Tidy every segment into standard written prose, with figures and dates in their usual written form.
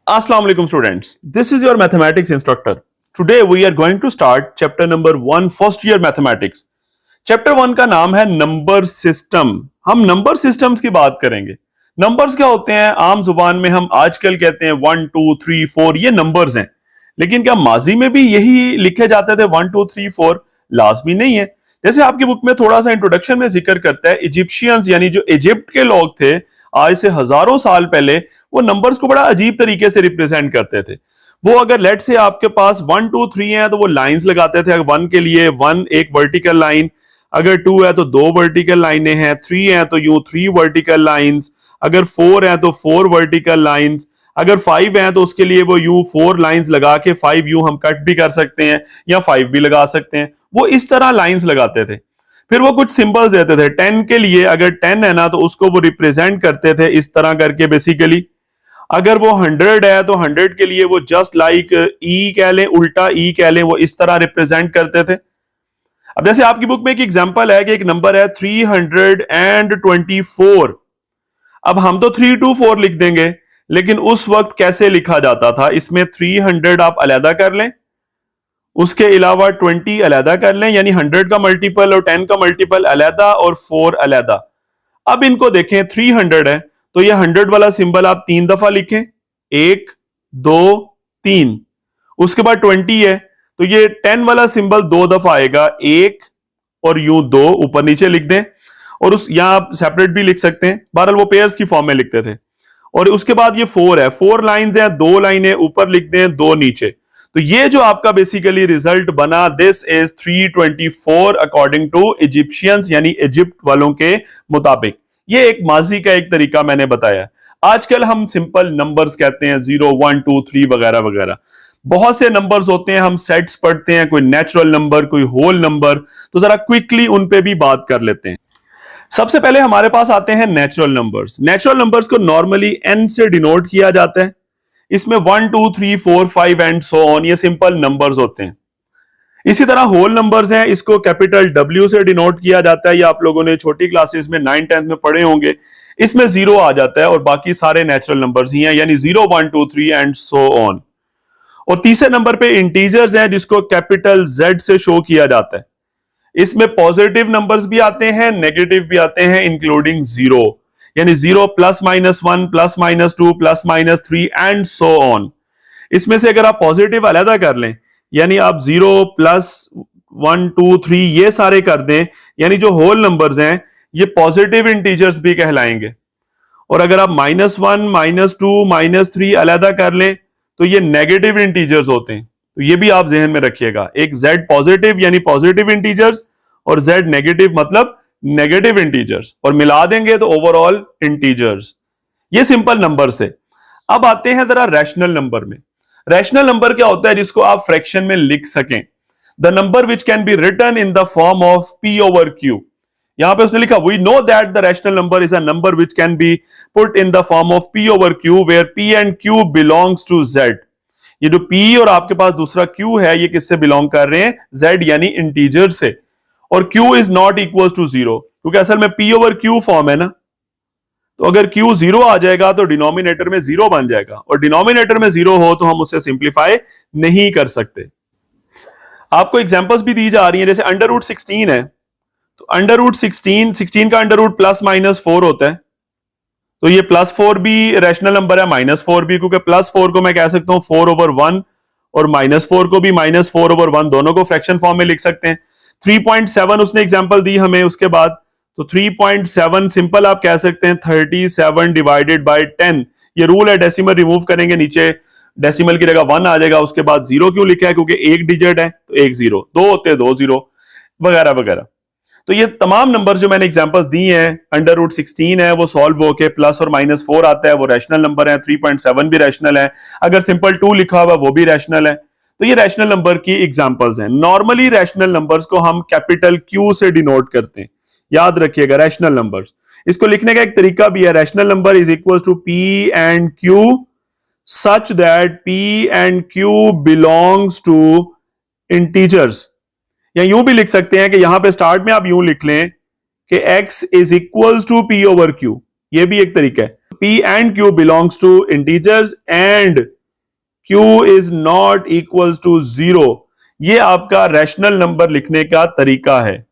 Assalamu alaikum students. This is your mathematics instructor. Today we are going to start chapter number 1 first year mathematics. Chapter 1 का नाम है number system. हम number systems की बात करेंगे. Numbers क्या होते हैं? आम जुबान में हम आजकल कहते हैं 1 2 3 4 ये नंबर्स हैं. लेकिन क्या माजी में भी यही लिखे जाते थे 1 2 3 4? लाजमी नहीं है. जैसे आपकी बुक में थोड़ा सा इंट्रोडक्शन में जिक्र करता है, इजिप्शियंस यानी जो इजिप्ट के लोग थे आज से हजारों साल पहले वो नंबर्स को बड़ा अजीब तरीके से रिप्रेजेंट करते थे. वो अगर लेट से आपके पास 1 2 3 है तो वो लाइंस लगाते थे. 1 के लिए 1 एक वर्टिकल लाइन, अगर 2 है तो 2 वर्टिकल लाइनें हैं, 3 है तो यूं 3 वर्टिकल लाइंस, अगर 4 है तो 4 वर्टिकल लाइंस, अगर 5 है तो उसके लिए वो यूं 4 लाइंस लगा के 5 यूं हम कट भी कर सकते हैं या 5 भी लगा सकते हैं. वो इस तरह लाइंस लगाते थे. फिर वो कुछ सिंबल्स देते थे. 10 के लिए अगर 10 है ना तो उसको वो रिप्रेजेंट करते थे इस तरह करके बेसिकली. अगर वो 100 है तो 100 के लिए वो जस्ट लाइक ई कह लें, उल्टा ई कह लें, वो इस तरह रिप्रेजेंट करते थे. अब जैसे आपकी बुक में एक एग्जांपल है कि एक नंबर है 324. अब हम तो 324 लिख देंगे, लेकिन उस वक्त कैसे लिखा जाता था? इसमें 300 आप अलहदा कर लें, उसके अलावा 20 अलहदा कर लें, यानी 100 का मल्टीपल और 10 का मल्टीपल अलहदा और 4 अलहदा. अब इनको देखें, 300 है तो ये 100 वाला सिंबल आप 3 दफा लिखें, 1 2 3. उसके बाद 20 है तो ये 10 वाला सिंबल 2 दफा आएगा, 1 और यूं 2 ऊपर नीचे लिख दें. और उस यहां आप सेपरेट भी लिख सकते हैं. बहरहाल वो पेयर्स की फॉर्म में लिखते थे. और उसके बाद ये 4 है, 4 लाइंस हैं, 2 लाइनें ऊपर लिख दें, 2 नीचे. तो ये जो आपका बेसिकली रिजल्ट बना, this is 324 according to Egyptians यानी इजिप्ट वालों के मुताबिक. ये एक माजी का एक तरीका मैंने बताया. आजकल हम सिंपल नंबर्स कहते हैं 0 1 2 3 वगैरह वगैरह. बहुत से नंबर्स होते हैं, हम सेट्स पढ़ते हैं, कोई नेचुरल नंबर, कोई होल नंबर. तो जरा क्विकली उन पे भी बात कर लेते हैं. सबसे पहले हमारे पास आते हैं नेचुरल नंबर्स. नेचुरल नंबर्स को नॉर्मली n से डिनोट किया जाता है. इसमें 1 2 3 4 5 एंड सो ऑन ये सिंपल नंबर्स होते हैं. इसी तरह होल नंबर्स हैं, इसको कैपिटल W से डिनोट किया जाता है. ये आप लोगों ने छोटी क्लासेस में 9 10 में पढ़े होंगे. इसमें 0 आ जाता है और बाकी सारे नेचुरल नंबर्स ही हैं, यानी 0 1 2 3 एंड सो ऑन. और तीसरे नंबर पे इंटीजर्स हैं जिसको कैपिटल Z से शो किया जाता है. इसमें पॉजिटिव नंबर्स भी आते हैं, नेगेटिव भी आते हैं, इंक्लूडिंग 0, यानी 0 plus minus 1 plus minus 2 plus minus 3 and so on. इसमें से अगर आप पॉजिटिव अलहदा कर लें, यानी आप 0 प्लस 1 2 3 ये सारे कर दें, यानी जो होल नंबर्स हैं ये पॉजिटिव इंटीजर्स भी कहलाएंगे. और अगर आप -1 -2 -3 अलहदा कर लें तो ये नेगेटिव इंटीजर्स होते हैं. तो ये भी आप जहन में रखिएगा. एक Z पॉजिटिव यानी पॉजिटिव इंटीजर्स और Z नेगेटिव मतलब नेगेटिव इंटीजर्स, और मिला देंगे तो ओवरऑल इंटीजर्स. ये सिंपल नंबर से. अब आते हैं जरा रैशनल नंबर में. रैशनल नंबर क्या होता है? जिसको आप फ्रैक्शन में लिख सकें. The number which can be written in the form of P over Q. यहां पे उसने लिखा we know that the rational number is a number which can B put in the form of P over Q where P and Q belongs to Z. ये जो P और आपके पास दूसरा Q है ये किससे बिलोंग कर रहे हैं? Z यानी इंटीजर से. और Q is not equal to 0, क्योंकि असल में P over Q फॉर्म है ना. तो अगर Q 0 आ जाएगा तो डिनोमिनेटर में 0 बन जाएगा, और डिनोमिनेटर में 0 हो तो हम उसे सिंप्लीफाई नहीं कर सकते. आपको एग्जांपल्स भी दी जा रही हैं. जैसे अंडर रूट 16 है तो अंडर रूट 16 का अंडर रूट प्लस माइनस 4 होता है. तो ये +4 भी रैशनल नंबर है, -4 भी, क्योंकि +4 को मैं कह सकता हूं 4 over 1 और -4 को भी -4 over 1, दोनों को फ्रैक्शन फॉर्म में लिख सकते हैं. 3.7 उसने एग्जांपल दी हमें. उसके बाद तो 3.7 सिंपल आप कह सकते हैं 37 डिवाइडेड बाय 10. ये रूल है, डेसिमल रिमूव करेंगे, नीचे डेसिमल की जगह 1 आ जाएगा. उसके बाद 0 क्यों लिखा है? क्योंकि एक डिजिट है तो 1 0, 2 होते 2 0 वगैरह वगैरह. तो ये तमाम नंबर जो मैंने एग्जांपल्स दी हैं, अंडर रूट 16 है वो सॉल्व होके प्लस और -4 आता है, वो रैशनल नंबर है. 3.7 भी रैशनल है. अगर सिंपल 2 लिखा हुआ वो भी रैशनल है. तो ये रैशनल नंबर की एग्जांपल्स हैं. नॉर्मली रैशनल नंबर्स को हम कैपिटल Q से डिनोट करते हैं. याद रखिएगा रैशनल नंबर्स. इसको लिखने का एक तरीका भी है. Rational number is equal to P and Q such that P and Q belongs to integers. या यूं भी लिख सकते हैं कि यहां पे स्टार्ट में आप यूं लिख लें कि x is equal to P over Q. ये भी एक तरीका है. P and Q belongs to integers and Q is not equals to 0। ये आपका रैशनल नंबर लिखने का तरीका है।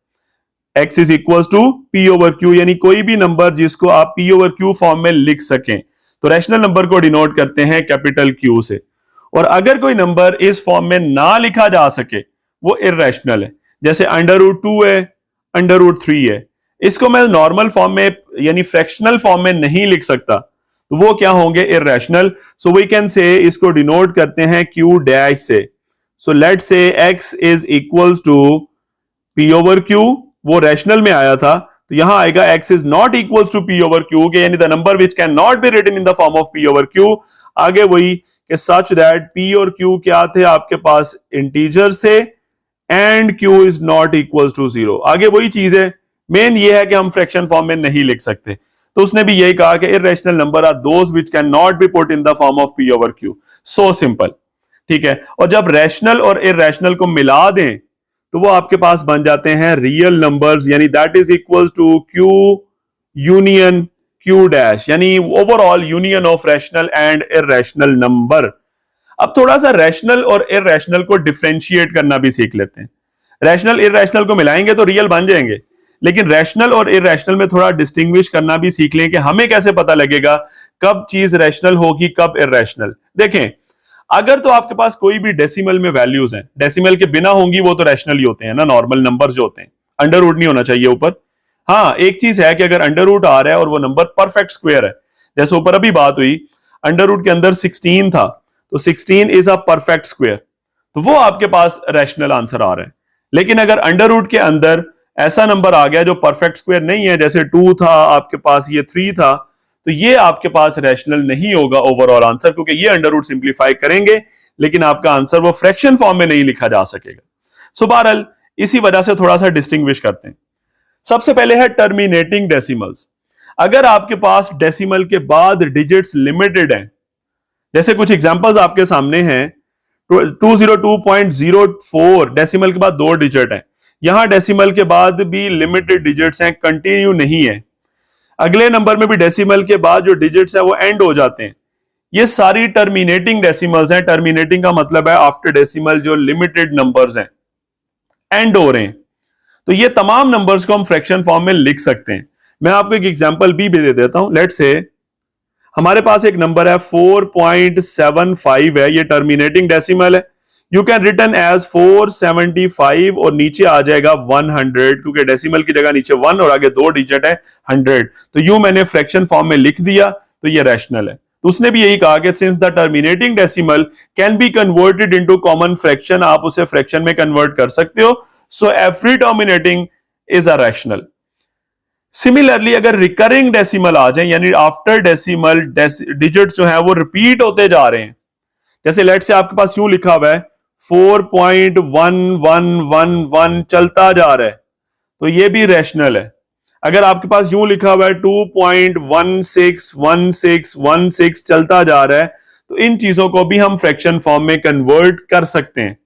x is equals to p over q, यानी कोई भी नंबर जिसको आप p ओवर q फॉर्म में लिख सकें तो रैशनल नंबर को डिनोट करते हैं कैपिटल Q से। और अगर कोई नंबर इस फॉर्म में ना लिखा जा सके वो इर्रेशनल है, जैसे √2 है, √3 है, इसको मैं नॉर्मल फॉर्म में यानी फ्रैक्शनल फॉर्म में नहीं लिख सकता तो वो क्या होंगे, इर्रेशनल। सो वी कैन से इसको डिनोट करते हैं Q डैश से। So let's say x is equals to p over q, वो रैशनल में आया था तो यहां आएगा x is not equals to p over q के, यानी the number which can not be written in the form of p over q। आगे वही कि सच दैट p और q क्या थे, आपके पास इंटीजर्स थे and q is not equals to 0। आगे वही चीज है, मेन ये है कि हम फ्रैक्शन फॉर्म में नहीं लिख सकते, तो उसने भी यही कहा कि irrational number are those which can not be put in the form of p over q। So simple, ठीक है। और जब रैशनल और इर्रेशनल को मिला दें तो वो आपके पास बन जाते हैं रियल नंबर्स, यानी that is equals to Q union Q dash, यानी overall union of rational and irrational number. अब थोड़ा सा रैशनल और इर्रेशनल को डिफरेंशिएट करना भी सीख लेते हैं। रैशनल इर्रेशनल को मिलाएंगे तो रियल बन जाएंगे, लेकिन रैशनल और इर्रेशनल में थोड़ा डिस्टिंग्विश करना भी सीख लें कि हमें कैसे पता लगेगा कब चीज रैशनल होगी कब इर्रेशनल। देखें, अगर तो आपके पास कोई भी डेसिमल में वैल्यूज हैं, डेसिमल के बिना होंगी वो तो रैशनल ही होते हैं ना, नॉर्मल नंबर जो होते हैं, अंडर रूट नहीं होना चाहिए ऊपर। हाँ, एक चीज है कि अगर अंडर रूट आ रहा है और वो नंबर परफेक्ट स्क्वायर है, जैसे ऊपर अभी बात हुई अंडर रूट के अंदर 16 था तो 16 इज अ परफेक्ट स्क्वायर, तो वो आपके पास रैशनल आंसर आ रहा है। लेकिन अगर अंडर रूट के अंदर ऐसा नंबर आ गया जो परफेक्ट स्क्वायर नहीं है, जैसे 2 था आपके पास, ये 3 था, तो ये आपके पास रैशनल नहीं होगा ओवरऑल आंसर, क्योंकि ये अंडर रूट सिंप्लीफाई करेंगे लेकिन आपका आंसर वो फ्रैक्शन फॉर्म में नहीं लिखा जा सकेगा। सो बहरहाल इसी वजह से थोड़ा सा डिस्टिंग्विश करते हैं। सबसे पहले है टर्मिनेटिंग डेसिमल्स। अगर आपके पास डेसिमल के बाद डिजिट्स लिमिटेड हैं, जैसे कुछ एग्जांपल्स आपके सामने हैं, 202.04 डेसिमल के बाद 2 डिजिट हैं, यहां डेसिमल के बाद भी लिमिटेड डिजिट्स हैं, कंटिन्यू नहीं है। अगले नंबर में भी डेसिमल के बाद जो डिजिट्स हैं वो एंड हो जाते हैं। ये सारी टर्मिनेटिंग डेसिमल्स हैं। टर्मिनेटिंग का मतलब है आफ्टर डेसिमल जो लिमिटेड नंबर्स हैं एंड हो रहे हैं, तो ये तमाम नंबर्स को हम फ्रैक्शन फॉर्म में लिख सकते हैं। मैं आपको एक एग्जांपल भी दे देता हूं। लेट्स से हमारे पास एक नंबर है 4.75 है, ये टर्मिनेटिंग डेसिमल है। यू कैन रिटन एज 475 और नीचे आ जाएगा 100, क्योंकि डेसिमल की जगह नीचे 1 और आगे 2 डिजिट है 100, तो यूं मैंने फ्रैक्शन फॉर्म में लिख दिया, तो ये रैशनल है। तो उसने भी यही कहा कि since the terminating decimal can be converted into common fraction, आप उसे फ्रैक्शन में कन्वर्ट कर सकते हो, so every terminating is a rational. Similarly अगर रिकरिंग डेसिमल आ जाए, यानी आफ्टर डेसिमल डिजिट जो है वो रिपीट होते जा रहे हैं, जैसे लेट से आपके पास यूं लिखा हुआ है 4.1111 चलता जा रहा है, तो ये भी रैशनल है। अगर आपके पास यूं लिखा हुआ है 2.161616 चलता जा रहा है, तो इन चीजों को भी हम फ्रैक्शन फॉर्म में कन्वर्ट कर सकते हैं।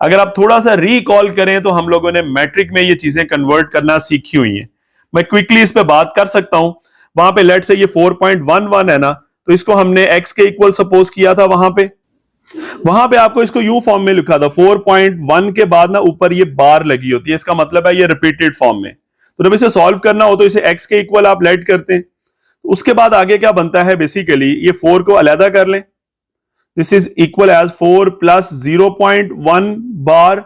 अगर आप थोड़ा सा रिकॉल करें तो हम लोगों ने मैट्रिक में ये चीजें कन्वर्ट करना सीखी हुई हैं, मैं क्विकली इस पे बात कर सकता हूं। वहां पे लेट से ये 4.11 है ना, तो इसको हमने x के इक्वल सपोज किया था। वहां पे आपको इसको यू फॉर्म में लिखा था, 4.1 के बाद ना ऊपर ये बार लगी होती है, इसका मतलब है ये रिपीटेड फॉर्म में। तो जब इसे सॉल्व करना हो तो इसे x के इक्वल आप लेट करते हैं, तो उसके बाद आगे क्या बनता है, बेसिकली ये 4 को अलहदा कर लें, this is equal as 4 plus 0.1 बार।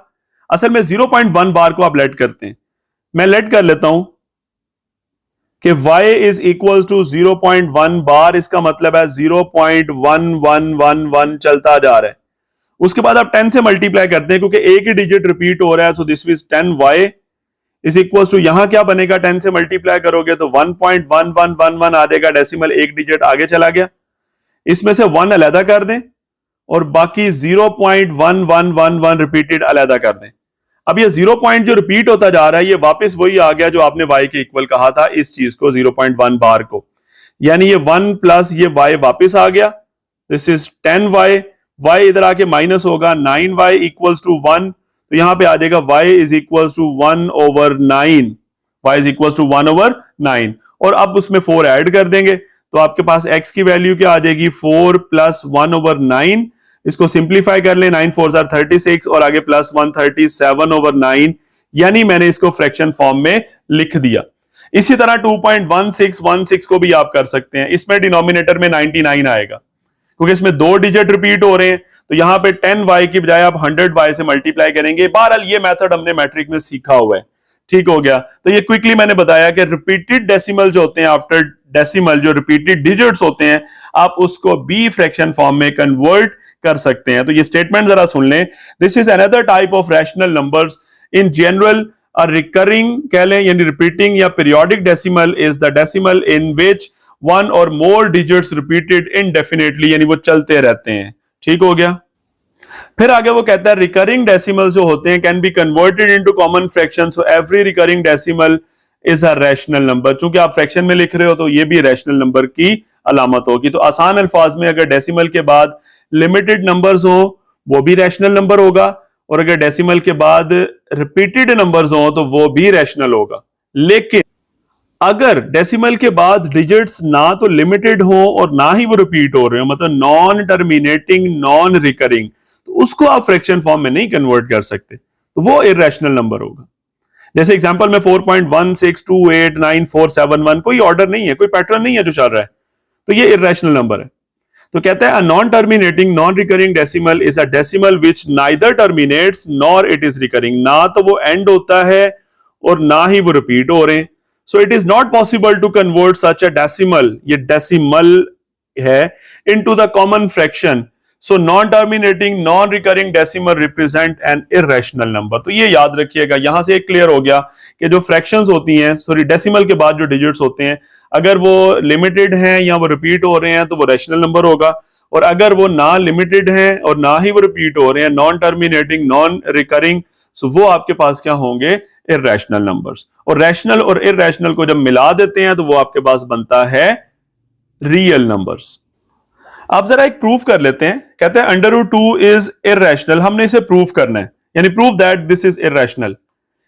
असल में 0.1 बार को आप लेट करते हैं, मैं लेट कर लेता हूं कि y इज इक्वल टू 0.1 बार, इसका मतलब है 0.1111 चलता जा रहा है। उसके बाद आप 10 से मल्टीप्लाई करते हैं, क्योंकि एक ही डिजिट रिपीट हो रहा है, so this is 10y is equal to, यहां क्या बनेगा, 10 से मल्टीप्लाई करोगे तो 1.1111 आ जाएगा, डेसिमल एक डिजिट आगे चला गया। इसमें से 1 अलहदा कर दें और बाकी 0.1111 रिपीटेड अलहदा कर दें। अब ये 0 पॉइंट जो रिपीट होता जा रहा है, ये वापस वही आ गया जो आपने y के इक्वल कहा था, इस चीज को 0.1 बार को, यानी ये 1 प्लस ये y वापस आ गया, दिस इज 10y, y इधर आके माइनस होगा, 9y इक्वल्स टू 1, तो यहां पे आ जाएगा y is equals to 1/9, y is equals to 1/9, और अब उसमें 4 ऐड कर देंगे तो आपके पास x की वैल्यू क्या आ जाएगी, 4 प्लस 1/9 इसको सिंप्लीफाई कर ले, 9 4 36 और आगे प्लस 137/9, यानी मैंने इसको फ्रैक्शन फॉर्म में लिख दिया। इसी तरह 2.1616 को भी आप कर सकते हैं, इसमें डिनोमिनेटर में 99 आएगा क्योंकि इसमें 2 डिजिट रिपीट हो रहे हैं, तो यहां पे 10y की बजाय आप 100y से मल्टीप्लाई करेंगे। बहरहाल ये मेथड हमने मैट्रिक में सीखा हुआ है, ठीक हो गया। तो ये क्विकली मैंने बताया कि रिपीटेड डेसिमल जो होते हैं, आफ्टर डेसिमल जो रिपीटेड डिजिट्स होते हैं, आप उसको बी फ्रैक्शन फॉर्म में कन्वर्ट कर सकते हैं। तो ये स्टेटमेंट जरा सुन लें, this is another type of rational numbers in general a recurring कह लें यानी रिपीटिंग या periodic decimal is the decimal in which one और मोर डिजिट्स रिपीटेड इनडेफिनेटली, यानी वो चलते रहते हैं, ठीक हो गया। फिर आगे वो कहता है रिकरिंग डेसिमल जो होते हैं can be converted into common fraction, so every recurring decimal is a rational number. चूंकि आप फ्रैक्शन में लिख रहे हो तो ये भी रैशनल नंबर की अलामत होगी। तो आसान अल्फाज में अगर डेसिमल के बाद लिमिटेड नंबर्स हो वो भी रैशनल नंबर होगा, और अगर डेसिमल के बाद रिपीटेड नंबर्स हो तो वो भी रैशनल होगा। लेकिन अगर डेसिमल के बाद डिजिट्स ना तो लिमिटेड हो और ना ही वो रिपीट हो रहे हो, मतलब नॉन टर्मिनेटिंग नॉन रिकरिंग, तो उसको आप फ्रैक्शन फॉर्म में नहीं कन्वर्ट कर सकते, तो वो इररेशनल नंबर होगा। जैसे एग्जांपल में 4.16289471, कोई ऑर्डर नहीं है, कोई पैटर्न नहीं है जो चल रहा है, तो ये इररेशनल नंबर है। तो कहता है non terminating non recurring decimal is a decimal which neither terminates nor it is recurring, ना तो वो एंड होता है और ना ही वो रिपीट हो रहे हैं। So it is not possible to convert such a decimal, ये डेसिमल है, into the common fraction. So non terminating non recurring decimal represent an irrational number. तो ये याद रखिएगा, यहां से एक क्लियर हो गया कि जो फ्रैक्शंस होती हैं, सॉरी डेसिमल के बाद जो डिजिट्स होते हैं, अगर वो लिमिटेड हैं या वो रिपीट हो रहे हैं तो वो रैशनल नंबर होगा, और अगर वो ना लिमिटेड हैं और ना ही वो रिपीट हो रहे हैं, नॉन टर्मिनेटिंग नॉन रिकरिंग, सो वो आपके पास क्या होंगे, इररेशनल नंबर्स। और रैशनल और इररेशनल को जब मिला देते हैं तो वो आपके पास बनता है रियल नंबर्स। आप जरा एक प्रूफ कर लेते हैं, कहते हैं √2 इज इररेशनल, हमने इसे प्रूफ करना है, यानी proof that this is irrational.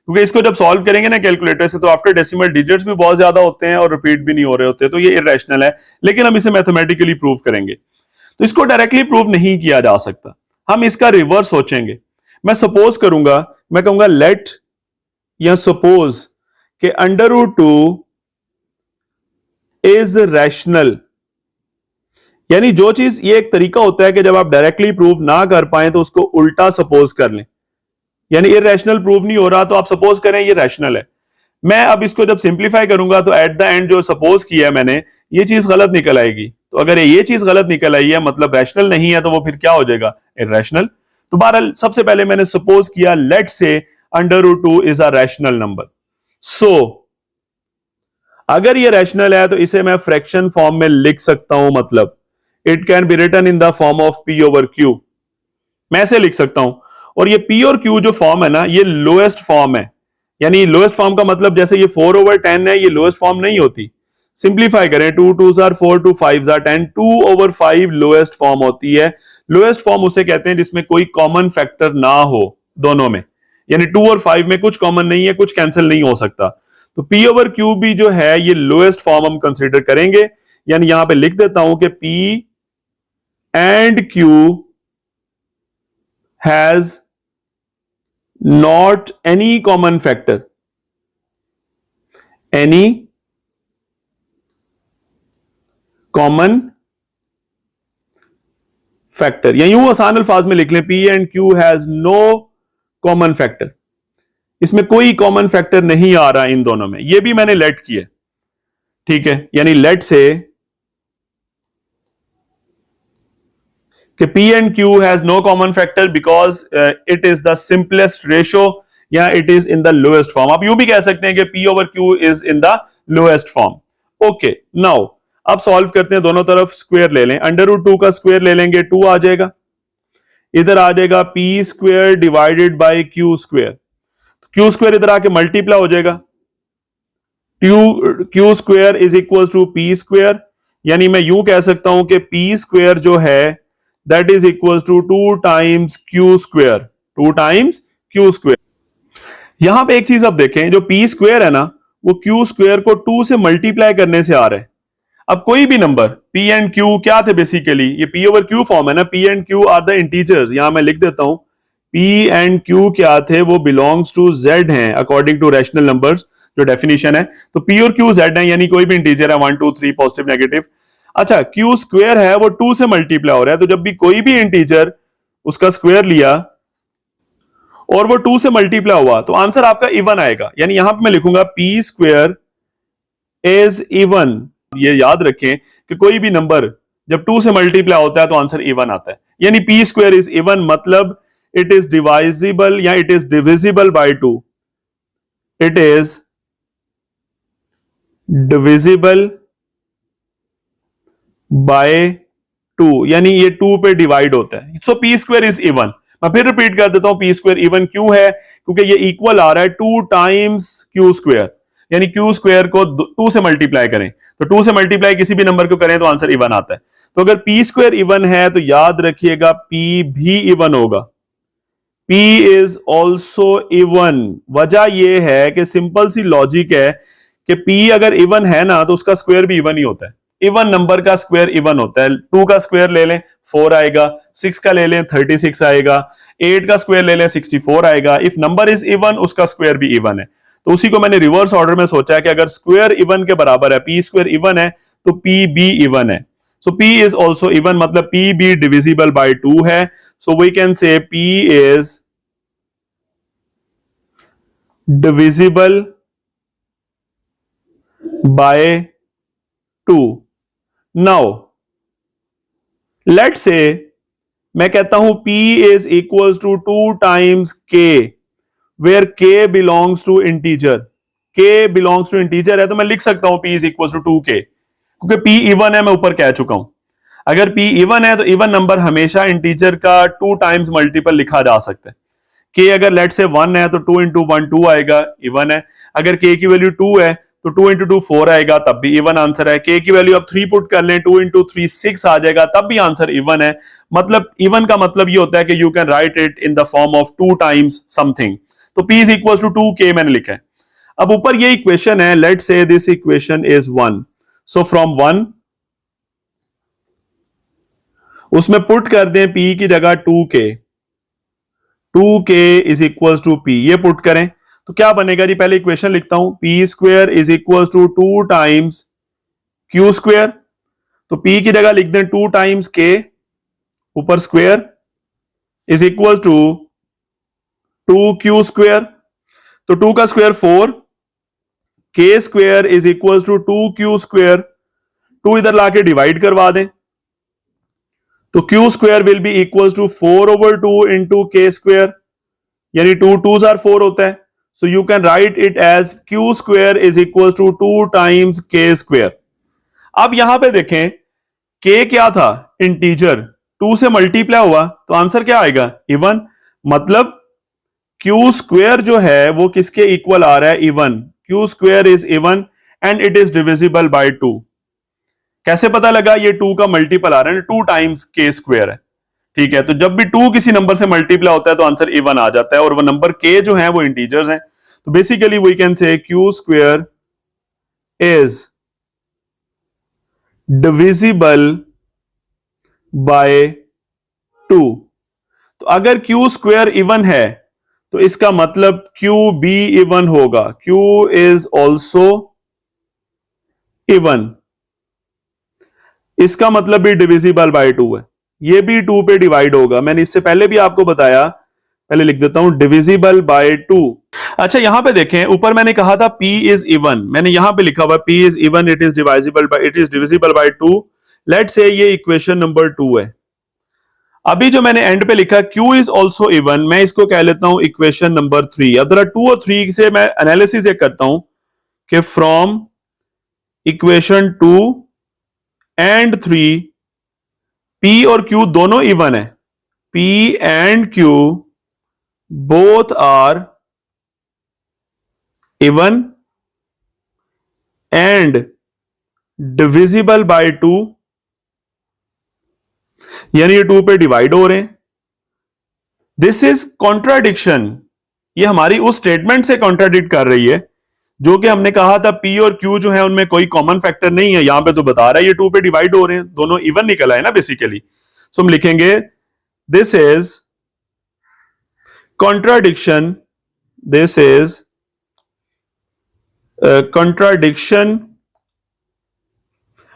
क्योंकि इसको जब सॉल्व करेंगे ना कैलकुलेटर से, तो आफ्टर डेसिमल डिजिट्स भी बहुत ज्यादा होते हैं और रिपीट भी नहीं हो रहे होते, तो ये इररेशनल है। लेकिन हम इसे मैथमेटिकली प्रूव करेंगे, तो इसको डायरेक्टली प्रूव नहीं किया जा सकता, हम इसका रिवर्स सोचेंगे। मैं सपोज करूंगा, मैं कहूंगा लेट या सपोज कि √2 इज रैशनल, यानी जो चीज, ये एक तरीका होता है कि जब आप डायरेक्टली प्रूव ना कर पाए तो उसको उल्टा सपोज कर लें, यानी इररेशनल प्रूव नहीं हो रहा तो आप सपोज करें ये रैशनल है। मैं अब इसको जब सिंप्लीफाई करूंगा तो एट द एंड जो सपोज किया है मैंने, ये चीज गलत निकल आएगी। तो अगर ये चीज गलत निकल आई है मतलब रैशनल नहीं है, तो वो फिर क्या हो जाएगा, इररेशनल। तो बहरहाल सबसे पहले मैंने सपोज किया लेट से √2 इज अ रैशनल नंबर। सो अगर ये रैशनल है तो इसे मैं फ्रैक्शन फॉर्म में लिख सकता हूं, मतलब it can be written in the form of P/Q, मैं ऐसे लिख सकता हूं। और ये P और Q जो फॉर्म है ना, ये लोएस्ट फॉर्म है, यानी लोएस्ट फॉर्म का मतलब जैसे ये 4/10 है, ये लोएस्ट फॉर्म नहीं होती। सिंप्लीफाई करें, 2 2 4 2 5 10, 2/5 लोएस्ट फॉर्म होती है। लोएस्ट फॉर्म उसे कहते हैं जिसमें कोई कॉमन फैक्टर ना हो दोनों में, यानी 2 और 5 में कुछ कॉमन नहीं है, कुछ कैंसिल नहीं हो सकता। तो P/Q भी जो है ये लोएस्ट फॉर्म हम कंसीडर करेंगे, यानी यहां पे लिख देता हूं कि P and Q has not any common factor, any common factor, या यूं आसान अल्फाज में लिख लें, P and Q has no common factor, इसमें कोई कॉमन फैक्टर नहीं आ रहा इन दोनों में। ये भी मैंने लेट किया, ठीक है, यानी लेट से कि P and Q has no common factor because it is the simplest ratio, या it is in the lowest form। आप यूं भी कह सकते हैं कि P/Q is in the lowest form। Okay, now अब सॉल्व करते हैं, दोनों तरफ स्क्वायर ले लें, √2 का स्क्वायर ले लेंगे, 2 आ जाएगा, इधर आ जाएगा P² divided by Q², Q² इधर आके मल्टीप्लाई हो जाएगा, Q² is equal to P², यानी मैं यूं कह सकता हूं कि P² जो है that is equals to 2 times Q², 2 times Q²। यहां पे एक चीज अब देखें, जो P² है ना, वो Q² को 2 से मल्टीप्लाई करने से आ रहा है। अब कोई भी नंबर p एंड q क्या थे बेसिकली, ये p ओवर q फॉर्म है ना, p and q are the integers, यहां मैं लिख देता हूं p एंड q क्या थे, वो बिलोंग्स टू z हैं अकॉर्डिंग टू रैशनल नंबर्स जो डेफिनेशन है। तो p और q z है, यानी कोई भी इंटीजर है 1 2 3 पॉजिटिव नेगेटिव। अच्छा q स्क्वायर है वो 2 से मल्टीप्लाई हो रहा है, तो जब भी कोई भी इंटीजर उसका स्क्वायर लिया और वो 2 से मल्टीप्लाई हुआ तो आंसर आपका इवन आएगा। यानी यहां पे मैं लिखूंगा p स्क्वायर इज इवन। ये याद रखें कि कोई भी नंबर जब 2 से मल्टीप्लाई होता है तो आंसर इवन आता है, यानी p स्क्वायर इज इवन मतलब इट इज डिवाइजिबल या it is divisible by 2, it is divisible by 2, यानी ये 2 पे डिवाइड होता है। So p square is even. मैं फिर रिपीट कर देता हूं, p स्क्वायर इवन क्यों है, क्योंकि ये इक्वल आ रहा है 2 टाइम्स q स्क्वायर, यानी q स्क्वायर को 2 से मल्टीप्लाई करें तो 2 से मल्टीप्लाई किसी भी नंबर को करें तो आंसर इवन आता है। तो अगर p स्क्वायर इवन है तो याद रखिएगा p भी इवन होगा, p इज ऑल्सो इवन। वजह यह है कि सिंपल सी लॉजिक है कि p अगर इवन है ना तो उसका स्क्वायर भी इवन ही होता है। इवन नंबर का स्क्वायर इवन होता है। 2 का स्क्वायर ले लें 4 आएगा, 6 का ले लें 36 आएगा, 8 का स्क्वायर ले लें 64 आएगा। इफ नंबर इज इवन उसका स्क्वायर भी इवन है। तो उसी को मैंने रिवर्स ऑर्डर में सोचा है कि अगर स्क्वायर इवन के बराबर है, p स्क्वायर इवन है तो p भी इवन है। So p is also even मतलब p भी डिविजिबल बाय 2 है। So we can say p is divisible by 2। Now let's say मैं कहता हूं p is equals to 2 times k where k belongs to integer. k belongs to integer है तो मैं लिख सकता हूं p is equals to 2k, क्योंकि p इवन है, मैं ऊपर कह चुका हूं। अगर p इवन है तो इवन नंबर हमेशा इंटीजर का 2 टाइम्स मल्टीपल लिखा जा सकता है। k अगर लेट से 1 है तो 2 इंटू 1 2 आएगा, इवन है। अगर k की वैल्यू 2 है तो 2 इंटू 2 4 आएगा, तब भी इवन आंसर है। k की वैल्यू आप 3 पुट कर लें, 2 इंटू 3 6 आ जाएगा, तब भी आंसर इवन है। मतलब इवन का मतलब ये होता है कि you can write it in the form of 2 times something. तो p is equal to 2k मैंने लिखा है। अब ऊपर ये इक्वेशन है, लेट से this equation is 1, so from 1 उसमें पुट कर दें p की जगह 2k, 2k is equal to p, ये पुट करें तो क्या बनेगा जी। पहले इक्वेशन लिखता हूं, p square is equal to 2 times q square, तो p की जगह लिख दें 2 टाइम्स k ऊपर square is equal to 2q square, तो 2 का square 4, k square is equal to 2q square, 2 इधर लाके डिवाइड करवा दें तो q square will be equal to 4 over 2 into k square, यानी 2 2s आर 4 होता है। So you can write it as q square is equal to 2 times k square. अब यहां पे देखें k क्या था, इंटीजर, 2 से मल्टीप्लाई हुआ तो आंसर क्या आएगा, इवन। मतलब q स्क्वायर जो है वो किसके इक्वल आ रहा है, even. q square is even and it is divisible by 2। कैसे पता लगा, ये 2 का मल्टीपल आ रहा है, 2 टाइम्स k स्क्वायर है, ठीक है। तो जब भी 2 किसी नंबर से मल्टीप्लाई होता है तो आंसर इवन आ जाता है, और वो नंबर k जो है वो इंटीजर्स हैं। तो basically we can say q square is divisible by 2। तो अगर q स्क्वायर इवन है तो इसका मतलब q भी इवन होगा, q इज ऑल्सो इवन, इसका मतलब भी डिविजिबल बाय 2 है, ये भी 2 पे डिवाइड होगा। मैंने इससे पहले भी आपको बताया, पहले लिख देता हूं डिविजिबल बाय 2। अच्छा यहां पे देखें, ऊपर मैंने कहा था p इज इवन, मैंने यहां पे लिखा हुआ p is even, it is divisible by 2। Let say ये इक्वेशन नंबर 2 है। अभी जो मैंने एंड पे लिखा q इज ऑल्सो इवन, मैं इसको कह लेता हूं इक्वेशन नंबर 3। अब जरा 2 और 3 से मैं एनालिसिस ये करता हूं कि फ्रॉम इक्वेशन 2 एंड 3 p और q दोनों इवन है, p and q both are even and divisible by 2, यानी ये 2 पे डिवाइड हो रहे हैं। दिस इज कॉन्ट्राडिक्शन, ये हमारी उस स्टेटमेंट से कॉन्ट्राडिक्ट कर रही है जो कि हमने कहा था P और Q जो है उनमें कोई कॉमन फैक्टर नहीं है, यहां पे तो बता रहा है ये 2 पे डिवाइड हो रहे हैं, दोनों इवन निकल आए ना बेसिकली। सो हम लिखेंगे this is contradiction, this is contradiction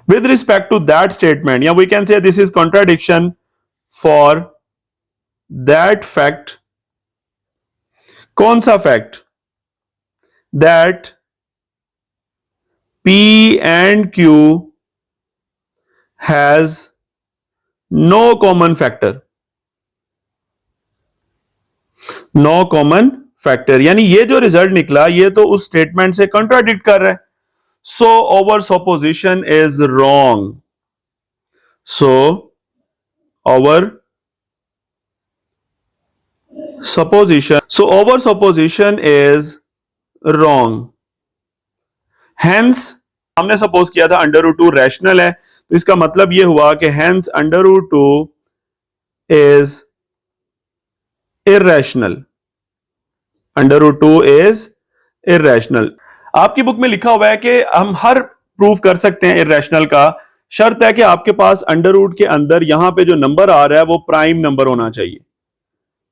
with respect to that statement, या we can say this is contradiction for that fact. कौन सा fact? That P and Q has no common factor. No common factor, यानी ये जो result निकला ये तो उस स्टेटमेंट से कंट्राडिक्ट कर रहा है। So our supposition is wrong. So our supposition is wrong. Hence हमने सपोज किया था अंडर रूट 2 रैशनल है, तो इसका मतलब यह हुआ कि hence under root 2 is irrational. Under root 2 is irrational. आपकी बुक में लिखा हुआ है कि हम हर प्रूफ कर सकते हैं इर्रेशनल का, शर्त है कि आपके पास अंडर रूट के अंदर यहां पे जो नंबर आ रहा है वो प्राइम नंबर होना चाहिए।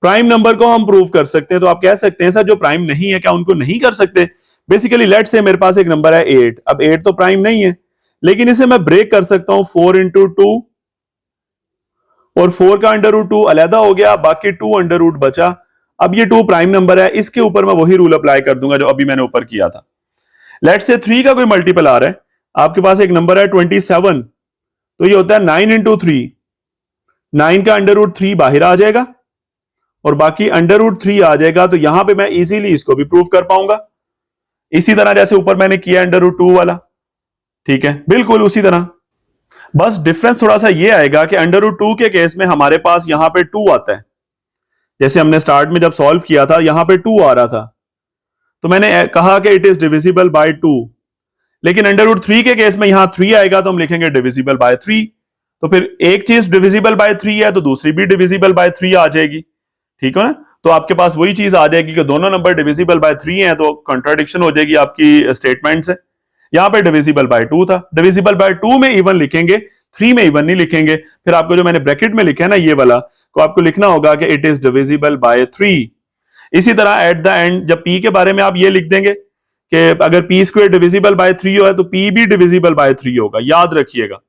प्राइम नंबर को हम प्रूव कर सकते हैं। तो आप कह सकते हैं सर जो प्राइम नहीं है क्या उनको नहीं कर सकते? बेसिकली लेट्स से मेरे पास एक नंबर है 8, अब 8 तो प्राइम नहीं है, लेकिन इसे मैं ब्रेक कर सकता हूं 4 इंटू 2, और 4 का अंडर रूट 2 अलहदा हो गया, बाकी 2 अंडर रूट बचा। अब ये 2 प्राइम नंबर है, इसके ऊपर मैं वही रूल अप्लाई कर दूंगा जो अभी मैंने ऊपर किया था। लेट्स से 3 का कोई मल्टीपल आ रहा है, आपके पास एक नंबर है 27, तो ये होता है 9 इंटू 3, 9 का अंडर रूट 3 बाहर आ जाएगा और बाकी अंडर रूट 3 आ जाएगा। तो यहां पे मैं इजीली इसको भी प्रूव कर पाऊंगा, इसी तरह जैसे ऊपर मैंने किया अंडर रूट 2 वाला। ठीक है, बिल्कुल उसी तरह, बस डिफरेंस थोड़ा सा ये आएगा कि अंडर रूट 2 के केस में हमारे पास यहां पे 2 आता है, जैसे हमने स्टार्ट में जब सॉल्व किया था यहां पे 2 आ रहा था, तो मैंने कहा कि इट इज डिविजिबल बाय 2। लेकिन अंडर रूट 3 के केस में यहां 3 आएगा तो हम लिखेंगे डिविजिबल बाय 3। तो फिर एक चीज डिविजिबल बाय 3 है तो दूसरी भी डिविजिबल बाय 3 आ जाएगी। ठीक है ना, तो आपके पास वही चीज आ जाएगी कि दोनों नंबर डिविजिबल बाय 3 हैं, तो कंट्राडिक्शन हो जाएगी आपकी स्टेटमेंट से। यहां पे डिविजिबल बाय 2 था, डिविजिबल बाय 2 में इवन लिखेंगे, 3 में इवन नहीं लिखेंगे। फिर आपको जो मैंने ब्रैकेट में लिखा है ना ये वाला, तो आपको लिखना होगा कि इट इज डिविजिबल बाय 3। इसी तरह एट द एंड जब P के बारे में आप ये लिख देंगे कि अगर P स्क्वायर डिविजिबल बाय 3 हो तो P भी डिविजिबल बाय 3 होगा, याद रखिएगा।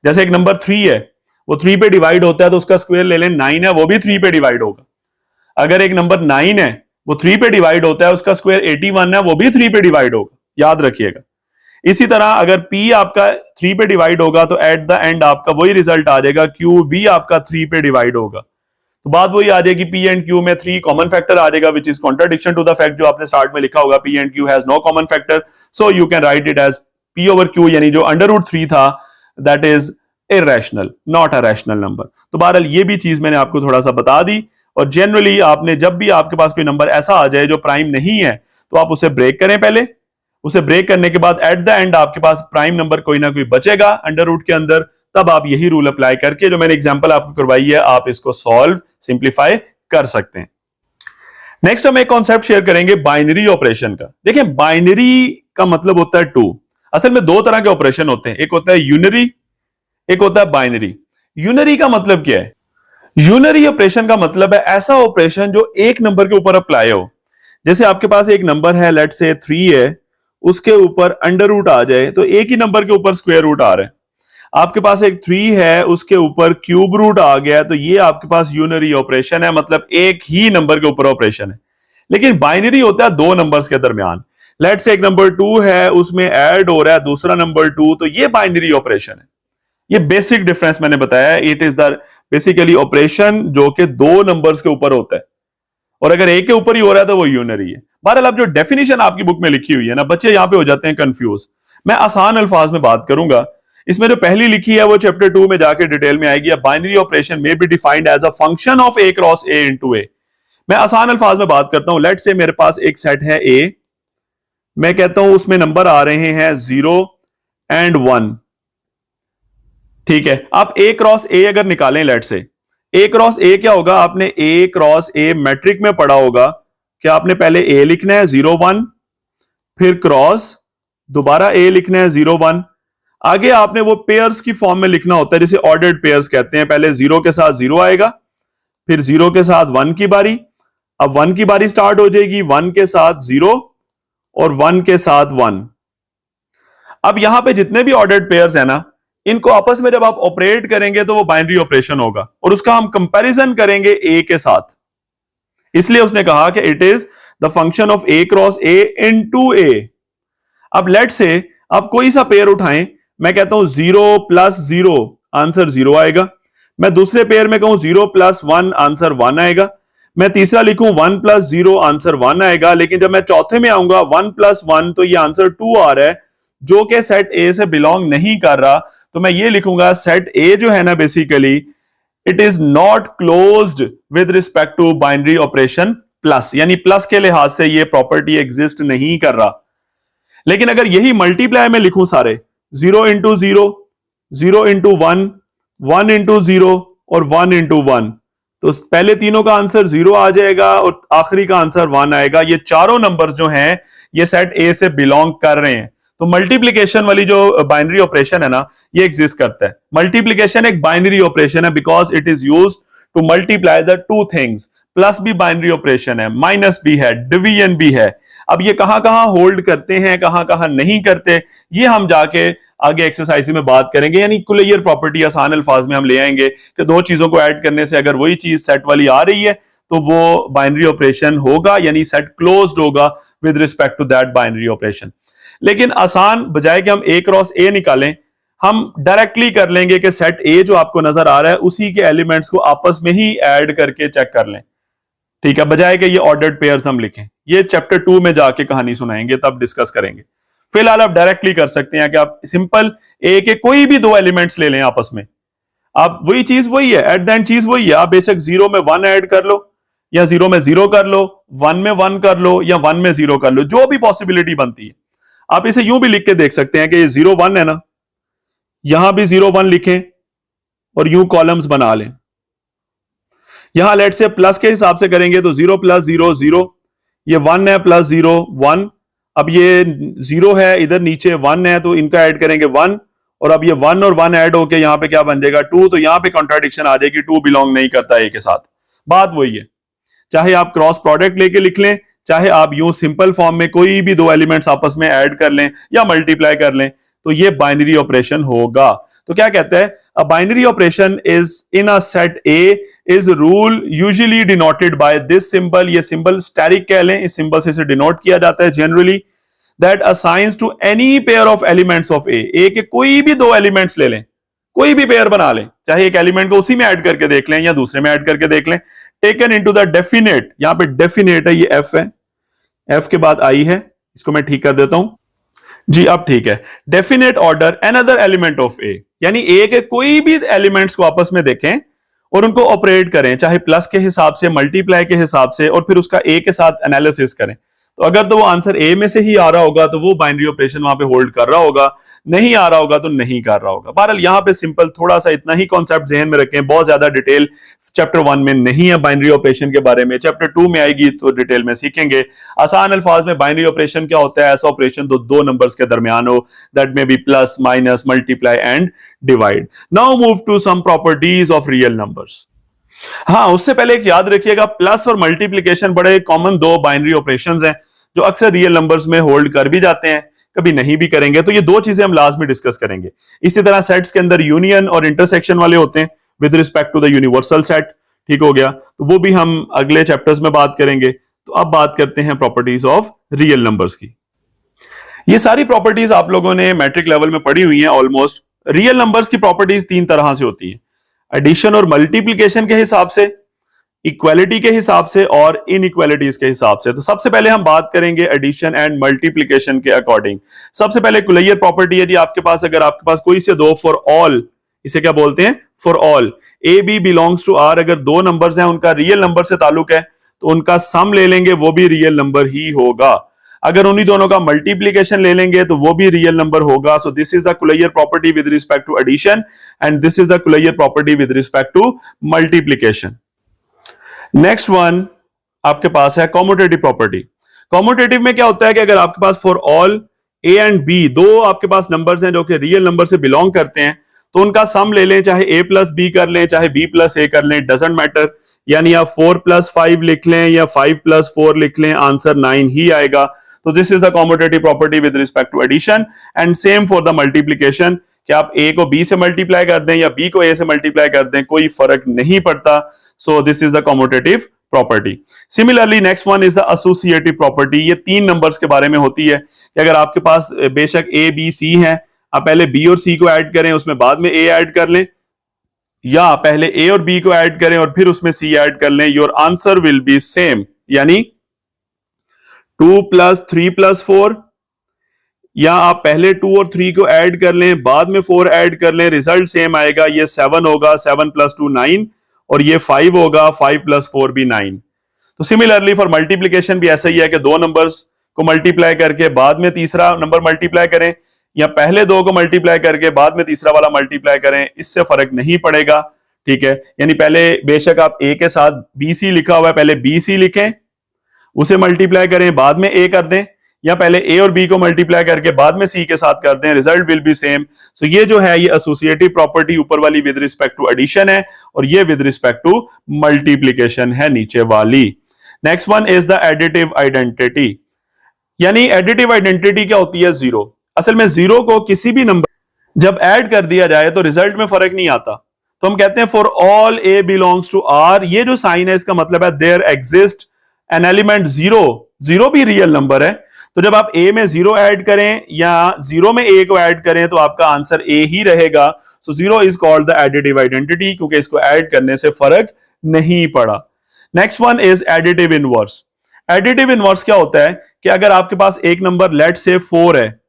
जैसे एक नंबर 3 है वो 3 पे डिवाइड होता है तो उसका स्क्वायर ले लें, 9 है वो भी 3 पे डिवाइड होगा। अगर एक नंबर 9 है वो 3 पे डिवाइड होता है, उसका स्क्वायर 81 है वो भी 3 पे डिवाइड होगा, याद रखिएगा। इसी तरह अगर P आपका 3 पे डिवाइड होगा तो एट द एंड आपका वही रिजल्ट आ जाएगा, Q भी आपका 3 पे डिवाइड होगा। तो बात वही आ जाएगी, P एंड Q में 3 कॉमन फैक्टर आ जाएगा, which is contradiction to the fact जो आपने स्टार्ट में लिखा होगा P and Q has no common factor, so you can write it as P over Q, यानी जो अंडर रूट 3 था that is irrational, not a rational number. तो बहरहाल ये भी चीज मैंने आपको थोड़ा सा बता दी। और जनरली आपने जब भी आपके पास कोई नंबर ऐसा आ जाए जो प्राइम नहीं है तो आप उसे ब्रेक करें, पहले उसे ब्रेक करने के बाद एट द एंड आपके पास प्राइम नंबर कोई ना कोई बचेगा अंडर रूट के अंदर, तब आप यही रूल अप्लाई करके जो मैंने एग्जांपल आपको करवाई है आप इसको सॉल्व सिंप्लीफाई कर सकते हैं। नेक्स्ट हम एक कॉन्सेप्ट शेयर करेंगे बाइनरी ऑपरेशन का। देखिए बाइनरी का मतलब होता है 2। असल में 2 तरह के ऑपरेशन होते हैं, एक होता है यूनरी, एक होता है बाइनरी। यूनरी का मतलब क्या है? यूनरी ऑपरेशन का मतलब है ऐसा ऑपरेशन जो एक नंबर के ऊपर अप्लाई हो। जैसे आपके पास एक नंबर है लेट्स से 3 है, उसके ऊपर अंडर रूट आ जाए तो एक ही नंबर के ऊपर स्क्वायर रूट आ रहा है। आपके पास एक 3 है उसके ऊपर क्यूब रूट आ गया तो ये आपके पास यूनरी ऑपरेशन है, मतलब एक ही नंबर के ऊपर ऑपरेशन है। लेकिन बाइनरी होता है 2 नंबर्स के दरमियान। लेट्स से एक नंबर 2 है उसमें ऐड हो रहा है दूसरा नंबर 2, तो ये बाइनरी ऑपरेशन है। ये बेसिक डिफरेंस मैंने बताया है, it is the basically operation जो कि 2 नंबर्स के ऊपर होता है, और अगर एक के ऊपर ही हो रहा है तो वो यूनरी है। बहरहाल अब जो डेफिनेशन आपकी बुक में लिखी हुई है ना, बच्चे यहां पे हो जाते हैं कंफ्यूज। मैं आसान अल्फाज में बात करूंगा, इसमें जो पहली लिखी है वो चैप्टर 2 में जाके डिटेल में आएगी। बाइनरी ऑपरेशन में be defined as a function of A cross A into A. मैं आसान अल्फाज में बात करता हूं, लेट्स से मेरे पास एक सेट है ए, मैं कहता हूं उसमें नंबर आ रहे हैं 0 एंड 1। ठीक है, आप ए क्रॉस ए अगर निकालें, लेट्स से ए क्रॉस ए क्या होगा, आपने ए क्रॉस ए मैट्रिक में पढ़ा होगा कि आपने पहले ए लिखना है 0 1 फिर क्रॉस, दोबारा ए लिखना है 0 1। आगे आपने वो पेयर्स की फॉर्म में लिखना होता है जिसे ऑर्डर्ड पेयर्स कहते हैं। पहले 0 के साथ 0 आएगा, फिर 0 के साथ 1 की बारी। अब 1 की बारी स्टार्ट हो जाएगी 1 के साथ 0 और 1 के साथ 1। अब यहां पे जितने भी ऑर्डर्ड पेयर्स है ना, इनको आपस में जब आप ऑपरेट करेंगे तो वो बाइनरी ऑपरेशन होगा और उसका हम कंपैरिजन करेंगे ए के साथ। इसलिए उसने कहा कि it is the function of A cross A into A. अब लेट से आप कोई सा पेयर उठाएं, मैं कहता हूं 0 प्लस 0, आंसर 0 आएगा। मैं दूसरे पेयर में कहूं 0 प्लस 1, आंसर 1 आएगा। मैं तीसरा लिखूं 1 प्लस 0, आंसर 1 आएगा। लेकिन जब मैं चौथे में आऊंगा 1 प्लस 1, तो ये आंसर 2 आ रहा है, जो कि सेट ए से बिलोंग नहीं कर रहा। तो मैं ये लिखूंगा सेट ए जो है ना, basically it is not closed with respect to binary operation plus, यानी प्लस के लिहाज से ये प्रॉपर्टी एग्जिस्ट नहीं कर रहा। लेकिन अगर यही मल्टीप्लाई में लिखूं सारे 0 इंटू 0, 0 इंटू 1, 1 इंटू 0 और 1 इंटू 1, तो पहले तीनों का आंसर 0 आ जाएगा और आखिरी का आंसर 1 आएगा। ये चारों नंबर्स जो हैं ये सेट ए से बिलोंग कर रहे हैं। तो मल्टीप्लिकेशन वाली जो बाइनरी ऑपरेशन है ना, ये एग्जिस्ट करता है। मल्टीप्लिकेशन एक बाइनरी ऑपरेशन है because it is used to multiply the two things. Plus भी बाइनरी ऑपरेशन है, माइनस भी है, डिवीजन भी है। अब ये कहां कहां होल्ड करते हैं, कहां कहां नहीं करते, ये हम जाके आगे एक्सरसाइज में बात करेंगे। यानी कुलैयर प्रॉपर्टी आसान अल्फाज में हम ले आएंगे कि दो चीजों को ऐड करने से अगर वही चीज सेट वाली आ रही है तो वो बाइनरी ऑपरेशन होगा, यानी सेट क्लोज्ड होगा with respect to that binary operation. लेकिन आसान, बजाय कि हम ए क्रॉस ए निकालें, हम डायरेक्टली कर लेंगे कि सेट ए जो आपको नजर आ रहा है उसी के एलिमेंट्स को आपस में ही ऐड करके चेक कर लें। ठीक है, बजाय कि ये ऑर्डर्ड पेयर्स हम लिखें। ये चैप्टर 2 में जाके कहानी सुनाएंगे, तब डिस्कस करेंगे। फिलहाल आप डायरेक्टली कर सकते हैं कि आप सिंपल ए के कोई भी दो एलिमेंट्स ले लें आपस में। आप वही चीज वही है, एट द एंड चीज वही है। आप बेशक 0 में 1 ऐड कर लो, या 0 में 0 कर लो, 1 में 1 कर लो, या 1 में 0 कर लो, जो भी पॉसिबिलिटी बनती है। आप इसे यूं भी लिख के देख सकते हैं कि ये 0 1 है ना, यहां भी 0 1 लिखें और यूं कॉलम्स बना लें। यहां लेट से प्लस के हिसाब से करेंगे तो 0 प्लस 0 0, ये 1 है प्लस 0 1। अब ये 0 है, इधर नीचे 1 है, तो इनका ऐड करेंगे 1, और अब ये 1 और 1 ऐड होके यहां पे क्या बन जाएगा 2। तो यहां पे कॉन्ट्राडिक्शन आ जाएगी, 2 बिलोंग नहीं करता ए के साथ। बात वही है, चाहे आप क्रॉस प्रोडक्ट लेके लिख लें, चाहे आप यूं सिंपल फॉर्म में कोई भी दो एलिमेंट्स आपस में ऐड कर लें या मल्टीप्लाई कर लें, तो ये बाइनरी ऑपरेशन होगा। तो क्या कहता है, a binary operation is in a set A is rule usually denoted by this symbol. ये सिंबल स्टैरिक कह लें, इस सिंबल से इसे डिनोट किया जाता है generally, that assigns to any pair of elements of A. A के कोई भी दो एलिमेंट्स ले लें, कोई भी पेयर बना लें, चाहे एक एलिमेंट को उसी में ऐड करके देख लें या दूसरे में ऐड करके देख लें, टेकन इनटू द डेफिनेट। यहां पे डेफिनेट है, ये एफ है, एफ के बाद आई है, इसको मैं ठीक कर देता हूं जी। अब ठीक है, definite order another element of A, यानी ए के कोई भी एलिमेंट्स को आपस में देखें और उनको ऑपरेट करें, चाहे प्लस के हिसाब से, मल्टीप्लाई के हिसाब से, और फिर उसका ए के साथ एनालिसिस करें। तो अगर तो वो आंसर ए में से ही आ रहा होगा तो वो बाइनरी ऑपरेशन वहां पे होल्ड कर रहा होगा, नहीं आ रहा होगा तो नहीं कर रहा होगा। बहरहाल यहां पे सिंपल थोड़ा सा इतना ही कॉन्सेप्ट जहन में रखें, बहुत ज्यादा डिटेल चैप्टर 1 में नहीं है बाइनरी ऑपरेशन के बारे में। चैप्टर 2 में आएगी तो डिटेल में सीखेंगे। आसान अल्फाज में बाइनरी ऑपरेशन क्या होता है, ऐसा ऑपरेशन तो दो नंबर्स के दरमियान हो, that may be plus, minus, multiply and divide. Now move to some properties of real numbers. हाँ, उससे पहले एक याद रखिएगा, प्लस और मल्टीप्लीकेशन बड़े कॉमन दो बाइनरी ऑपरेशंस हैं जो अक्सर रियल नंबर्स में होल्ड कर भी जाते हैं, कभी नहीं भी करेंगे। तो ये दो चीजें हम लास्ट में डिस्कस करेंगे। इसी तरह सेट्स के अंदर यूनियन और इंटरसेक्शन वाले होते हैं with respect to the universal set. ठीक हो गया, तो वो भी हम अगले चैप्टर्स में बात करेंगे। तो अब बात करते हैं प्रॉपर्टीज ऑफ रियल नंबर्स की। ये सारी प्रॉपर्टीज आप लोगों ने मैट्रिक लेवल में पढ़ी हुई हैं ऑलमोस्ट। रियल नंबर्स की प्रॉपर्टीज तीन तरह से होती है, एडिशन और मल्टीप्लीकेशन के हिसाब से, इक्वालिटी के हिसाब से और इनइक्वालिटीज के हिसाब से। तो सबसे पहले हम बात करेंगे एडिशन एंड मल्टीप्लीकेशन के अकॉर्डिंग। सबसे पहले कुलैयर प्रॉपर्टी है जी आपके पास, अगर आपके पास कोई से दो फॉर ऑल, इसे क्या बोलते हैं, for all a b belongs to R. अगर दो नंबर्स हैं, उनका रियल नंबर से ताल्लुक है, तो उनका सम ले लेंगे, वो भी रियल नंबर ही होगा। अगर उन्हीं दोनों का मल्टीप्लीकेशन ले लेंगे तो वो भी रियल नंबर होगा। So this is the closure property with respect to addition and this is the closure property with respect to multiplication. Next one आपके पास है कॉम्यूटेटिव प्रॉपर्टी। कॉम्यूटेटिव में क्या होता है कि अगर आपके पास for all A and B दो आपके पास नंबर्स हैं जो कि रियल नंबर से बिलोंग करते हैं, तो उनका सम ले लें, चाहे ए प्लस बी कर लें चाहे बी प्लस ए कर लें, डजेंट मैटर। यानी आप 4 + 5 लिख लें या 5 + 4 लिख लें, आंसर 9 ही आएगा। तो this is the commutative property with respect to addition. And same for the multiplication, कि आप ए को बी से मल्टीप्लाई कर दें या बी को ए से मल्टीप्लाई कर दें, कोई फर्क नहीं पड़ता। सो this is the commutative property. Similarly next one is the associative property. ये 3 नंबर्स के बारे में होती है कि अगर आपके पास बेशक ए बी सी है, आप पहले बी और सी को ऐड करें, उसमें बाद में ए ऐड कर लें, या पहले ए और बी को ऐड करें और फिर उसमें सी ऐड कर लें, your answer will be same. यानी 2 + 3 + 4, या आप पहले 2 और 3 को ऐड कर लें बाद में 4 ऐड कर लें, रिजल्ट सेम आएगा। ये 7 होगा, 7 + 2 9, और ये 5 होगा, 5 + 4 भी 9। तो सिमिलरली फॉर मल्टीप्लीकेशन भी ऐसा ही है कि दो नंबर्स को मल्टीप्लाई करके बाद में तीसरा नंबर मल्टीप्लाई करें, या पहले दो को मल्टीप्लाई करके बाद में तीसरा वाला मल्टीप्लाई करें, इससे फर्क नहीं पड़ेगा। ठीक है, यानी पहले बेशक आप ए के साथ बी सी लिखा हुआ है, पहले बी सी लिखें, उसे मल्टीप्लाई करें बाद में ए कर दें, या पहले ए और बी को मल्टीप्लाई करके बाद में सी के साथ कर दें, रिजल्ट विल बी सेम। सो ये जो है ये एसोसिएटिव प्रॉपर्टी ऊपर वाली विद रिस्पेक्ट टू एडिशन है, और ये विद रिस्पेक्ट टू मल्टीप्लीकेशन है नीचे वाली। Next one is the additive identity. यानी एडिटिव आइडेंटिटी क्या होती है? जीरो। असल में जीरो को किसी भी नंबर जब ऐड कर दिया जाए तो रिजल्ट में फर्क नहीं आता। तो हम कहते हैं for all A belongs to R, ये जो साइन है इसका मतलब है there exist an element zero. Zero भी रियल नंबर है, तो जब आप ए में जीरो ऐड करें या जीरो में ए को ऐड करें तो आपका आंसर ए ही रहेगा। So zero is called the additive identity, क्योंकि इसको ऐड करने से फर्क नहीं पड़ा। Next one is additive inverse. Additive inverse क्या होता है कि अगर आपके पास एक नंबर लेट से 4 है,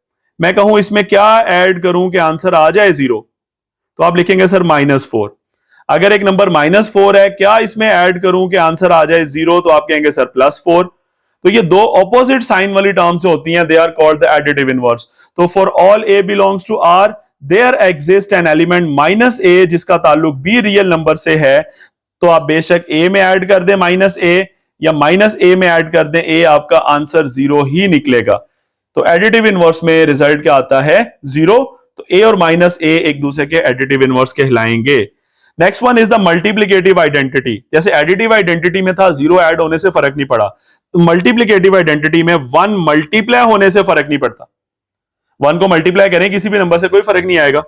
मैं कहूं इसमें क्या ऐड करूं कि आंसर आ जाए 0, तो आप लिखेंगे सर -4। अगर एक नंबर -4 है, क्या इसमें ऐड करूं कि आंसर आ जाए 0, तो आप कहेंगे सर +4। तो ये दो ऑपोजिट साइन वाली टर्म्स होती हैं, they are called the additive inverse. तो for all A belongs to R there exist an element -a जिसका ताल्लुक भी रियल नंबर से है, तो आप बेशक a में ऐड कर दें -a या -a में ऐड कर दें a, आपका आंसर 0 ही निकलेगा। तो एडिटिव इनवर्स में रिजल्ट क्या आता है? 0। तो a और -a एक दूसरे के एडिटिव इनवर्स कहलाएंगे। Next one is the multiplicative identity. जैसे एडिटिव आइडेंटिटी में था 0 ऐड होने से फर्क नहीं पड़ा, तो मल्टीप्लिकेटिव आइडेंटिटी में 1 मल्टीप्लाई होने से फर्क नहीं पड़ता। 1 को मल्टीप्लाई करें किसी भी नंबर से कोई फर्क नहीं आएगा।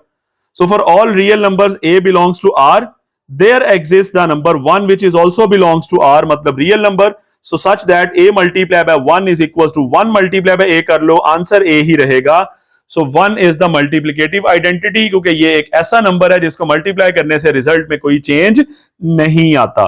So for all real numbers a belongs to r, there exist the number 1 which is also belongs to r, मतलब real number. So such that a multiply by 1 is equal to 1 multiply by a कर लो, answer a ही रहेगा। So 1 is the multiplicative identity, क्योंकि ये एक ऐसा number है जिसको मल्टीप्लाई करने से रिजल्ट में कोई चेंज नहीं आता।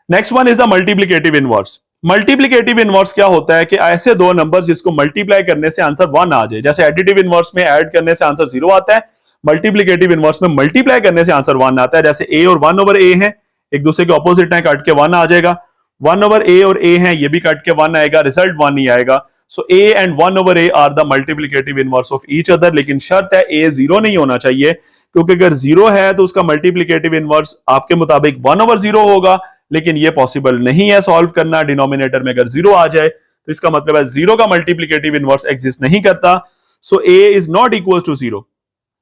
Next one is the multiplicative inverse. Multiplicative inverse क्या होता है कि ऐसे दो नंबर जिसको मल्टीप्लाई करने से आंसर 1 आ जाए। जैसे एडिटिव इनवर्स में ऐड करने से आंसर 0 आता है, मल्टीप्लिकेटिव इनवर्स में मल्टीप्लाई करने से आंसर 1 आता है। जैसे a और 1/a है, एक दूसरे के ऑपोजिट है, कट के 1 आ जाएगा। 1/a और a है, ये भी कट के 1 आएगा, रिजल्ट 1 ही आएगा। So a and 1/a are the multiplicative inverse of each other, लेकिन शर्त है a 0 नहीं होना चाहिए, क्योंकि अगर 0 है तो उसका मल्टीप्लिकेटिव इनवर्स आपके मुताबिक 1/0 होगा, लेकिन ये पॉसिबल नहीं है सॉल्व करना। डिनोमिनेटर में अगर 0 आ जाए तो इसका मतलब है 0 का मल्टीप्लिकेटिव इनवर्स एग्जिस्ट नहीं करता। So a is not equal to 0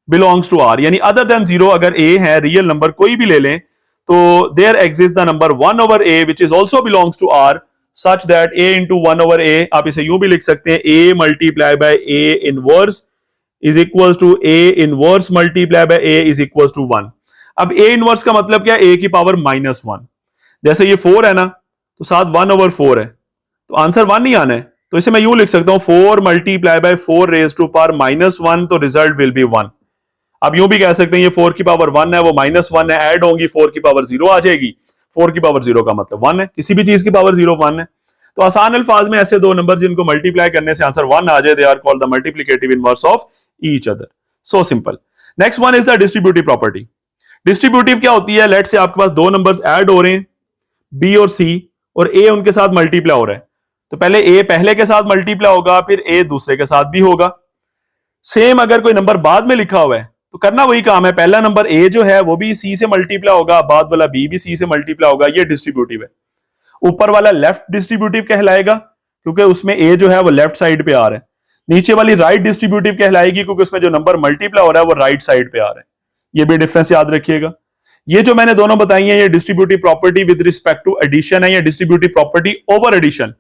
belongs to r, यानी अदर देन 0 अगर a है, रियल नंबर कोई भी ले लें, तो there exist the number 1/a which is also belongs to r, such that a into 1/a, आप इसे यूं भी लिख सकते हैं a multiply by a inverse is equals to a inverse multiply by a is equals to 1। अब a inverse का मतलब क्या है? a की पावर -1। जैसे ये 4 है ना, तो साथ 1/4 है, तो आंसर 1 नहीं आना है, तो इसे मैं यूं लिख सकता हूं 4 multiply by 4 raised to power -1, तो रिजल्ट विल बी 1। अब यूं भी कह सकते हैं ये 4 की पावर 1 है, वो -1 है, ऐड होंगी 4 की पावर 0 आ जाएगी। 4 की पावर 0 का मतलब 1 है, किसी भी चीज की पावर 0 1 है। तो आसान अल्फाज में ऐसे दो नंबर जिनको मल्टीप्लाई करने से आंसर 1 आ जाए, they are called the multiplicative inverse of each other. So simple. Next one is the distributive property. Distributive क्या होती है? लेट से आपके पास दो नंबर्स ऐड हो रहे हैं, बी और सी, और ए उनके साथ मल्टीप्लाई हो रहा है, तो पहले ए पहले के साथ मल्टीप्लाई होगा, फिर ए दूसरे के साथ भी होगा। सेम अगर कोई नंबर बाद में लिखा हुआ है तो करना वही काम है, पहला नंबर ए जो है वो भी सी से मल्टीप्लाई होगा, बाद वाला बी भी सी से मल्टीप्लाई होगा, ये डिस्ट्रीब्यूटिव है। ऊपर वाला लेफ्ट डिस्ट्रीब्यूटिव कहलाएगा, क्योंकि उसमें ए जो है वो लेफ्ट साइड पे आ रहा है, नीचे वाली राइट डिस्ट्रीब्यूटिव कहलाएगी क्योंकि उसमें जो नंबर मल्टीप्लाई हो रहा है वो राइट साइड पे आ रहा है। ये भी डिफरेंस याद रखिएगा। ये जो मैंने दोनों बताई है ये distributive property with respect to addition है, या डिस्ट्रीब्यूटिव प्रॉपर्टी ओवर एडिशन।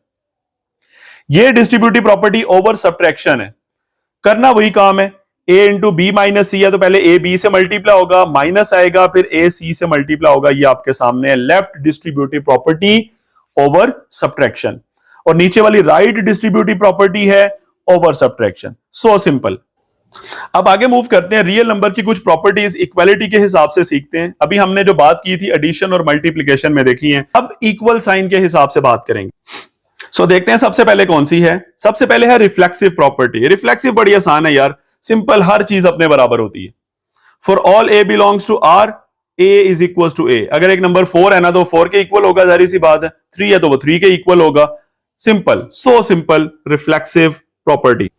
ये डिस्ट्रीब्यूटिव प्रॉपर्टी ओवर सब्ट्रैक्शन है। करना वही काम है, a into B minus c है तो पहले ए बी से मल्टीप्लाई होगा, माइनस आएगा, फिर ए सी से मल्टीप्लाई होगा। ये आपके सामने है left distributive property over subtraction, और नीचे वाली राइट डिस्ट्रीब्यूटिव प्रॉपर्टी है ओवर सब्ट्रैक्शन। So simple. अब आगे मूव करते हैं, रियल नंबर की कुछ प्रॉपर्टीज इक्वालिटी के हिसाब से सीखते हैं। अभी हमने जो बात की थी एडिशन और मल्टीप्लिकेशन में देखी है, अब इक्वल साइन के हिसाब से बात करेंगे। सो देखते हैं सबसे पहले कौन सी है। सबसे पहले है रिफ्लेक्सिव प्रॉपर्टी। रिफ्लेक्सिव बड़ी आसान है यार, सिंपल, हर चीज अपने बराबर होती है। For all A belongs to R, A is equal to A. अगर एक नंबर 4 है ना तो 4 के इक्वल होगा, जारी सी बात है। 3 है तो वो 3 के इक्वल होगा। Simple, so simple, reflexive property.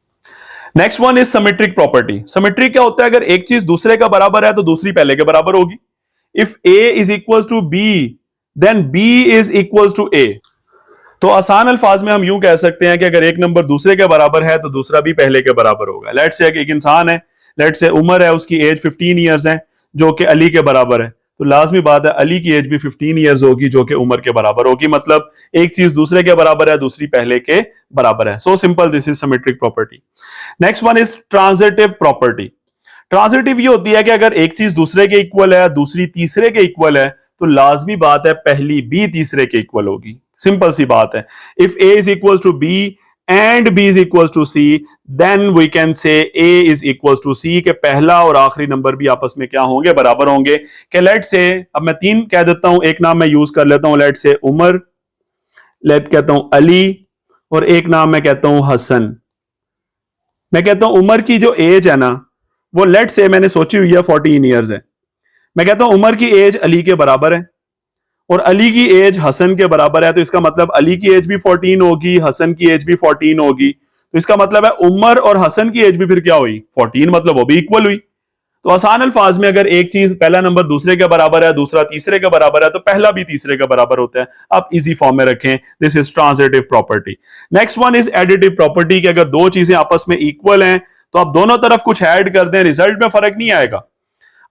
Next one is symmetric property. Symmetric क्या होता है? अगर एक चीज दूसरे का बराबर है तो दूसरी पहले के बराबर होगी। If A is equal to B then B is equal to A. तो आसान अल्फाज में हम यूं कह सकते हैं कि अगर एक नंबर दूसरे के बराबर है तो दूसरा भी पहले के बराबर होगा। लेट्स से एक इंसान है, लेट्स से उमर है, उसकी एज 15 ईयर्स है जो कि अली के बराबर है, तो लाजमी बात है अली की एज भी 15 ईयर्स होगी जो कि उमर के बराबर होगी। मतलब एक चीज दूसरे के बराबर है, दूसरी पहले के बराबर है। So simple, this is symmetric property. Next one is transitive property. Transitive ये होती है कि अगर एक चीज दूसरे के इक्वल है, दूसरी तीसरे के इक्वल है, तो लाजमी बात है पहली भी तीसरे के इक्वल होगी। सिंपल सी बात है। If A is equal to B and B is equal to C then we can say A is equal to C, के पहला और आखिरी नंबर भी आपस में क्या होंगे? बराबर होंगे। कि लेट से, अब मैं 3 कह देता हूं, एक नाम मैं यूज कर लेता हूं, लेट से उमर, लेट कहता हूं अली, और एक नाम मैं कहता हूं हसन। मैं कहता हूं उमर की जो एज है ना वो लेट से मैंने सोची हुई है 14 ईयर्स है। मैं कहता हूं उमर की एज अली के बराबर है और अली की एज हसन के बराबर है, तो इसका मतलब अली की एज भी 14 होगी, हसन की एज भी 14 होगी। तो इसका मतलब है उमर और हसन की एज भी फिर क्या हुई? 14, मतलब वो भी इक्वल हुई। तो आसान अल्फाज में अगर एक चीज, पहला नंबर दूसरे के बराबर है, दूसरा तीसरे के बराबर है, तो पहला भी तीसरे के बराबर होता है। आप इजी फॉर्म में रखें, this is transitive property. Next one is additive property, कि अगर दो चीजें आपस में इक्वल हैं तो आप दोनों तरफ कुछ ऐड कर दें, रिजल्ट में फर्क नहीं आएगा।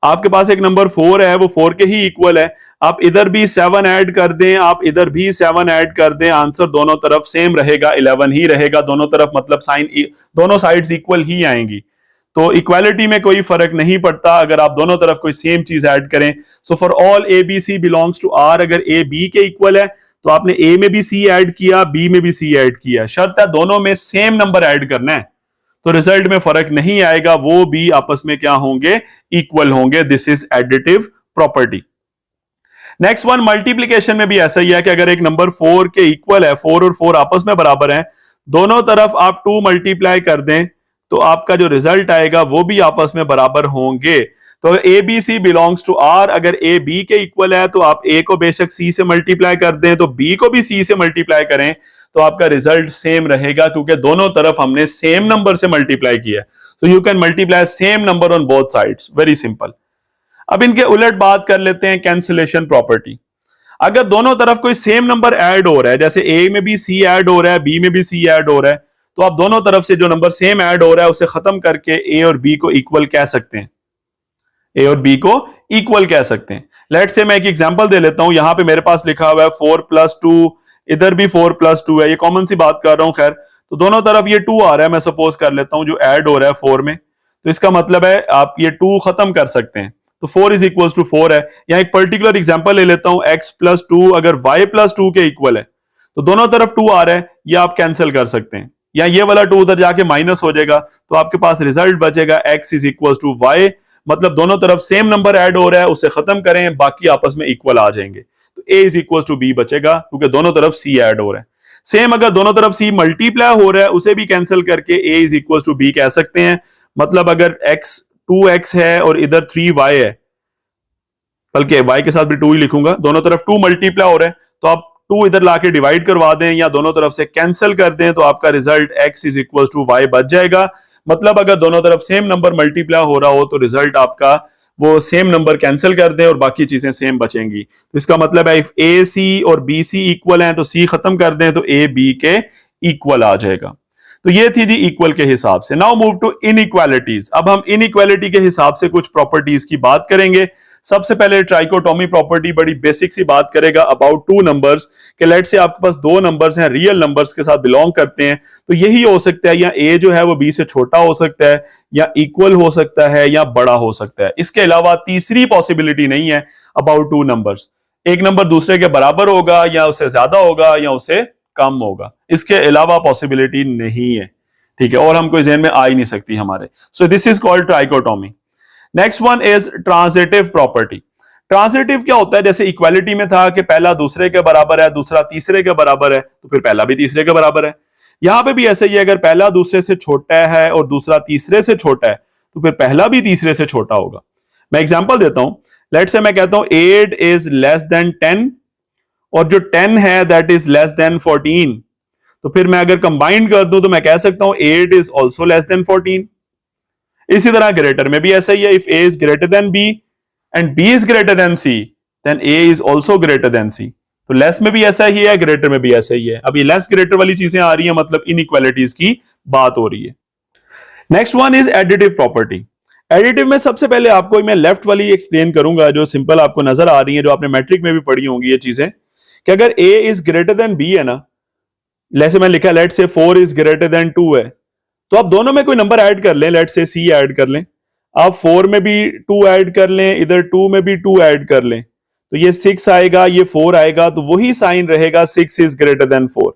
आपके पास एक नंबर 4 है, वो 4 के ही इक्वल है, आप इधर भी 7 ऐड कर दें, आप इधर भी 7 ऐड कर दें, आंसर दोनों तरफ सेम रहेगा, 11 ही रहेगा दोनों तरफ, मतलब साइन दोनों साइड्स इक्वल ही आएंगी। तो इक्वालिटी में कोई फर्क नहीं पड़ता अगर आप दोनों तरफ कोई सेम चीज ऐड करें। So for all a b c belongs to R, अगर ए बी के इक्वल है तो आपने ए में भी सी ऐड किया, बी में भी सी ऐड किया, शर्त है दोनों में सेम नंबर ऐड करना है, तो रिजल्ट में फर्क नहीं आएगा, वो भी आपस में क्या होंगे? इक्वल होंगे। This is additive property. Next one, multiplication में भी ऐसा ही है कि अगर एक नंबर 4 के इक्वल है, 4 और 4 आपस में बराबर है, दोनों तरफ आप 2 मल्टीप्लाई कर दें तो आपका जो रिजल्ट आएगा वो भी आपस में बराबर होंगे। तो a b c belongs to R, अगर ए बी के इक्वल है तो आप ए को बेशक सी से मल्टीप्लाई कर दें, तो बी को भी सी से मल्टीप्लाई करें तो आपका रिजल्ट सेम रहेगा, क्योंकि दोनों तरफ हमने सेम नंबर से मल्टीप्लाई किया। तो you can multiply same number on both sides, very simple. अब इनके उलट बात कर लेते हैं, कैंसिलेशन प्रॉपर्टी। अगर दोनों तरफ कोई सेम नंबर ऐड हो रहा है, जैसे ए में भी सी ऐड हो रहा है, बी में भी सी ऐड हो रहा है, तो आप दोनों तरफ से जो नंबर सेम ऐड हो रहा है उसे खत्म करके ए और बी को इक्वल कह सकते हैं, ए और बी को इक्वल कह सकते हैं। लेट से मैं एक एग्जांपल दे लेता हूं, यहां पे मेरे पास लिखा हुआ है 4 + 2, इधर भी 4 + 2 है, ये कॉमन सी बात कर रहा हूं। खैर, तो दोनों तरफ ये 2 आ रहा है, मैं सपोज कर लेता हूं, जो ऐड हो रहा है 4 में, तो इसका मतलब है आप ये 2 खत्म कर सकते हैं, तो 4 इज इक्वल टू 4 है। यहां एक पर्टिकुलर एग्जांपल ले लेता हूं, x + 2 अगर y + 2 के इक्वल है, तो दोनों तरफ 2 आ रहा है, ये आप कैंसिल कर सकते हैं, या ये वाला 2 उधर जाके माइनस हो जाएगा, तो आपके पास रिजल्ट बचेगा x is equal to y, मतलब दोनों तरफ सेम नंबर ऐड हो रहा है, उसे खत्म करें, बाकी आपस में इक्वल आ जाएंगे, तो a is equal to b बचेगा, क्योंकि दोनों तरफ c ऐड हो रहा है। सेम अगर दोनों तरफ c मल्टीप्लाई हो रहा है, उसे भी कैंसिल करके a is equal to b कह सकते हैं। मतलब अगर x 2x है और इधर 3y है, बल्कि y के साथ भी 2 ही लिखूंगा, दोनों तरफ 2 मल्टीप्लाई हो रहा है, तो आप 2 इधर लाके डिवाइड करवा दें या दोनों तरफ से कैंसिल कर दें, तो आपका result x is equal to y बच जाएगा। मतलब अगर दोनों तरफ सेम नंबर मल्टीप्लाई हो रहा हो तो रिजल्ट आपका वो सेम नंबर कैंसिल कर दें और बाकी चीजें सेम बचेंगी। तो इसका मतलब है इफ ए सी और बी सी इक्वल हैं तो सी खत्म कर दें तो ए बी के इक्वल आ जाएगा। तो ये थी जी इक्वल के हिसाब से। Now move to inequalities. अब हम इनइक्वालिटी के हिसाब से कुछ प्रॉपर्टीज की बात करेंगे। सबसे पहले ट्राइकोटोमी प्रॉपर्टी बड़ी बेसिक सी बात करेगा अबाउट टू नंबर्स कि लेट से आपके पास दो नंबर्स हैं, रियल नंबर्स के साथ बिलोंग करते हैं, तो यही हो सकता है, या ए जो है वो बी से छोटा हो सकता है, या इक्वल हो सकता है, या बड़ा हो सकता है। इसके अलावा तीसरी पॉसिबिलिटी नहीं है अबाउट टू नंबर्स। एक नंबर दूसरे के बराबर होगा, या उससे ज्यादा होगा, या उससे कम होगा। इसके अलावा पॉसिबिलिटी नहीं है, ठीक है, और हम कोई ज़हन में आ ही नहीं सकती हमारे। सो this is called trichotomy. Next one is transitive property. Transitive क्या होता है? जैसे इक्वालिटी में था कि पहला दूसरे के बराबर है, दूसरा तीसरे के बराबर है, तो फिर पहला भी तीसरे के बराबर है। यहां पे भी ऐसा ही है, अगर पहला दूसरे से छोटा है और दूसरा तीसरे से छोटा है, तो फिर पहला भी तीसरे से छोटा होगा। मैं एग्जांपल देता हूं। लेट्स से मैं कहता हूं 8 इज लेस देन 10, और जो 10 है दैट इज लेस देन 14, तो फिर मैं अगर कंबाइंड कर दूं तो मैं कह सकता हूं 8 इज ऑल्सो लेस देन 14। इसी तरह ग्रेटर में भी ऐसा ही है, if A is greater than B and B is greater than C, then A is also greater than C. तो लेस में भी ऐसा ही है, ग्रेटर में भी ऐसा ही है। अब ये लेस ग्रेटर वाली चीजें आ रही है, मतलब इनइक्वालिटीज की बात हो रही है। Next one is additive property. Additive में सबसे पहले आपको मैं लेफ्ट वाली एक्सप्लेन करूंगा, जो सिंपल आपको नजर आ रही है, जो आपने मैट्रिक में भी पढ़ी होंगी ये चीजें, कि अगर ए इज ग्रेटर देन बी है ना, जैसे मैं लिखा लेट से 4 इज ग्रेटर देन 2 है, तो आप दोनों में कोई नंबर ऐड कर लें, लेट से सी ऐड कर लें, आप 4 में भी 2 ऐड कर लें, इधर 2 में भी 2 ऐड कर लें, तो ये 6 आएगा, ये 4 आएगा, तो वही साइन रहेगा 6 इज ग्रेटर देन 4।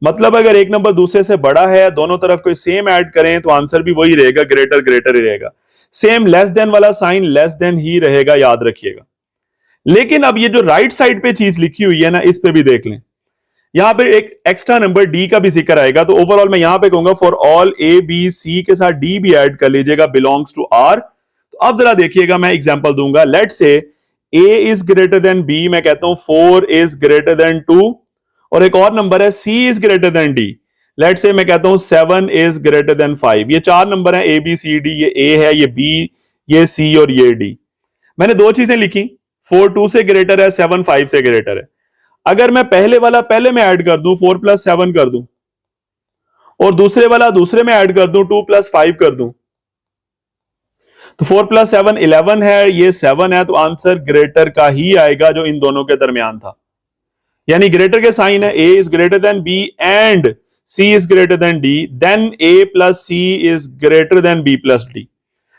मतलब अगर एक नंबर दूसरे से बड़ा है, दोनों तरफ कोई सेम ऐड करें तो आंसर भी वही रहेगा, ग्रेटर ग्रेटर ही रहेगा। सेम लेस देन वाला साइन लेस देन ही रहेगा, याद रखिएगा। लेकिन अब ये जो राइट साइड पे चीज लिखी हुई है ना, इस पे भी देख लें, यहां पे एक एक्स्ट्रा नंबर डी का भी जिक्र आएगा। तो ओवरऑल मैं यहां पे कहूंगा for all a b c के साथ डी भी ऐड कर लीजिएगा, बिलोंग्स टू आर। तो अब जरा देखिएगा, मैं एग्जांपल दूंगा। लेट से A is greater than B, मैं कहता हूं 4 इज ग्रेटर देन 2, और एक और नंबर है C is greater than D. Let's say मैं कहता हूं 7 इज ग्रेटर देन 5। ये चार नंबर हैं, ए बी सी डी, ये ए है, ये बी, ये सी और ये डी। मैंने दो चीजें लिखी, 4 2 से ग्रेटर है, 7 5 से ग्रेटर है। अगर मैं पहले वाला पहले में ऐड कर दूं, 4 + 7 कर दूं, और दूसरे वाला दूसरे में ऐड कर दूं, 2 + 5 कर दूं, तो 4 + 7 11 है, ये 7 है, तो आंसर ग्रेटर का ही आएगा जो इन दोनों के दरमियान था। यानी ग्रेटर के साइन है A is greater than B and C is greater than D, then A plus C is greater than B plus D.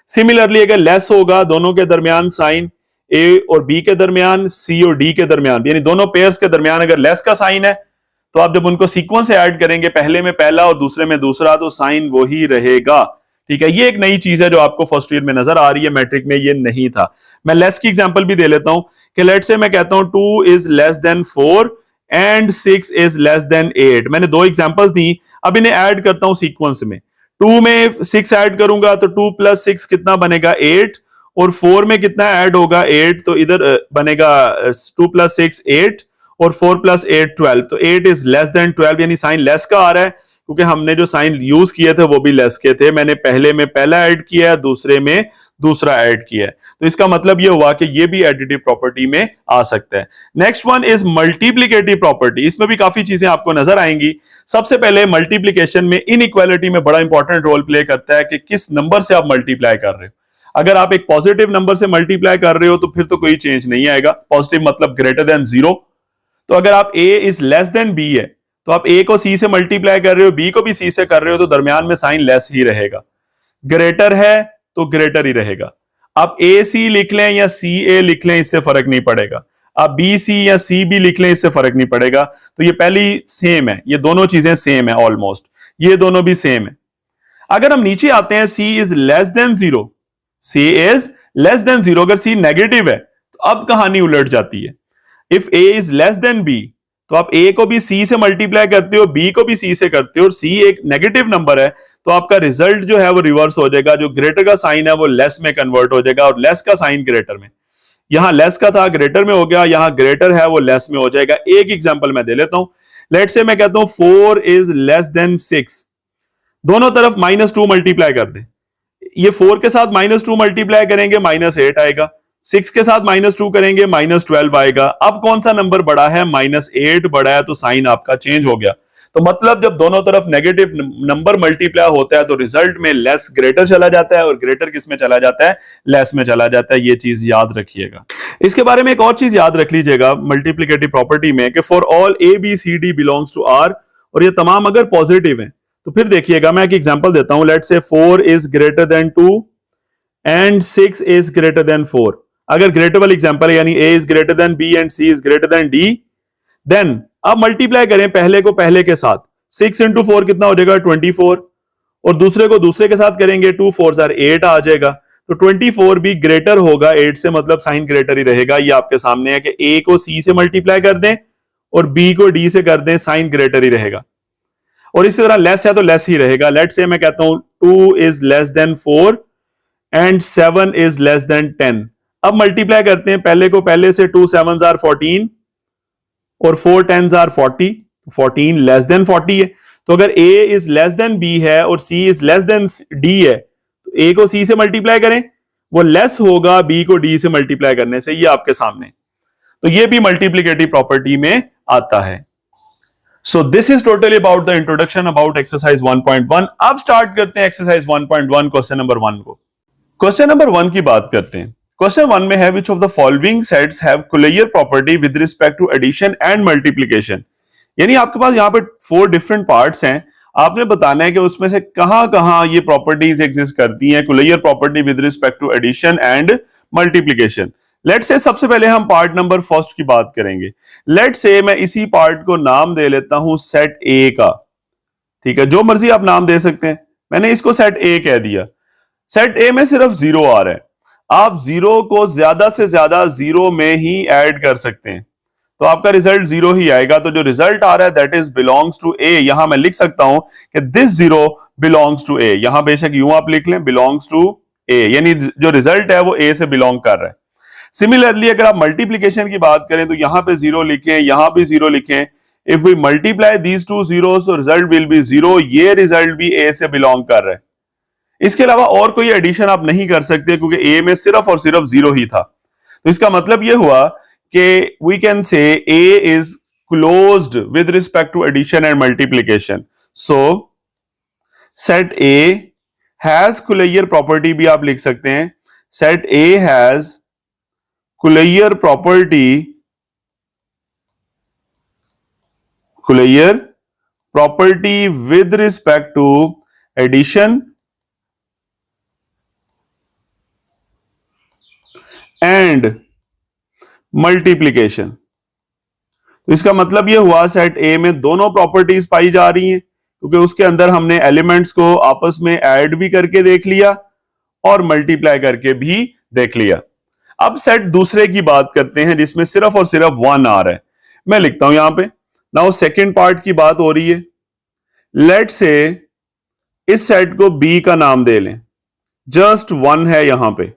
Similarly अगर लेस होगा, दोनों के दरमियान साइन ए और बी के दरमियान, सी और डी के दरमियान, यानी दोनों पेयर्स के दरमियान अगर लेस का साइन है, तो आप जब उनको सीक्वेंस से ऐड करेंगे, पहले में पहला और दूसरे में दूसरा, तो साइन वही रहेगा। ठीक है, ये एक नई चीज है जो आपको फर्स्ट ईयर में नजर आ रही है, मैट्रिक में ये नहीं था। मैं लेस की एग्जांपल भी दे लेता हूं कि लेट से मैं कहता हूं 2 is less than 4 and 6 is less than 8। मैंने दो एग्जांपल्स दी, अब इन्हें ऐड करता हूं सीक्वेंस में। 2 में 6 ऐड करूंगा तो 2 + 6 कितना बनेगा 8, और 4 में कितना ऐड होगा 8, तो इधर बनेगा 2 + 6 8 और 4 + 8 12। तो 8 इज लेस देन 12, यानी साइन लेस का आ रहा है, क्योंकि हमने जो साइन यूज किए थे वो भी लेस के थे। मैंने पहले में पहला ऐड किया है, दूसरे में दूसरा ऐड किया है, तो इसका मतलब ये हुआ कि ये भी एडिटिव प्रॉपर्टी में आ सकता है। Next one is multiplicative property. इसमें भी काफी चीजें आपको नजर आएंगी। सबसे पहले मल्टीप्लिकेशन में इनइक्वालिटी में बड़ा इंपॉर्टेंट रोल प्ले करता है कि किस नंबर से आप मल्टीप्लाई कर रहे हो। अगर आप एक पॉजिटिव नंबर से मल्टीप्लाई कर रहे हो तो फिर तो कोई चेंज नहीं आएगा, पॉजिटिव मतलब ग्रेटर देन 0। तो अगर आप a is less than b है, तो आप a को c से मल्टीप्लाई कर रहे हो, b को भी c से कर रहे हो, तो दरमियान में साइन लेस ही रहेगा। ग्रेटर है तो ग्रेटर ही रहेगा। आप a c लिख लें या c a लिख लें, इससे फर्क नहीं पड़ेगा। आप b c या c b लिख लें, इससे फर्क नहीं पड़ेगा। तो ये पहली सेम है, ये दोनों चीजें सेम है ऑलमोस्ट, ये दोनों भी सेम है। अगर हम नीचे आते हैं, c is less than 0, C is less than 0, अगर C नेगेटिव है तो अब कहानी उलट जाती है। If A is less than B, तो आप A को भी C से मल्टीप्लाई करते हो, B को भी C से करते हो, और C एक नेगेटिव नंबर है, तो आपका रिजल्ट जो है वो रिवर्स हो जाएगा। जो ग्रेटर का साइन है वो लेस में कन्वर्ट हो जाएगा, और लेस का साइन ग्रेटर में। यहां लेस का था ग्रेटर में हो गया, यहां ग्रेटर है वो लेस में हो जाएगा। एक एग्जाम्पल मैं दे लेता हूं। लेट से मैं कहता हूं 4 इज लेस देन 6, दोनों तरफ -2 मल्टीप्लाई कर दे। ये 4 के साथ -2 मल्टीप्लाई करेंगे, -8 आएगा। 6 के साथ -2 करेंगे, -12 आएगा। अब कौन सा नंबर बड़ा है? -8 बड़ा है, तो साइन आपका चेंज हो गया। तो मतलब जब दोनों तरफ नेगेटिव नंबर मल्टीप्लाई होता है तो रिजल्ट में लेस ग्रेटर चला जाता है और ग्रेटर किस में चला जाता है, लेस में चला जाता है। ये चीज याद रखिएगा। इसके बारे में एक और चीज याद रख लीजिएगा मल्टीप्लिकेटिव प्रॉपर्टी में कि for all a b c d belongs to R, और ये तमाम अगर पॉजिटिव हैं तो फिर देखिएगा मैं एक एग्जांपल देता हूं। Let's say 4 is greater than 2 and 6 is greater than 4। अगर ग्रेटर वाली एग्जांपल है यानी a is greater than b and c is greater than d, then अब मल्टीप्लाई करें पहले को पहले के साथ। 6 इंटू 4 कितना हो जाएगा 24, और दूसरे को दूसरे के साथ करेंगे 2 4 8 आ जाएगा। तो 24 भी ग्रेटर होगा 8 से, मतलब साइन ग्रेटर ही रहेगा। ये आपके सामने है कि a को c से मल्टीप्लाई कर दें और b को d से कर दें, साइन ग्रेटर ही रहेगा। और इसी तरह लेस है तो लेस ही रहेगा। लेट से मैं कहता हूं 2 is less than 4 and 7 is less than 10। अब मल्टीप्लाई करते हैं पहले को पहले से। 2 7s आर 14 और 4 10s आर 40, 14 लेस देन 40 है। तो अगर a is less than b है और c is less than d है तो a को c से मल्टीप्लाई करें, वो लेस होगा b को d से मल्टीप्लाई करने से। ये आपके सामने, तो ये भी मल्टीप्लिकेटिव प्रॉपर्टी में आता है। So this is totally about the introduction about exercise 1.1. अब स्टार्ट करते हैं exercise 1.1 क्वेश्चन नंबर 1 को। क्वेश्चन नंबर 1 की बात करते हैं। क्वेश्चन 1 में है which of the following sets have Collier property with respect to addition and multiplication। यानी आपके पास यहाँ पे 4 डिफरेंट पार्ट्स हैं, आपने बताना है कि उसमें से कहां ये प्रॉपर्टीज एग्जिस्ट करती हैं Collier property with respect to addition and multiplication। Let's say सबसे पहले हम पार्ट नंबर फर्स्ट की बात करेंगे। लेट्स से मैं इसी पार्ट को नाम दे लेता हूं सेट ए का, ठीक है, जो मर्जी आप नाम दे सकते हैं। मैंने इसको सेट ए कह दिया। सेट ए में सिर्फ 0 आ रहा है, आप 0 को ज्यादा से ज्यादा 0 में ही ऐड कर सकते हैं, तो आपका रिजल्ट 0 ही आएगा। तो जो रिजल्ट आ रहा है दैट इज बिलोंग्स टू ए। यहां मैं लिख सकता हूं कि दिस 0 बिलोंग्स टू ए। यहां बेशक यूं आप लिख लें बिलोंग्स टू ए, यानी जो रिजल्ट है वो ए से बिलोंग कर रहा है। सिमिलरली अगर आप मल्टीप्लिकेशन की बात करें तो यहां पे 0 लिखें, यहां भी 0 लिखें। If we multiply these two zeros तो रिजल्ट विल बी 0। ये रिजल्ट भी ए से बिलोंग कर रहा है। इसके अलावा और कोई एडिशन आप नहीं कर सकते क्योंकि ए में सिर्फ और सिर्फ 0 ही था। तो इसका मतलब यह हुआ कि we can say A is closed with respect to addition and multiplication. So set A has Collier property भी आप लिख सकते हैं। Set A has Collier property with respect to addition and multiplication। तो इसका मतलब यह हुआ सेट ए में दोनों प्रॉपर्टीज पाई जा रही हैं क्योंकि उसके अंदर हमने एलिमेंट्स को आपस में ऐड भी करके देख लिया और मल्टीप्लाई करके भी देख लिया। अब सेट दूसरे की बात करते हैं जिसमें सिर्फ और सिर्फ 1 आ रहा है। मैं लिखता हूं यहां पे। नाउ सेकंड पार्ट की बात हो रही है। लेट से इस सेट को बी का नाम दे लें, जस्ट 1 है यहां पे।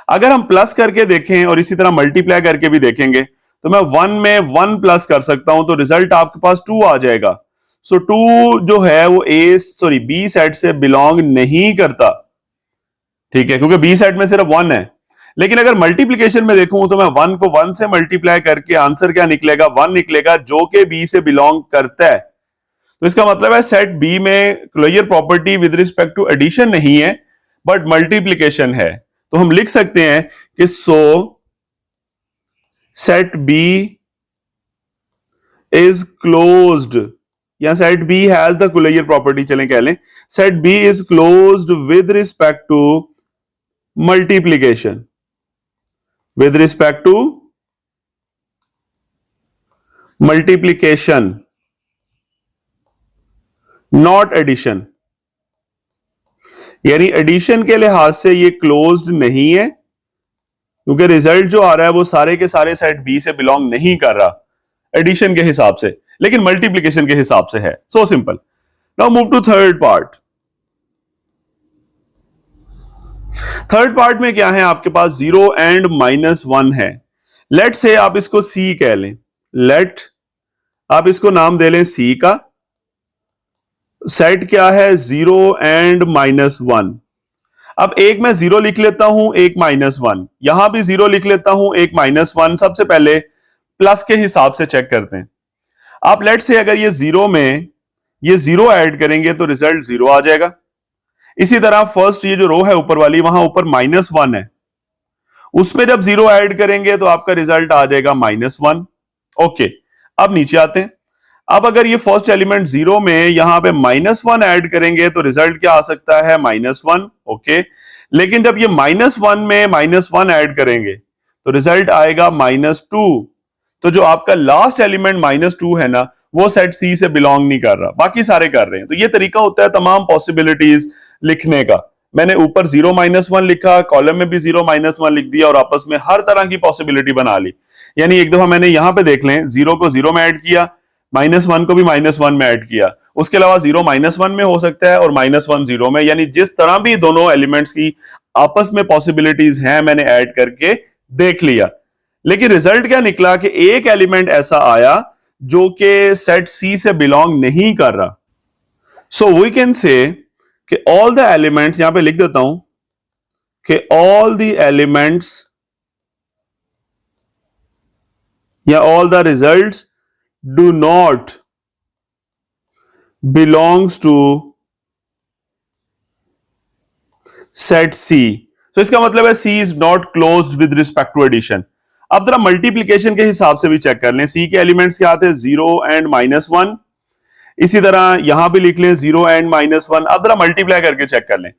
अगर हम प्लस करके देखें और इसी तरह मल्टीप्लाई करके भी देखेंगे तो मैं 1 में 1 प्लस कर सकता हूं तो रिजल्ट आपके पास 2 आ जाएगा। सो 2 जो है वो बी सेट से बिलोंग नहीं करता, ठीक है, क्योंकि बी सेट में सिर्फ 1 है। लेकिन अगर मल्टीप्लिकेशन में देखूं तो मैं 1 को 1 से मल्टीप्लाई करके आंसर क्या निकलेगा, 1 निकलेगा, जो कि बी से बिलोंग करता है। तो इसका मतलब है सेट बी में Collier property with respect to addition नहीं है बट मल्टीप्लिकेशन है। तो हम लिख सकते हैं कि so set B is closed, या set B has the Collier property, चलें कह लें set B is closed with respect to multiplication, with respect to multiplication, not addition। यानी एडिशन के लिहाज से ये क्लोज्ड नहीं है क्योंकि रिजल्ट जो आ रहा है वो सारे के सारे सेट बी से बिलोंग नहीं कर रहा एडिशन के हिसाब से, लेकिन मल्टीप्लिकेशन के हिसाब से है। So simple. Now move to third part. Third part में क्या है, आपके पास 0 एंड -1 है। लेट से आप इसको सी कह लें, लेट आप इसको नाम दे लें सी का। सेट क्या है 0 एंड -1। अब एक मैं 0 लिख लेता हूं, एक -1, यहां भी 0 लिख लेता हूं, एक -1। सबसे पहले प्लस के हिसाब से चेक करते हैं। आप लेट से अगर ये 0 में ये 0 ऐड करेंगे तो रिजल्ट 0 आ जाएगा। इसी तरह फर्स्ट ये जो रो है ऊपर वाली, वहां ऊपर -1 है, उसमें जब 0 ऐड करेंगे तो आपका रिजल्ट आ जाएगा -1। ओके, अब नीचे आते हैं। अब अगर ये फर्स्ट एलिमेंट 0 में यहां पे -1 ऐड करेंगे तो रिजल्ट क्या आ सकता है? -1। ओके, लेकिन जब ये -1 में -1 ऐड करेंगे तो रिजल्ट आएगा -2। तो जो आपका लास्ट एलिमेंट -2 है ना, वो सेट सी से बिलोंग नहीं कर रहा, बाकी सारे कर रहे हैं। तो ये तरीका होता है तमाम पॉसिबिलिटीज लिखने का। मैंने ऊपर 0 -1 लिखा, कॉलम में भी 0 -1 लिख दिया और आपस में हर तरह की पॉसिबिलिटी बना ली। यानी एक दफा मैंने यहां पे देख लें, 0 को 0 में ऐड किया, -1 को भी -1 में ऐड किया, उसके अलावा 0 -1 में हो सकता है और -1 0 में। यानी जिस तरह भी दोनों एलिमेंट्स की आपस में पॉसिबिलिटीज हैं मैंने ऐड करके देख लिया। लेकिन रिजल्ट क्या निकला कि एक एलिमेंट ऐसा आया जो कि सेट सी से बिलोंग नहीं कर रहा। सो वी कैन से कि ऑल द एलिमेंट्स, यहां पे लिख देता हूं कि ऑल द एलिमेंट्स या all the results do not belongs to set C. तो इसका मतलब है C is not closed with respect to addition. अब जरा मल्टीप्लीकेशन के हिसाब से भी चेक कर लें। सी के एलिमेंट्स क्या आते हैं? 0 एंड -1। इसी तरह यहां भी लिख लें 0 एंड -1। अब जरा मल्टीप्लाई करके चेक कर लें।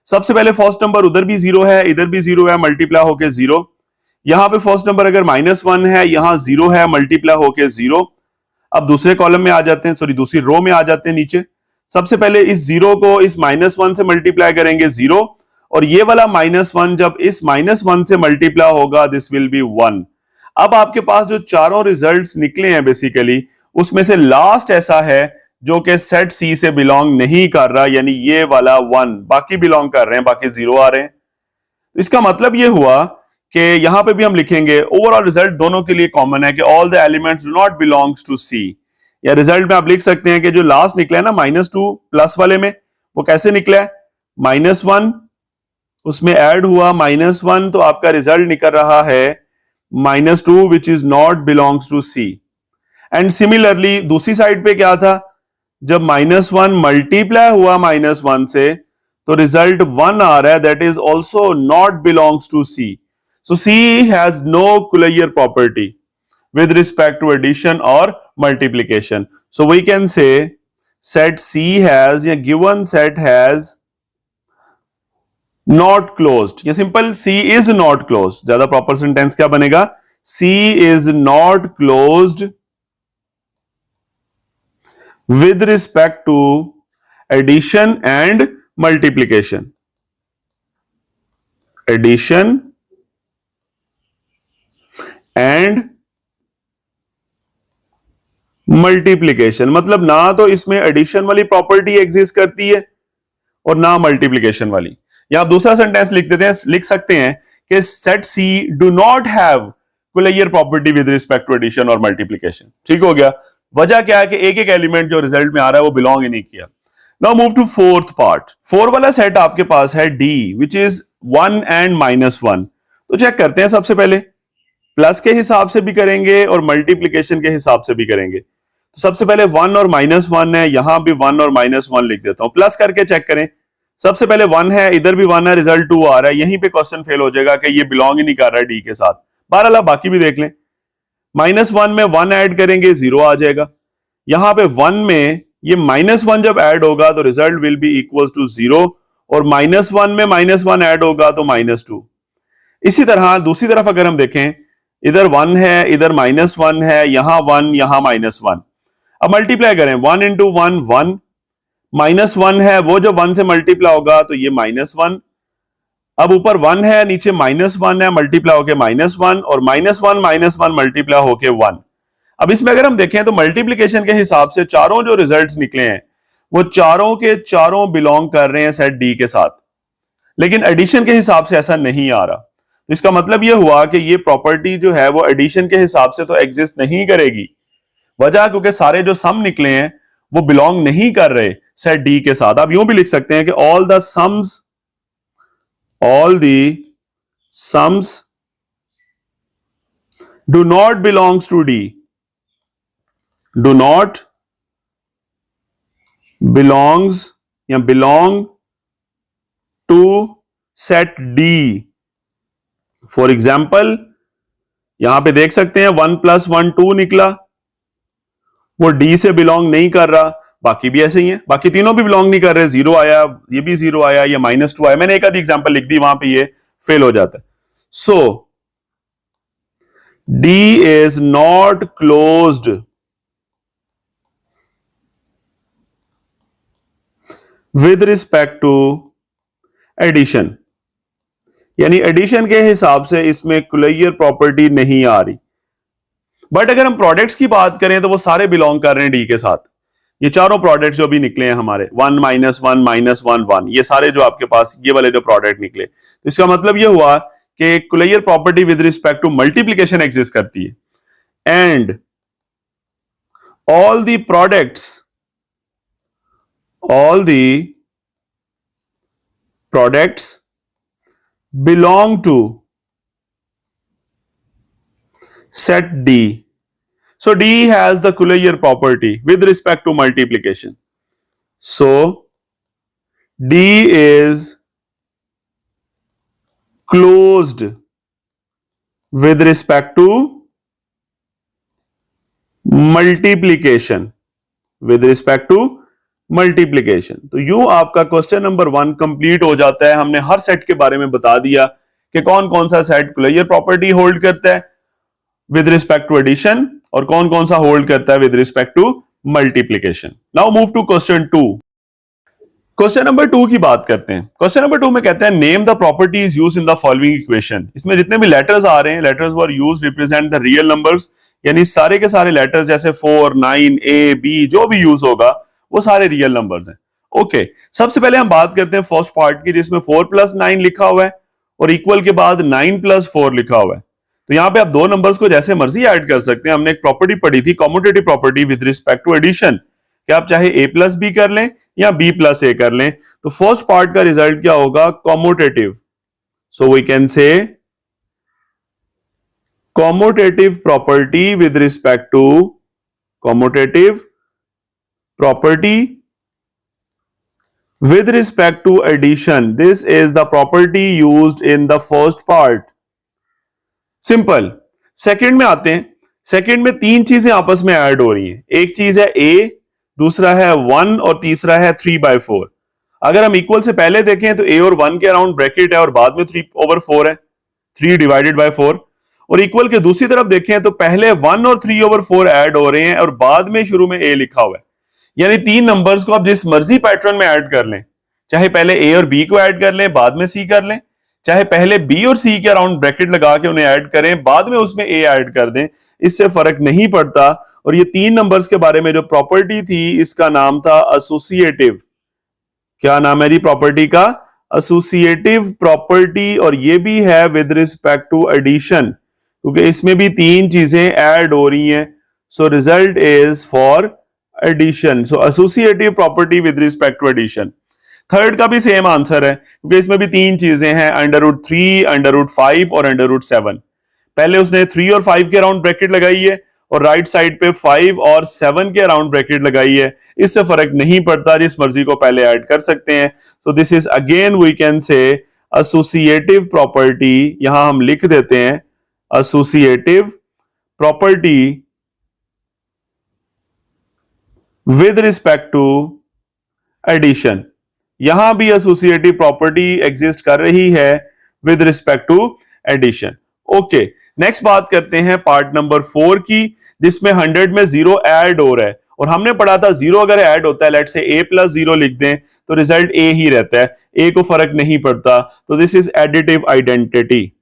सबसे पहले फर्स्ट नंबर उधर भी 0 है, इधर भी 0 है, मल्टीप्लाई होके 0। यहां पे फर्स्ट नंबर अगर -1 है, यहां 0 है, मल्टीप्लाई होके 0। अब दूसरे कॉलम में आ जाते हैं, सॉरी दूसरी रो में आ जाते हैं नीचे। सबसे पहले इस 0 को इस -1 से मल्टीप्लाई करेंगे 0, और ये वाला -1 जब इस -1 से मल्टीप्लाई होगा दिस विल बी 1। अब आपके पास जो चारों रिजल्ट्स निकले हैं बेसिकली, उसमें से लास्ट ऐसा है जो कि सेट सी से बिलोंग नहीं कर रहा, यानी ये वाला 1। बाकी बिलोंग कर रहे हैं, बाकी 0 आ रहे हैं। इसका मतलब ये हुआ कि यहां पे भी हम लिखेंगे ओवरऑल रिजल्ट दोनों के लिए कॉमन है कि all the elements do not belongs to C. या रिजल्ट में आप लिख सकते हैं कि जो लास्ट निकला है ना -2 प्लस वाले में, वो कैसे निकला है? -1 उसमें ऐड हुआ -1, तो आपका रिजल्ट निकल रहा है -2 which is not belongs to C. And similarly दूसरी साइड पे क्या था? जब -1 मल्टीप्लाई हुआ -1 से, तो रिजल्ट 1 आ रहा है, that is also not belongs to C. So C has no closure property with respect to addition or multiplication. So we can say set C has, या given set has not closed, या simple C is not closed। ज्यादा proper sentence क्या बनेगा? C is not closed with respect to addition and multiplication। addition and multiplication, मतलब ना तो इसमें addition वाली प्रॉपर्टी एग्जिस्ट करती है और ना मल्टीप्लीकेशन वाली। या आप दूसरा सेंटेंस लिख देते हैं, लिख सकते हैं कि set C do not have closure property with respect to addition और मल्टीप्लीकेशन। ठीक हो गया। वजह क्या है कि एक एक एलिमेंट जो रिजल्ट में आ रहा है वो बिलोंग ही नहीं किया। Now move to fourth part. 4 वाला सेट आपके पास है डी विच इज 1 एंड -1। तो चेक करते हैं, सबसे पहले प्लस के हिसाब से भी करेंगे और मल्टीप्लीकेशन के हिसाब से भी करेंगे। तो सबसे पहले 1 और -1 है, यहां भी 1 और -1 लिख देता हूं। प्लस करके चेक करें, सबसे पहले 1 है, इधर भी 1 है, रिजल्ट 2 आ रहा है। यहीं पे क्वेश्चन फेल हो जाएगा कि ये बिलोंग ही नहीं कर रहा है डी के साथ। बहरहाल बाकी भी देख लें। -1 में 1 ऐड करेंगे 0 आ जाएगा। यहां पे 1 में ये -1 जब ऐड होगा तो result will be equal to 0, और -1 में -1 ऐड होगा तो -2। इसी तरह दूसरी तरफ अगर हम देखें, इधर 1 है, इधर -1 है, यहां 1, यहां -1। अब मल्टीप्लाई करें, 1 इंटू 1 1, -1 है, वो जो 1 से मल्टीप्लाई होगा तो ये -1। अब ऊपर 1 है, नीचे -1 है, मल्टीप्लाई होके -1, और -1 मल्टीप्लाई होके 1। अब इसमें अगर हम देखें तो मल्टीप्लीकेशन के हिसाब से चारों जो रिजल्ट्स निकले हैं वो चारों के चारों बिलोंग कर रहे हैं सेट डी के साथ, लेकिन एडिशन के हिसाब से ऐसा नहीं आ रहा। तो इसका मतलब यह हुआ कि ये प्रॉपर्टी जो है वो एडिशन के हिसाब से तो एग्जिस्ट नहीं करेगी। वजह क्योंकि सारे जो सम निकले हैं वो बिलोंग नहीं कर रहे सेट डी के साथ। आप यूं भी लिख सकते हैं कि all the sums do not belongs to D, do not belongs या belong to set D. For example यहां पे देख सकते हैं 1 + 1 2 निकला, वो डी से बिलोंग नहीं कर रहा। बाकी भी ऐसे ही है, बाकी तीनों भी बिलोंग नहीं कर रहे। 0 आया, ये भी 0 आया, ये -2 आया। मैंने एक आधी एग्जांपल लिख दी, वहां पे ये फेल हो जाता है। So D is not closed with respect to addition, यानी एडिशन के हिसाब से इसमें क्लोजर प्रॉपर्टी नहीं आ रही। बट अगर हम प्रोडक्ट्स की बात करें तो वो सारे बिलोंग कर रहे हैं डी के साथ। ये चारों प्रोडक्ट्स जो भी निकले हैं हमारे 1 -1 -1 1, ये सारे जो आपके पास ये वाले जो प्रोडक्ट निकले, तो इसका मतलब ये हुआ कि closure property with respect to multiplication exist करती है। And all the products belong to set D. So D has the closure property with respect to multiplication. So D is closed with respect to multiplication. With respect to multiplication. तो यूं आपका question number 1 complete हो जाता है। हमने हर set के बारे में बता दिया कि कौन कौन सा सेट क्लोजर प्रॉपर्टी होल्ड करता है विद रिस्पेक्ट टू एडिशन और कौन कौन सा होल्ड करता है with respect to multiplication. Now move to question 2। Question number 2 की बात करते हैं। क्वेश्चन नंबर 2 में कहते हैं name the properties used in the following equation. इसमें जितने भी लेटर्स आ रहे हैं, letters were used represent the real numbers, यानी सारे के सारे लेटर्स जैसे 4 9 A B जो भी यूज होगा वो सारे रियल नंबर्स हैं। ओके, सबसे पहले हम बात करते हैं फर्स्ट पार्ट की, जिसमें 4 + 9 लिखा हुआ है और इक्वल के बाद 9 + 4 लिखा हुआ है। तो यहां पे आप दो नंबर्स को जैसे मर्जी ऐड कर सकते हैं। हमने एक प्रॉपर्टी पढ़ी थी, commutative property with respect to addition, कि आप चाहे A + B कर लें या B + A कर लें। तो फर्स्ट पार्ट का रिजल्ट क्या होगा? Commutative. So we can say commutative property with respect to commutative property with respect to addition. This is the property used in the first part. Simple. Second में आते हैं। Second में तीन चीजें आपस में ऐड हो रही हैं। एक चीज है a, दूसरा है 1 और तीसरा है 3/4। अगर हम इक्वल से पहले देखें तो a और 1 के अराउंड ब्रैकेट है और बाद में 3/4 है, 3/4। और इक्वल के दूसरी तरफ देखें तो पहले 1 और 3/4 ऐड हो रहे हैं और बाद में शुरू में a लिखा हुआ है। यानी तीन नंबर्स को आप जिस मर्जी पैटर्न में ऐड कर लें, चाहे पहले ए और बी को ऐड कर लें बाद में सी कर लें, चाहे पहले बी और सी के अराउंड ब्रैकेट लगा के उन्हें ऐड करें बाद में उसमें ए ऐड कर दें, इससे फर्क नहीं पड़ता। और ये तीन नंबर्स के बारे में जो प्रॉपर्टी थी इसका नाम था एसोसिएटिव। क्या नाम है जी प्रॉपर्टी का? Associative property. और ये भी है विद रिस्पेक्ट टू एडिशन, क्योंकि इसमें भी तीन चीजें ऐड हो रही हैं। So result is for addition. So associative property with respect to addition. Third का भी सेम आंसर है, क्योंकि इसमें भी तीन चीजें हैं, √3, √5 और √7। पहले उसने 3 और 5 के अराउंड ब्रैकेट लगाई है और राइट साइड पे 5 और 7 के अराउंड ब्रैकेट लगाई है। इससे फर्क नहीं पड़ता, जिस मर्जी को पहले ऐड कर सकते हैं। So this is again we can say associative property. यहां हम लिख देते हैं associative property with respect to addition. यहां भी एसोसिएटिव प्रॉपर्टी एग्जिस्ट कर रही है with respect to addition. Okay, next बात करते हैं पार्ट नंबर 4 की, जिसमें 100 में 0 ऐड हो रहा है। और हमने पढ़ा था 0 अगर ऐड होता है, लेट से a + 0 लिख दें तो रिजल्ट a ही रहता है, a को फर्क नहीं पड़ता। तो दिस इज एडिटिव आइडेंटिटी।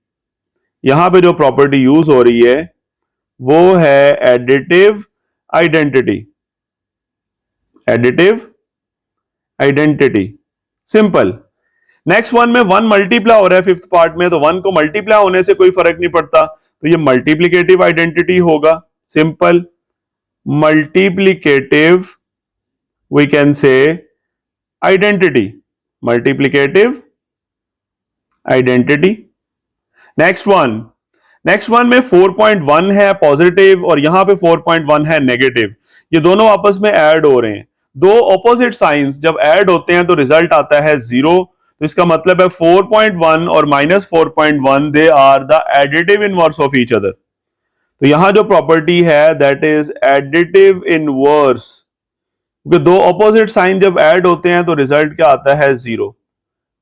यहां पे जो प्रॉपर्टी यूज हो रही है वो है additive identity. Additive identity, simple. Next one में 1 मल्टीप्लाई हो रहा है फिफ्थ पार्ट में, तो 1 को मल्टीप्लाई होने से कोई फर्क नहीं पड़ता, तो ये मल्टीप्लिकेटिव आइडेंटिटी होगा। Simple multiplicative we can say identity, multiplicative identity. Next one में 4.1 है पॉजिटिव और यहां पे 4.1 है नेगेटिव। ये दोनों आपस में ऐड हो रहे हैं। दो ऑपोजिट साइंस जब ऐड होते हैं तो रिजल्ट आता है 0। तो इसका मतलब है 4.1 और -4.1 they are the additive inverse of each other. तो यहां जो प्रॉपर्टी है दैट इज एडिटिव इनवर्स, क्योंकि दो ऑपोजिट साइन जब ऐड होते हैं तो रिजल्ट क्या आता है 0।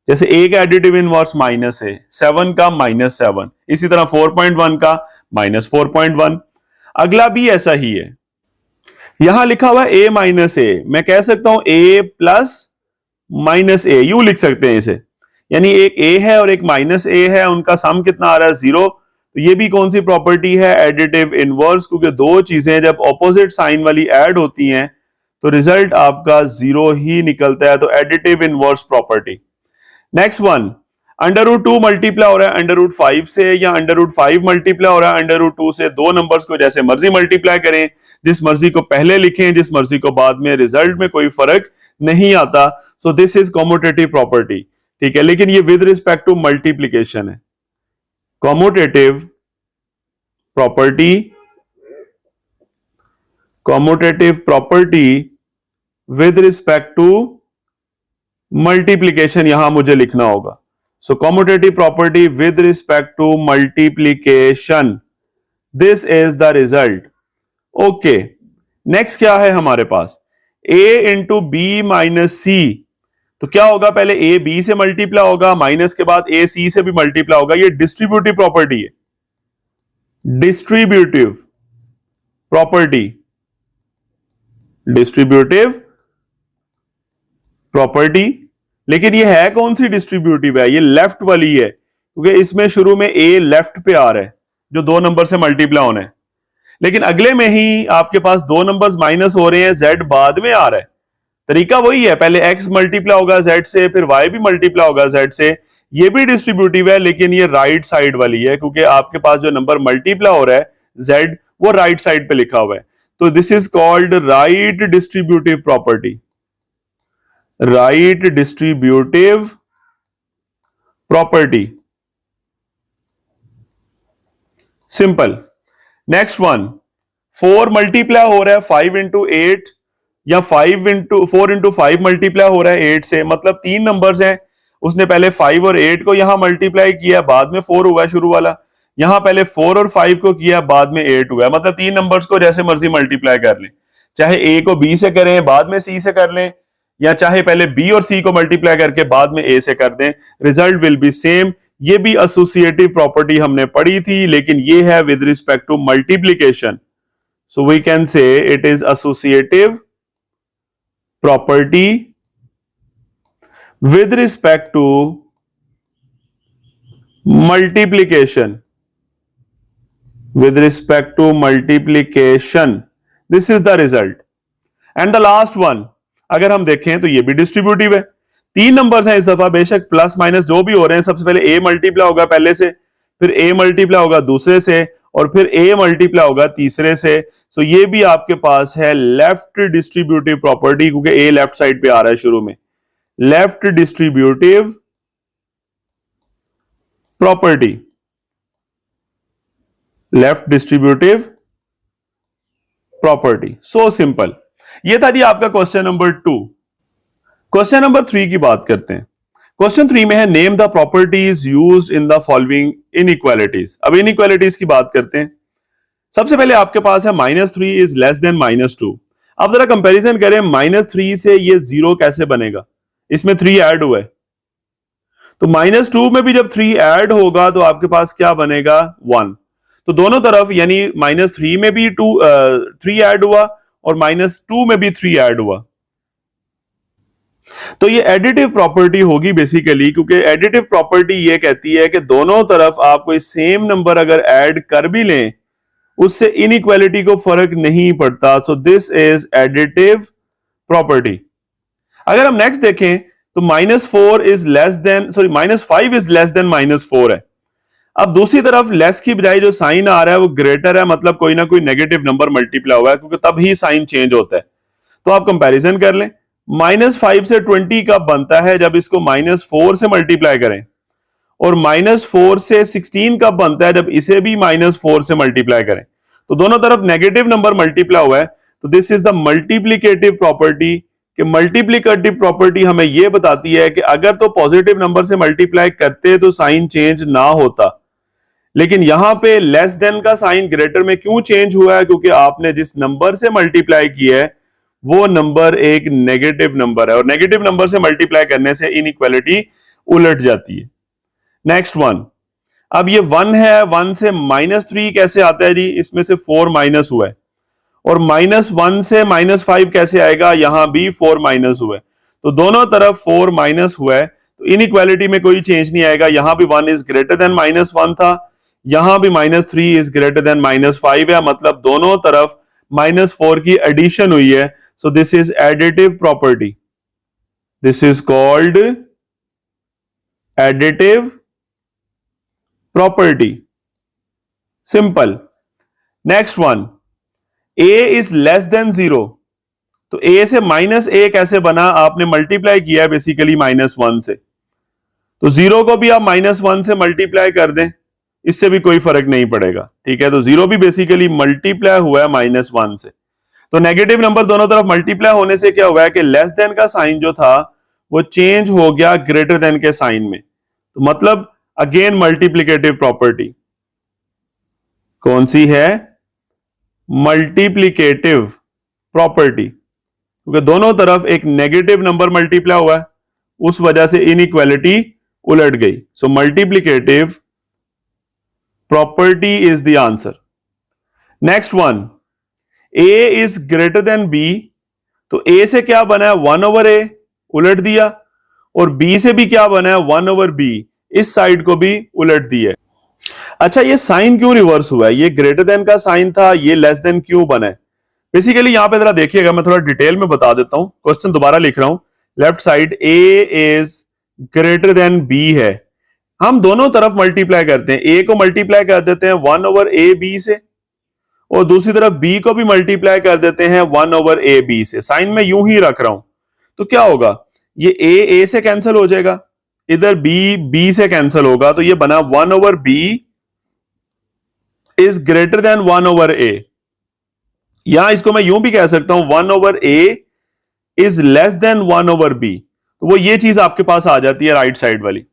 जैसे एक एडिटिव इनवर्स माइनस है 7 का -7, इसी तरह 4.1 का -4.1। अगला भी ऐसा ही है, यहां लिखा हुआ a माइनस ए, मैं कह सकता हूं a प्लस माइनस ए, यूं लिख सकते हैं इसे, यानी एक a है और एक माइनस a है, उनका सम कितना आ रहा है 0। तो ये भी कौन सी प्रॉपर्टी है, एडिटिव इनवर्स, क्योंकि दो चीजें जब ऑपोजिट साइन वाली ऐड होती हैं तो रिजल्ट आपका 0 ही निकलता है, तो additive inverse property. Next one, under root 2 multiply हो रहा है अंडर रूट 5 से, या अंडर रूट 5 मल्टीप्लाई हो रहा है अंडर रूट 2 से। दो नंबर्स को जैसे मर्जी मल्टीप्लाई करें, जिस मर्जी को पहले लिखें, जिस मर्जी को बाद में, रिजल्ट में कोई फर्क नहीं आता। So this is commutative property, ठीक है, लेकिन ये विद रिस्पेक्ट टू मल्टीप्लीकेशन है। Commutative property, commutative property with respect to multiplication, यहां मुझे लिखना होगा। So commutative property with respect to multiplication, this is the result. Okay, next क्या है हमारे पास, a into B minus C. तो क्या होगा, पहले a b से मल्टीप्लाई होगा, माइनस के बाद a c से भी मल्टीप्लाई होगा। ये डिस्ट्रीब्यूटिव प्रॉपर्टी है, डिस्ट्रीब्यूटिव प्रॉपर्टी, डिस्ट्रीब्यूटिव प्रॉपर्टी। लेकिन ये है कौन सी डिस्ट्रीब्यूटिव है, ये लेफ्ट वाली है, क्योंकि इसमें शुरू में a लेफ्ट पे आ रहा है जो दो नंबर से मल्टीप्लाई होना है, लेकिन अगले में ही आपके पास दो नंबर्स माइनस हो रहे हैं, z बाद में आ रहा है। तरीका वही है, पहले x मल्टीप्लाई होगा z से, फिर y भी मल्टीप्लाई होगा z से। ये भी डिस्ट्रीब्यूटिव है, लेकिन ये राइट साइड वाली है, क्योंकि आपके पास जो नंबर मल्टीप्लाई हो रहा है z, वो राइट साइड पे लिखा हुआ है। तो this is called right distributive property, right distributive property, simple. Next one, 4 multiply हो रहा है 5 इंटू 8, या 4 इंटू 5 मल्टीप्लाई हो रहा है 8 से, मतलब तीन नंबर्स हैं, उसने पहले 5 और 8 को यहां मल्टीप्लाई किया, बाद में 4 हुआ शुरू वाला, यहां पहले 4 और 5 को किया, बाद में 8 हुआ, मतलब तीन नंबर्स को जैसे मर्जी मल्टीप्लाई कर लें, चाहे a को b से करें, बाद में c से कर लें, या चाहे पहले b और c को मल्टीप्लाई करके बाद में a से कर दें, रिजल्ट विल बी सेम। ये भी एसोसिएटिव प्रॉपर्टी हमने पढ़ी थी, लेकिन ये है with respect to multiplication, so we can say it is associative property with respect to multiplication, with respect to multiplication, this is the result। and the last one, अगर हम देखें तो ये भी डिस्ट्रीब्यूटिव है, तीन नंबर्स हैं इस दफा, बेशक प्लस माइनस जो भी हो रहे हैं, सबसे पहले a मल्टीप्लाई होगा पहले से, फिर a मल्टीप्लाई होगा दूसरे से, और फिर a मल्टीप्लाई होगा तीसरे से। सो ये भी आपके पास है लेफ्ट डिस्ट्रीब्यूटिव प्रॉपर्टी, क्योंकि a लेफ्ट साइड पे आ रहा है शुरू में, left distributive property, left distributive property, so simple. ये था जी आपका क्वेश्चन नंबर 2। क्वेश्चन नंबर 3 की बात करते हैं। क्वेश्चन 3 में है name the properties used in the following inequalities. अब इनइक्वालिटीज की बात करते हैं। सबसे पहले आपके पास है -3 इज लेस देन -2। अब जरा कंपैरिजन करें, -3 से ये 0 कैसे बनेगा, इसमें 3 ऐड हुआ है, तो -2 में भी जब 3 ऐड होगा तो आपके पास क्या बनेगा 1। तो दोनों तरफ यानी -3 में भी 3 ऐड हुआ और -2 में भी 3 ऐड हुआ, तो ये एडिटिव प्रॉपर्टी होगी बेसिकली, क्योंकि एडिटिव प्रॉपर्टी ये कहती है कि दोनों तरफ आप कोई सेम नंबर अगर ऐड कर भी लें उससे इनइक्वालिटी को फर्क नहीं पड़ता। सो दिस इज एडिटिव प्रॉपर्टी। अगर हम नेक्स्ट देखें तो -5 इज लेस देन -4 है। अब दूसरी तरफ लेस की बजाय जो साइन आ रहा है वो ग्रेटर है, मतलब कोई ना कोई नेगेटिव नंबर मल्टीप्लाई हुआ है, क्योंकि तब ही साइन चेंज होता है। तो आप कंपैरिजन कर लें, -5 से 20 कब बनता है, जब इसको -4 से मल्टीप्लाई करें, और -4 से 16 कब बनता है, जब इसे भी -4 से मल्टीप्लाई करें। तो दोनों तरफ नेगेटिव नंबर मल्टीप्लाई हुआ है, तो this is the multiplicative property कि मल्टीप्लिकेटिव प्रॉपर्टी हमें यह बताती है कि अगर तो पॉजिटिव नंबर से मल्टीप्लाई करते तो साइन चेंज ना होता, लेकिन यहां पे लेस देन का साइन ग्रेटर में क्यों चेंज हुआ है? क्योंकि आपने जिस नंबर से मल्टीप्लाई किया है वो नंबर एक नेगेटिव नंबर है और नेगेटिव नंबर से मल्टीप्लाई करने से इनइक्वालिटी उलट जाती है। नेक्स्ट वन, अब ये 1 है, 1 से -3 कैसे आता है जी? इसमें से 4 माइनस हुआ है और -1 से -5 कैसे आएगा? यहां भी 4 माइनस हुआ है, तो दोनों तरफ 4 माइनस हुआ है, तो इनइक्वालिटी में कोई चेंज नहीं आएगा। यहां भी 1 इज ग्रेटर देन -1 था, यहां भी -3 इज ग्रेटर देन -5 है, मतलब दोनों तरफ -4 की एडिशन हुई है। So this is additive property, this is called additive property, simple. Next one, a is less than 0, तो a से -a कैसे बना? आपने मल्टीप्लाई किया बेसिकली -1 से, तो 0 को भी आप -1 से मल्टीप्लाई कर दें, इससे भी कोई फर्क नहीं पड़ेगा, ठीक है। तो 0 भी बेसिकली मल्टीप्लाई हुआ है -1 से, तो नेगेटिव नंबर दोनों तरफ मल्टीप्लाई होने से क्या हुआ है कि लेस देन का साइन जो था वो चेंज हो गया ग्रेटर देन के साइन में, तो मतलब अगेन मल्टीप्लिकेटिव प्रॉपर्टी कौन सी है? मल्टीप्लिकेटिव प्रॉपर्टी, क्योंकि दोनों तरफ एक नेगेटिव नंबर मल्टीप्लाई हुआ है, उस वजह से इनइक्वालिटी उलट गई। So multiplicative property is the answer. Next one, a is greater than b, तो a से क्या बना है? 1/a, उलट दिया, और b से भी क्या बना है? 1/b, इस साइड को भी उलट दिया। अच्छा, ये साइन क्यों रिवर्स हुआ है? ये ग्रेटर देन का साइन था, ये लेस देन क्यों बना है? बेसिकली यहां पे जरा देखिएगा, मैं थोड़ा डिटेल में बता देता हूं, क्वेश्चन दोबारा लिख रहा हूं। Left side a is greater than b है, हम दोनों तरफ मल्टीप्लाई करते हैं, a को मल्टीप्लाई कर देते हैं 1/ab से, और दूसरी तरफ b को भी मल्टीप्लाई कर देते हैं 1/ab से। साइन में यूं ही रख रहा हूं, तो क्या होगा? ये a से कैंसिल हो जाएगा, इधर b से कैंसिल होगा, तो ये बना 1/b is greater then 1/a। यहां इसको मैं यूं भी कह सकता हूं 1/a is less than 1/b, तो वो ये चीज आपके पास आ जाती है राइट साइड वाली,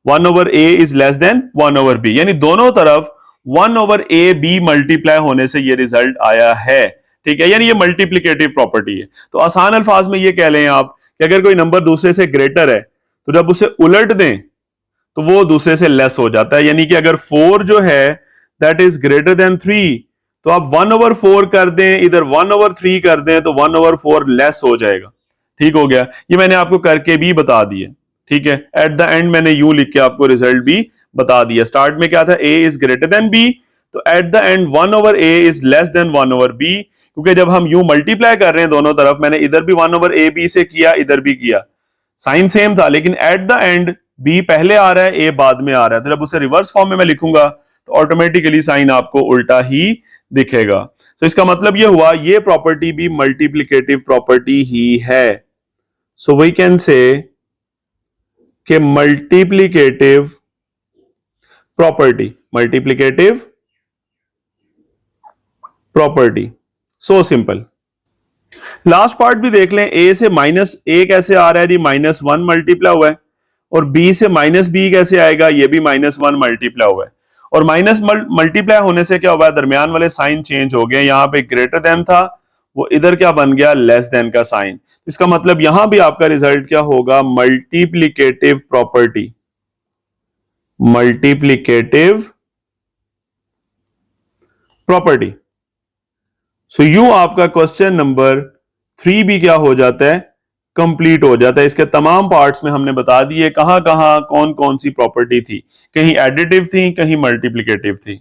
1/a is less than 1/b, यानी दोनों तरफ 1/ab मल्टीप्लाई होने से ये रिजल्ट आया है, ठीक है। यानी ये मल्टीप्लिकेटिव प्रॉपर्टी है। तो आसान अल्फाज में ये कह लें आप कि अगर कोई नंबर दूसरे से ग्रेटर है तो जब उसे उलट दें तो वो दूसरे से लेस हो जाता है, यानी कि अगर 4 जो है दैट इज ग्रेटर देन 3, तो आप 1/4 कर दें, इधर 1/3 कर दें, तो 1/4 लेस हो जाएगा, ठीक हो गया। ये मैंने आपको करके भी बता दिया, ठीक है। एट द एंड मैंने यूं लिख के आपको रिजल्ट भी बता दिया। स्टार्ट में क्या था? a is greater than b, तो eight the and 1/a is less than 1/b, क्योंकि जब हम यूं मल्टीप्लाई कर रहे हैं दोनों तरफ, मैंने इधर भी 1/ab से किया, इधर भी किया, साइन सेम था, लेकिन एट द एंड b पहले आ रहा है, a बाद में आ रहा है, तो जब उसे रिवर्स फॉर्म में मैं लिखूंगा तो ऑटोमेटिकली साइन आपको उल्टा ही दिखेगा। तो इसका मतलब ये हुआ ये प्रॉपर्टी भी मल्टीप्लिकेटिव प्रॉपर्टी ही है। सो वी कैन से कि multiplicative property, so simple. Last part भी देख लें, a से -a कैसे आ रहा है जी? -1 मल्टीप्लाई हुआ है, और b से -b कैसे आएगा? ये भी -1 मल्टीप्लाई हुआ है, और माइनस मल्टीप्लाई होने से क्या हुआ है? दरमियान वाले साइन चेंज हो गए, यहां पे ग्रेटर देन था, वो इधर क्या बन गया? लेस देन का साइन। इसका मतलब यहां भी आपका रिजल्ट क्या होगा? Multiplicative property, multiplicative property. So यूं आपका क्वेश्चन नंबर 3 भी क्या हो जाता है? कंप्लीट हो जाता है। इसके तमाम पार्ट्स में हमने बता दिए कहां कहां कौन कौन सी प्रॉपर्टी थी, कहीं एडिटिव थी, कहीं मल्टीप्लिकेटिव थी।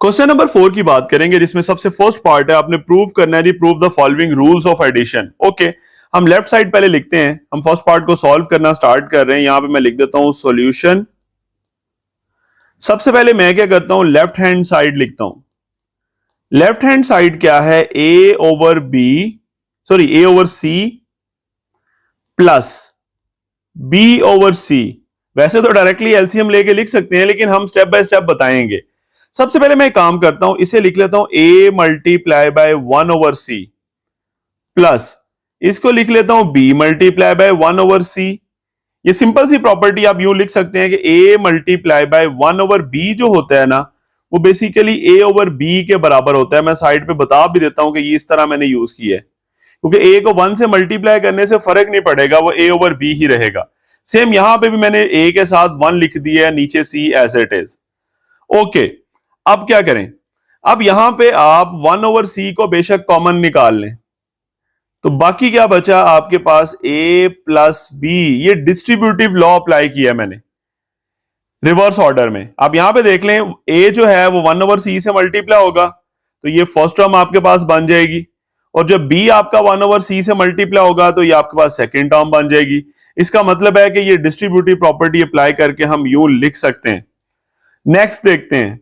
क्वेश्चन नंबर 4 की बात करेंगे, जिसमें सबसे फर्स्ट पार्ट है, आपने प्रूव करना है जी, prove the following rules of addition. Okay, हम लेफ्ट साइड पहले लिखते हैं, हम फर्स्ट पार्ट को सॉल्व करना स्टार्ट कर रहे हैं। यहां पे मैं लिख देता हूं सॉल्यूशन। सबसे पहले मैं क्या करता हूं? लेफ्ट हैंड साइड लिखता हूं। लेफ्ट हैंड साइड क्या है? a over c plus b over c। वैसे तो डायरेक्टली एलसीएम लेके लिख सकते हैं, लेकिन हम स्टेप बाय स्टेप बताएंगे। सबसे पहले मैं काम करता हूं, इसे लिख लेता हूं a multiply bye 1/c plus इसको लिख लेता हूं b मल्टीप्लाई बाय 1/c। ये सिंपल सी प्रॉपर्टी आप यूं लिख सकते हैं कि a मल्टीप्लाई बाय 1/b जो होता है ना, वो बेसिकली a/b के बराबर होता है। मैं साइड पे बता भी देता हूं कि ये इस तरह मैंने यूज किया है, क्योंकि a को 1 से मल्टीप्लाई करने से फर्क नहीं पड़ेगा, वो a/b ही रहेगा। सेम यहां पे भी मैंने a के साथ 1 लिख दिया है, नीचे c as it is. Okay, अब क्या करें? अब यहां पे आप 1/c को बेशक कॉमन निकाल लें, तो बाकी क्या बचा आपके पास a प्लस बी। ये डिस्ट्रीब्यूटिव लॉ अप्लाई किया मैंने रिवर्स ऑर्डर में। आप यहां पे देख लें, a जो है वो 1/c से मल्टीप्लाई होगा, तो ये फर्स्ट टर्म आपके पास बन जाएगी, और जब b आपका 1/c से मल्टीप्लाई होगा तो ये आपके पास सेकेंड टर्म बन जाएगी। इसका मतलब है कि ये डिस्ट्रीब्यूटिव प्रॉपर्टी अप्लाई करके हम यूं लिख सकते हैं। नेक्स्ट देखते हैं।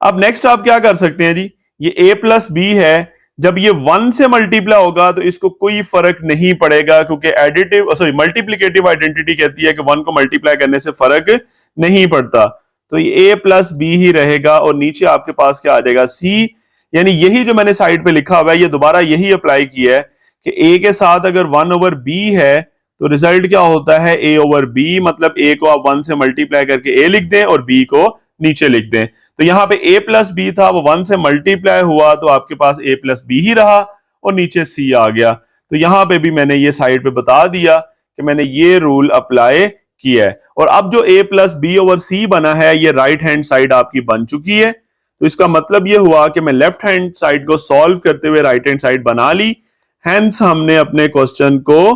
अब नेक्स्ट आप क्या कर सकते हैं जी, ये a प्लस बी है, जब ये 1 से मल्टीप्लाई होगा तो इसको कोई फर्क नहीं पड़ेगा, क्योंकि एडिटिव सॉरी मल्टीप्लिकेटिव आइडेंटिटी कहती है कि 1 को मल्टीप्लाई करने से फर्क नहीं पड़ता। तो ये a प्लस बी ही रहेगा, और नीचे आपके पास क्या आ जाएगा c। यानी यही जो मैंने साइड पे लिखा हुआ है, ये दोबारा यही अप्लाई किया है कि a के साथ अगर 1/b है तो रिजल्ट क्या होता है a/b। मतलब a को आप 1 से मल्टीप्लाई करके a लिख दें और b को नीचे लिख दें। तो यहां पे a प्लस बी था, वो 1 से मल्टीप्लाई हुआ तो आपके पास a प्लस बी ही रहा, और नीचे c आ गया। तो यहां पे भी मैंने ये साइड पे बता दिया कि मैंने ये रूल अप्लाई किया है। और अब जो a plus b over c बना है, ये राइट हैंड साइड आपकी बन चुकी है। तो इसका मतलब ये हुआ कि मैं लेफ्ट हैंड साइड को सॉल्व करते हुए राइट हैंड साइड बना ली। हेंस हमने अपने क्वेश्चन को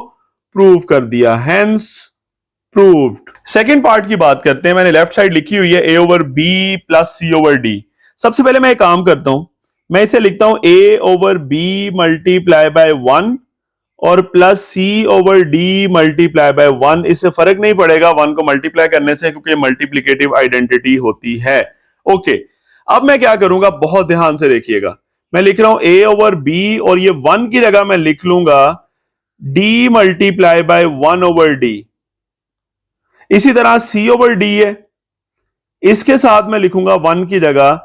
प्रूव कर दिया। Hence proved. सेकेंड पार्ट की बात करते हैं। मैंने लेफ्ट साइड लिखी हुई है a/b प्लस c/d। सबसे पहले मैं एक काम करता हूं, मैं इसे लिखता हूं a/b मल्टीप्लाई बाय 1 और प्लस c/d मल्टीप्लाई बाय 1। इससे फर्क नहीं पड़ेगा 1 को मल्टीप्लाई करने से, क्योंकि मल्टीप्लिकेटिव आइडेंटिटी होती है। ओके, अब मैं क्या करूंगा, बहुत ध्यान से देखिएगा। मैं लिख रहा हूं a/b और ये 1 की जगह मैं लिख लूंगा d मल्टीप्लाई बाय 1/d। इसी तरह c/d है, इसके साथ मैं लिखूंगा 1 की जगह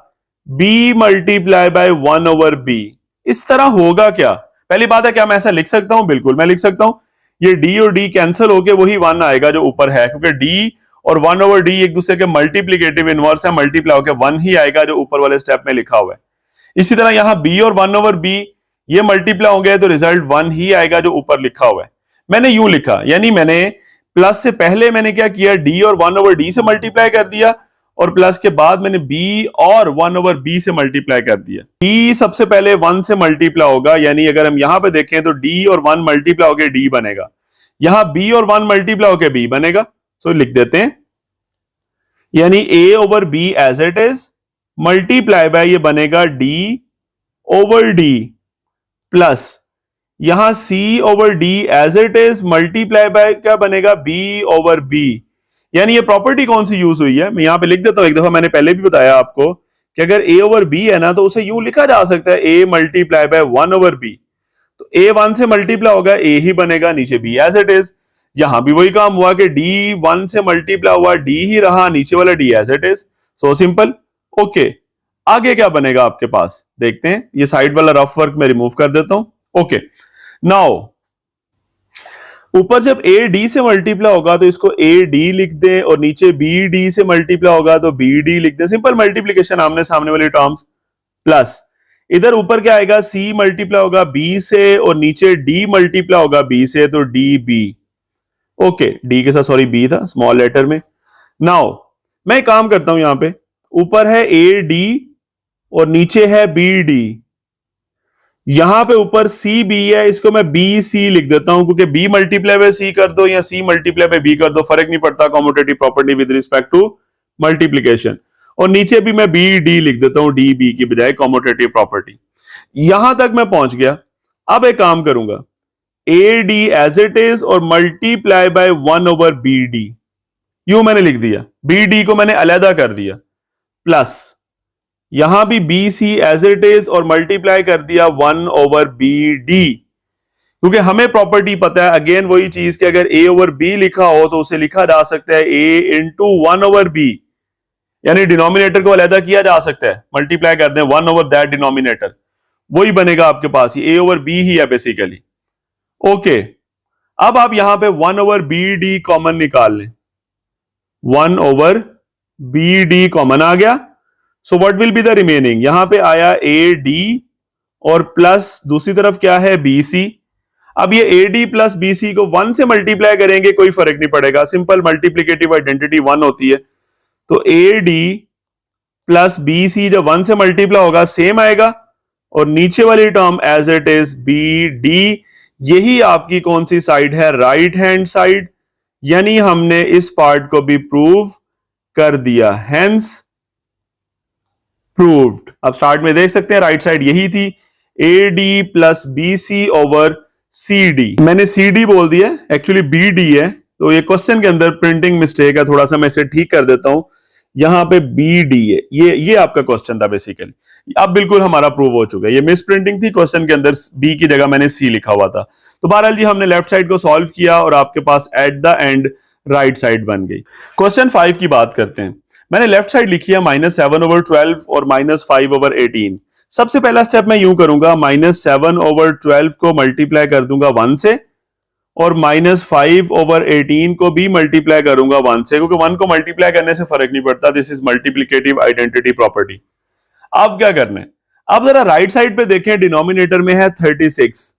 b मल्टीप्लाई बाय 1/b। इस तरह होगा क्या? पहली बात है, क्या मैं ऐसा लिख सकता हूं? बिल्कुल मैं लिख सकता हूं। ये d और d कैंसिल होके वही 1 आएगा जो ऊपर है, क्योंकि d और 1/d एक दूसरे के मल्टीप्लिकेटिव इनवर्स है, मल्टीप्लाई होकर 1 ही आएगा जो ऊपर वाले स्टेप में लिखा हुआ है। इसी तरह यहां b और 1/b ये मल्टीप्लाई होंगे तो रिजल्ट 1 ही आएगा जो ऊपर लिखा हुआ है। मैंने यूं लिखा, यानी मैंने प्लस से पहले मैंने क्या किया, d और 1/d से मल्टीप्लाई कर दिया, और प्लस के बाद मैंने b और 1/b से मल्टीप्लाई कर दिया। d सबसे पहले 1 से मल्टीप्लाई होगा, यानी अगर हम यहां पे देखें तो d और 1 मल्टीप्लाई होकर d बनेगा, यहां b और 1 मल्टीप्लाई होकर b बनेगा। तो लिख देते हैं, यानी a/b as it is multiply by ये बनेगा d/d प्लस यहां c/d as it is multiply by क्या बनेगा b/b। यानी ये प्रॉपर्टी कौन सी यूज हुई है, मैं यहां पे लिख देता हूं। एक दफा मैंने पहले भी बताया आपको कि अगर a/b है ना, तो उसे यूं लिखा जा सकता है a मल्टीप्लाई बाय 1/b। तो a 1 से मल्टीप्लाई होगा a ही बनेगा, नीचे b एज इट इज। यहां भी वही काम हुआ कि d 1 से मल्टीप्लाई हुआ d ही रहा, नीचे वाला d as it is. So simple. Okay, आगे क्या बनेगा आपके पास देखते हैं। ये साइड वाला रफ वर्क मैं रिमूव कर देता हूं। ओके, नाउ ऊपर जब a d से मल्टीप्लाई होगा तो इसको a d लिख दें, और नीचे b d से मल्टीप्लाई होगा तो b d लिख दें। सिंपल मल्टीप्लिकेशन, आमने सामने वाली टर्म्स। प्लस इधर ऊपर क्या आएगा, c मल्टीप्लाई होगा b से, और नीचे d मल्टीप्लाई होगा b से, तो db। ओके, d के साथ सॉरी b था स्मॉल लेटर में। नाउ मैं एक काम करता हूं, यहां पे ऊपर है a d और नीचे है b d। यहां पे ऊपर सी बी है, इसको मैं बी सी लिख देता हूं, क्योंकि बी मल्टीप्लाई बाय सी कर दो या सी मल्टीप्लाई बाय बी कर दो, फर्क नहीं पड़ता commutative property with respect to multiplication. और नीचे भी मैं बी डी लिख देता हूं, डी बी की बजाय कॉम्यूटेटिव प्रॉपर्टी। यहां तक मैं पहुंच गया। अब एक काम करूंगा, a d as it is और मल्टीप्लाई बाय 1/bd, यूं मैंने लिख दिया। बी डी को मैंने अलहदा कर दिया, प्लस यहां भी b c as it is और मल्टीप्लाई कर दिया 1/bd, क्योंकि हमें प्रॉपर्टी पता है, अगेन वही चीज कि अगर a/b लिखा हो तो उसे लिखा जा सकता है a इंटू 1/b, यानी डिनोमिनेटर को अलहदा किया जा सकता है, मल्टीप्लाई कर दें 1 ओवर दैट डिनोमिनेटर, वही बनेगा आपके पास, ये a/b ही है बेसिकली। ओके, अब आप यहां पे 1 ओवर बी डी कॉमन निकाल लें। 1 ओवर बी डी कॉमन आ गया, so what will be the remaining? यहां पे आया ए डी और प्लस दूसरी तरफ क्या है, बी सी। अब ये a D plus B c को 1 से मल्टीप्लाई करेंगे, कोई फर्क नहीं पड़ेगा, सिंपल मल्टीप्लीकेटिव आइडेंटिटी 1 होती है। तो A D plus B c जब 1 से मल्टीप्लाई होगा सेम आएगा, और नीचे वाली term as it is b d. यही आपकी कौन सी साइड है, राइट हैंड साइड। यानी हमने इस पार्ट को भी प्रूव कर दिया, हेंस प्रूव्ड। अब स्टार्ट में देख सकते हैं राइट साइड यही थी, a D plus B c over c d. मैंने सी डी बोल दिया, एक्चुअली बी डी है, तो ये क्वेश्चन के अंदर प्रिंटिंग मिस्टेक है, थोड़ा सा मैं इसे ठीक कर देता हूं। यहां पे बी डी है, ये आपका क्वेश्चन था बेसिकली। अब बिल्कुल हमारा प्रूव हो चुका है, ये मिस प्रिंटिंग थी, क्वेश्चन के अंदर बी की जगह मैंने सी लिखा हुआ था। तो बहरहाल जी हमने लेफ्ट साइड को सॉल्व किया और आपके पास at the end right side बन गई। क्वेश्चन 5 की बात करते हैं। मैंने लेफ्ट साइड लिखी है -7 ओवर 12 और -5 ओवर 18। सबसे पहला स्टेप मैं यूं करूंगा, -7 ओवर 12 को मल्टीप्लाई कर दूंगा 1 से, और -5 ओवर 18 को भी मल्टीप्लाई करूंगा 1 से, क्योंकि 1 को मल्टीप्लाई करने से फर्क नहीं पड़ता, this is multiplicative identity property. अब क्या करना है, अब जरा राइट साइड पे देखें, डिनोमिनेटर में है 36।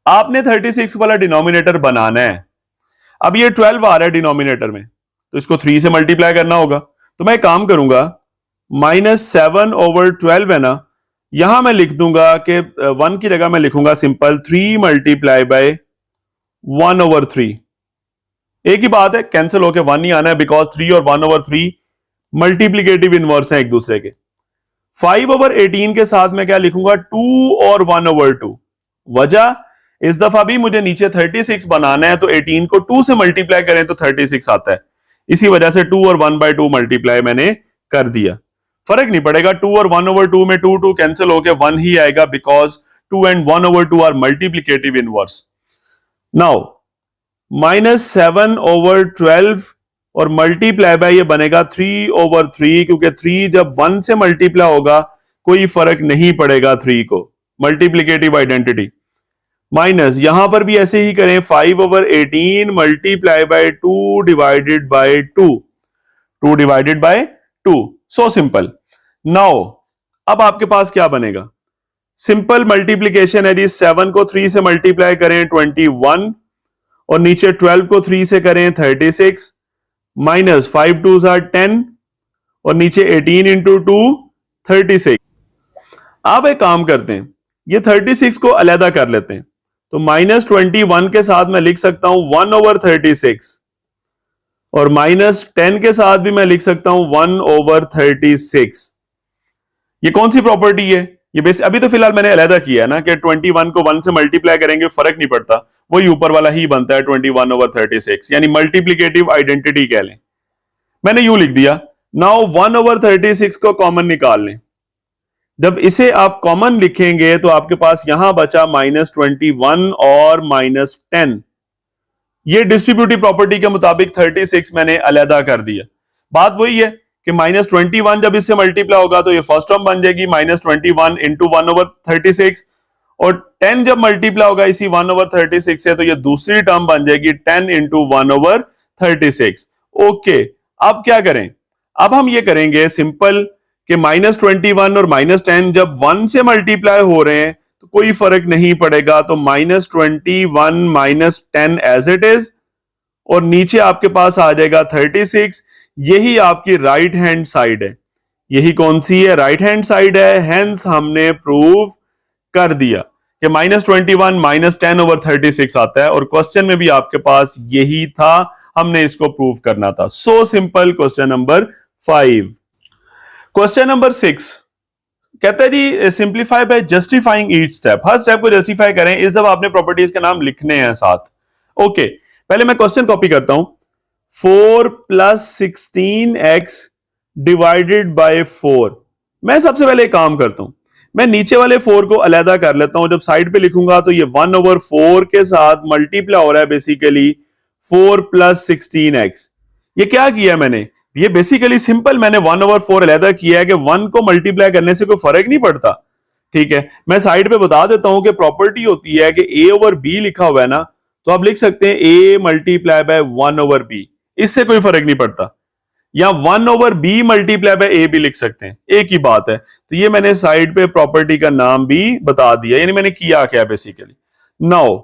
आपने 36 वाला डिनोमिनेटर बनाना है। अब ये 12 आ रहा है डिनोमिनेटर में, तो इसको 3 से मल्टीप्लाई करना होगा। तो मैं एक काम करूंगा, -7 ओवर 12 है ना, यहां मैं लिख दूंगा कि 1 की जगह मैं लिखूंगा सिंपल 3 मल्टीप्लाई बाय 1 ओवर 3। एक ही बात है, कैंसिल होके 1 ही आना है, बिकॉज 3 और 1 ओवर 3 मल्टीप्लीकेटिव इनवर्स हैं एक दूसरे के। 5 ओवर 18 के साथ मैं क्या लिखूंगा, 2 और 1 ओवर 2। वजह, इस दफा भी मुझे नीचे 36 बनाना है, तो 18 को 2 से मल्टीप्लाई करें तो 36 आता है, इसी वजह से 2 और 1/2 मल्टीप्लाई मैंने कर दिया। फर्क नहीं पड़ेगा, 2 और 1 ओवर 2 में 2 2 कैंसिल होके 1 ही आएगा, because 2 and 1 over 2 are multiplicative inverse. Now -7 over 12 और मल्टीप्लाई बाय ये बनेगा 3 ओवर 3, क्योंकि 3 जब 1 से मल्टीप्लाई होगा कोई फर्क नहीं पड़ेगा 3 को, मल्टीप्लीकेटिव आइडेंटिटी। माइनस यहां पर भी ऐसे ही करें, 5 over 18 multiply by 2 divided by 2, 2 divided by 2। So simple. Now अब आपके पास क्या बनेगा, सिंपल मल्टीप्लीकेशन है जी। 7 को 3 से मल्टीप्लाई करें 21, और नीचे 12 को 3 से करें 36, माइनस 5 2s are 10, और नीचे 18 इंटू 2 36। आप एक काम करते हैं, ये 36 को अलहदा कर लेते हैं, तो -21 के साथ मैं लिख सकता हूं 1 ओवर 36, और -10 के साथ भी मैं लिख सकता हूं 1 ओवर 36। ये कौन सी प्रॉपर्टी है, ये बेस अभी तो फिलहाल मैंने अलहदा किया है ना, कि 21 को 1 से मल्टीप्लाई करेंगे फर्क नहीं पड़ता, वही ऊपर वाला ही बनता है 21 ओवर 36, यानी मल्टीप्लीकेटिव आइडेंटिटी कह लें। मैंने यूं लिख दिया। नाउ 1 ओवर 36 को कॉमन निकाल लें। जब इसे आप कॉमन लिखेंगे तो आपके पास यहां बचा -21 और -10। ये डिस्ट्रीब्यूटिव प्रॉपर्टी के मुताबिक 36 मैंने अलहदा कर दिया। बात वही है कि -21 जब इससे मल्टीप्लाई होगा तो ये फर्स्ट टर्म बन जाएगी, -21 इंटू 1 ओवर 36, और 10 जब मल्टीप्लाई होगा इसी 1 ओवर 36 से, तो ये दूसरी टर्म बन जाएगी 10 इंटू 1 ओवर 36। ओके, अब क्या करें, अब हम ये करेंगे सिंपल कि -21 और -10 जब 1 से मल्टीप्लाई हो रहे हैं तो कोई फर्क नहीं पड़ेगा, तो -21 -10 एज इट इज, और नीचे आपके पास आ जाएगा 36। यही आपकी राइट हैंड साइड है। यही कौन सी है, राइट हैंड साइड है। हेंस हमने प्रूव कर दिया कि -21 -10 ओवर 36 आता है, और क्वेश्चन में भी आपके पास यही था, हमने इसको प्रूव करना था। So simple. Question number 5। Question number 6 कहता है जी, simplify by justifying each step. हर स्टेप को जस्टिफाई करें, इस दफा आपने प्रॉपर्टीज के नाम लिखने हैं साथ। ओके, पहले मैं क्वेश्चन कॉपी करता हूं। 4 + 16x डिवाइडेड बाय 4। मैं सबसे पहले एक काम करता हूं, मैं नीचे वाले 4 को अलहदा कर लेता हूं। जब साइड पे लिखूंगा तो ये 1 ओवर 4 के साथ मल्टीप्लाई हो रहा है, बेसिकली 4 + 16x। ये क्या किया मैंने, ये बेसिकली सिंपल मैंने 1 ओवर 4 अलहदा किया है कि 1 को मल्टीप्लाई करने से कोई फर्क नहीं पड़ता, ठीक है, मैं साइड पे बता देता हूं कि प्रॉपर्टी होती है कि ए ओवर बी लिखा हुआ है ना, तो आप लिख सकते हैं A multiply by 1 over B, इससे कोई फर्क नहीं पड़ता, या 1 ओवर बी मल्टीप्लाई बाय ए भी लिख सकते हैं, एक ही बात है। तो ये मैंने साइड पे प्रॉपर्टी का नाम भी बता दिया, यानी मैंने किया क्या बेसिकली। नाउ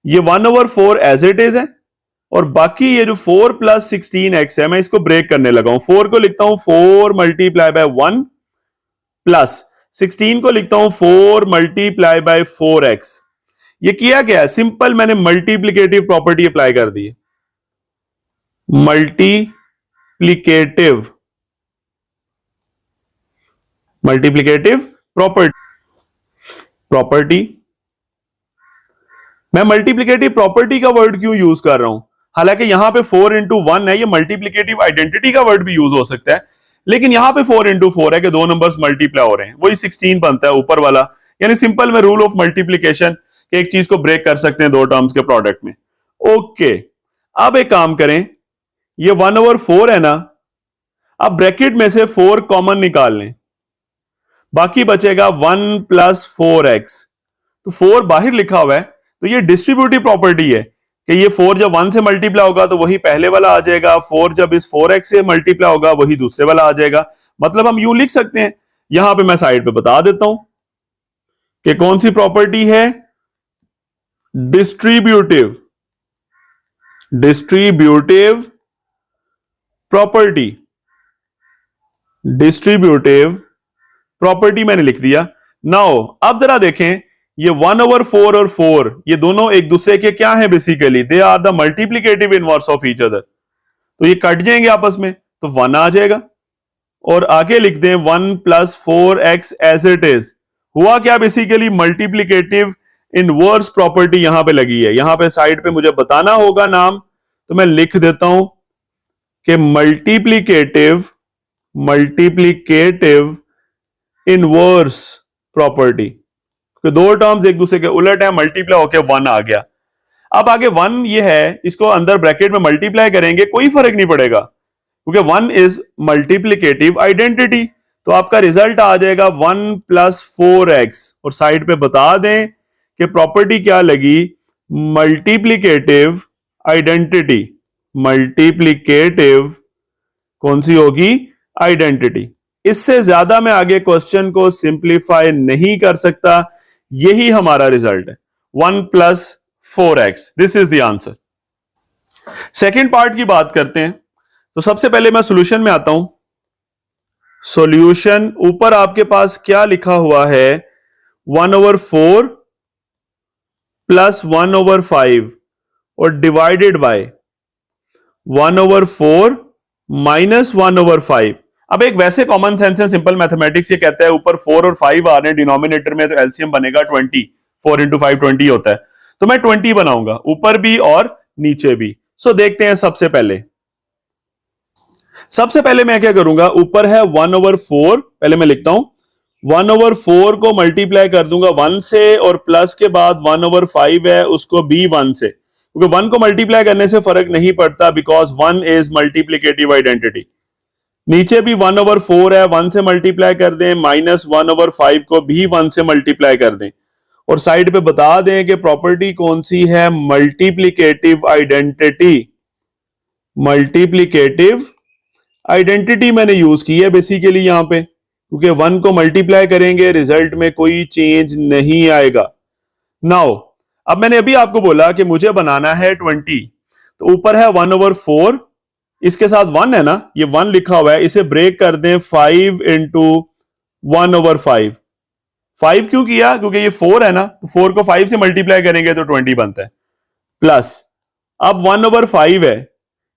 ये 1 ओवर 4 एज इट इज है, और बाकी ये जो 4 प्लस 16x है, मैं इसको ब्रेक करने लगा हूं। 4 को लिखता हूं 4 मल्टीप्लाई बाय 1 प्लस 16 को लिखता हूं 4 मल्टीप्लाई बाय 4x। ये किया क्या है, सिंपल मैंने मल्टीप्लीकेटिव प्रॉपर्टी अप्लाई कर दी है। मल्टीप्लीकेटिव प्रॉपर्टी मैं मल्टीप्लीकेटिव प्रॉपर्टी का वर्ड क्यों यूज कर रहा हूं, हालांकि यहां पे 4 इंटू 1 है, ये मल्टीप्लीकेटिव आइडेंटिटी का वर्ड भी यूज हो सकता है, लेकिन यहां पे 4 इंटू 4 है कि दो नंबर्स मल्टीप्लाई हो रहे हैं, वही 16 बनता है ऊपर वाला। यानी सिंपल में रूल ऑफ मल्टीप्लीकेशन, एक चीज को ब्रेक कर सकते हैं दो टर्म्स के प्रोडक्ट में। ओके, अब एक काम करें, ये 1 ओवर 4 है ना, अब ब्रैकेट में से 4 कॉमन निकाल लें, बाकी बचेगा 1 प्लस 4x। तो 4 बाहर लिखा हुआ है, तो ये डिस्ट्रीब्यूटिव प्रॉपर्टी है कि ये 4 जब 1 से मल्टीप्लाई होगा तो वही पहले वाला आ जाएगा, 4 जब इस 4x से मल्टीप्लाई होगा वही दूसरे वाला आ जाएगा। मतलब हम यूं लिख सकते हैं, यहां पे मैं साइड पे बता देता हूं कि कौन सी प्रॉपर्टी है, डिस्ट्रीब्यूटिव प्रॉपर्टी। डिस्ट्रीब्यूटिव प्रॉपर्टी मैंने लिख दिया। नाउ अब जरा देखें, ये 1 ओवर 4 और 4 ये दोनों एक दूसरे के क्या हैं, basically they are the multiplicative inverse of each other. तो ये कट जाएंगे आपस में, तो 1 आ जाएगा, और आगे लिख दें 1 plus 4x as it is. हुआ क्या, बेसिकली मल्टीप्लीकेटिव इनवर्स प्रॉपर्टी यहां पे लगी है। यहां पे साइड पे मुझे बताना होगा नाम, तो मैं लिख देता हूं कि मल्टीप्लीकेटिव इनवर्स प्रॉपर्टी, तो दो टर्म्स एक दूसरे के उलट है, मल्टीप्लाई होकर 1 आ गया। अब आगे 1 ये है, इसको अंदर ब्रैकेट में मल्टीप्लाई करेंगे, कोई फर्क नहीं पड़ेगा क्योंकि 1 इज मल्टीप्लीकेटिव आइडेंटिटी। तो आपका रिजल्ट आ जाएगा 1 प्लस 4x, और साइड पे बता दें कि प्रॉपर्टी क्या लगी, मल्टीप्लीकेटिव आइडेंटिटी। मल्टीप्लीकेटिव कौन सी होगी, आइडेंटिटी। इससे ज्यादा मैं आगे क्वेश्चन को सिंप्लीफाई नहीं कर सकता, यही हमारा रिजल्ट है, 1 plus 4x, this is the answer. Second part की बात करते हैं, तो सबसे पहले मैं सॉल्यूशन में आता हूं। सॉल्यूशन, ऊपर आपके पास क्या लिखा हुआ है, 1 ओवर 4 प्लस 1 ओवर 5 और divided by 1 over 4 minus 1 over 5। अब एक वैसे कॉमन सेंस है, सिंपल मैथमेटिक्स ये कहता है ऊपर 4 और 5 आ रहे हैं डिनोमिनेटर में, तो एलसीएम बनेगा 20, 4 इंटू 5 20 होता है, तो मैं 20 बनाऊंगा ऊपर भी और नीचे भी। सो देखते हैं, सबसे पहले मैं क्या करूंगा, ऊपर है 1 ओवर 4, पहले मैं लिखता हूं 1 ओवर 4 को मल्टीप्लाई कर दूंगा 1 से, और प्लस के बाद 1 ओवर 5 है उसको भी 1 से, क्योंकि 1 को मल्टीप्लाई करने से फर्क नहीं पड़ता, बिकॉज 1 इज मल्टीप्लीकेटिव आइडेंटिटी। नीचे भी 1 ओवर 4 है, 1 से मल्टीप्लाई कर दें, माइनस 1 ओवर 5 को भी 1 से मल्टीप्लाई कर दें, और साइड पे बता दें कि प्रॉपर्टी कौन सी है, मल्टीप्लीकेटिव आइडेंटिटी। मल्टीप्लीकेटिव आइडेंटिटी मैंने यूज की है बेसिकली यहां पे, क्योंकि 1 को मल्टीप्लाई करेंगे रिजल्ट में कोई चेंज नहीं आएगा। नाउ अब मैंने अभी आपको बोला कि मुझे बनाना है 20, तो ऊपर है 1 ओवर 4, इसके साथ 1 है ना, ये 1 लिखा हुआ है, इसे ब्रेक कर दें 5 इंटू 1 ओवर 5। 5 क्यों किया, क्योंकि ये 4 है ना, तो 4 को 5 से मल्टीप्लाई करेंगे तो 20 बनता है, प्लस अब 1 ओवर 5 है,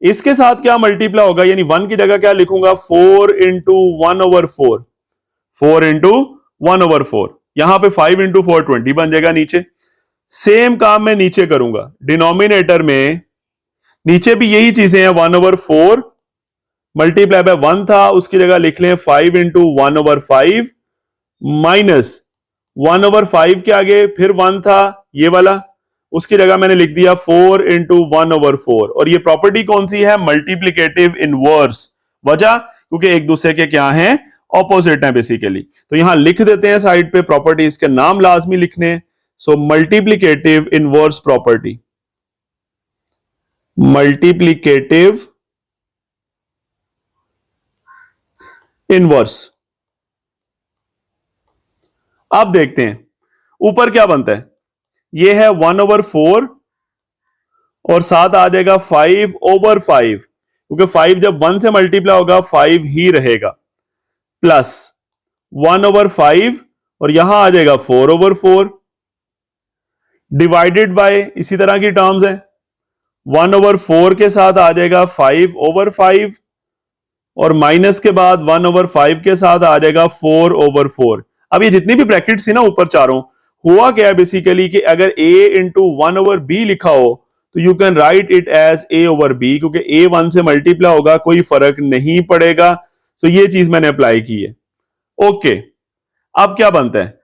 इसके साथ क्या मल्टीप्लाई होगा, यानी 1 की जगह क्या लिखूंगा, 4 इंटू 1 ओवर 4, 4 इंटू 1 ओवर 4, यहां पे 5 इंटू 4 20 बन जाएगा नीचे। सेम काम मैं नीचे करूंगा, डिनोमिनेटर में नीचे भी यही चीजें हैं, 1 ओवर 4 मल्टीप्लाई बाय 1 था, उसकी जगह लिख लें 5 इंटू 1 ओवर 5 माइनस 1 ओवर 5 के आगे फिर 1 था ये वाला, उसकी जगह मैंने लिख दिया 4 इंटू 1 ओवर 4। और ये प्रॉपर्टी कौन सी है, मल्टीप्लीकेटिव इनवर्स। वजह क्योंकि एक दूसरे के क्या हैं, ऑपोजिट है बेसिकली। तो यहां लिख देते हैं साइड पे, प्रॉपर्टीज के नाम लाजमी लिखने। So multiplicative inverse property, multiplicative inverse. अब देखते हैं ऊपर क्या बनता है। यह है 1/4 और साथ आ जाएगा 5/5, क्योंकि 5 जब 1 से मल्टीप्लाई होगा 5 ही रहेगा, प्लस 1/5 और यहां आ जाएगा 4/4 डिवाइडेड बाय इसी तरह की टर्म्स है। 1/4 के साथ आ जाएगा 5/5 और माइनस के बाद 1/5 के साथ आ जाएगा 4/4। अब ये जितनी भी ब्रैकेट्स थी ना ऊपर चारों, हुआ क्या बेसिकली कि अगर a इंटू 1/b लिखा हो तो you can write it as a/b, क्योंकि a 1 से मल्टीप्लाई होगा, कोई फर्क नहीं पड़ेगा। तो ये चीज मैंने अप्लाई की है। ओके, अब क्या बनता है,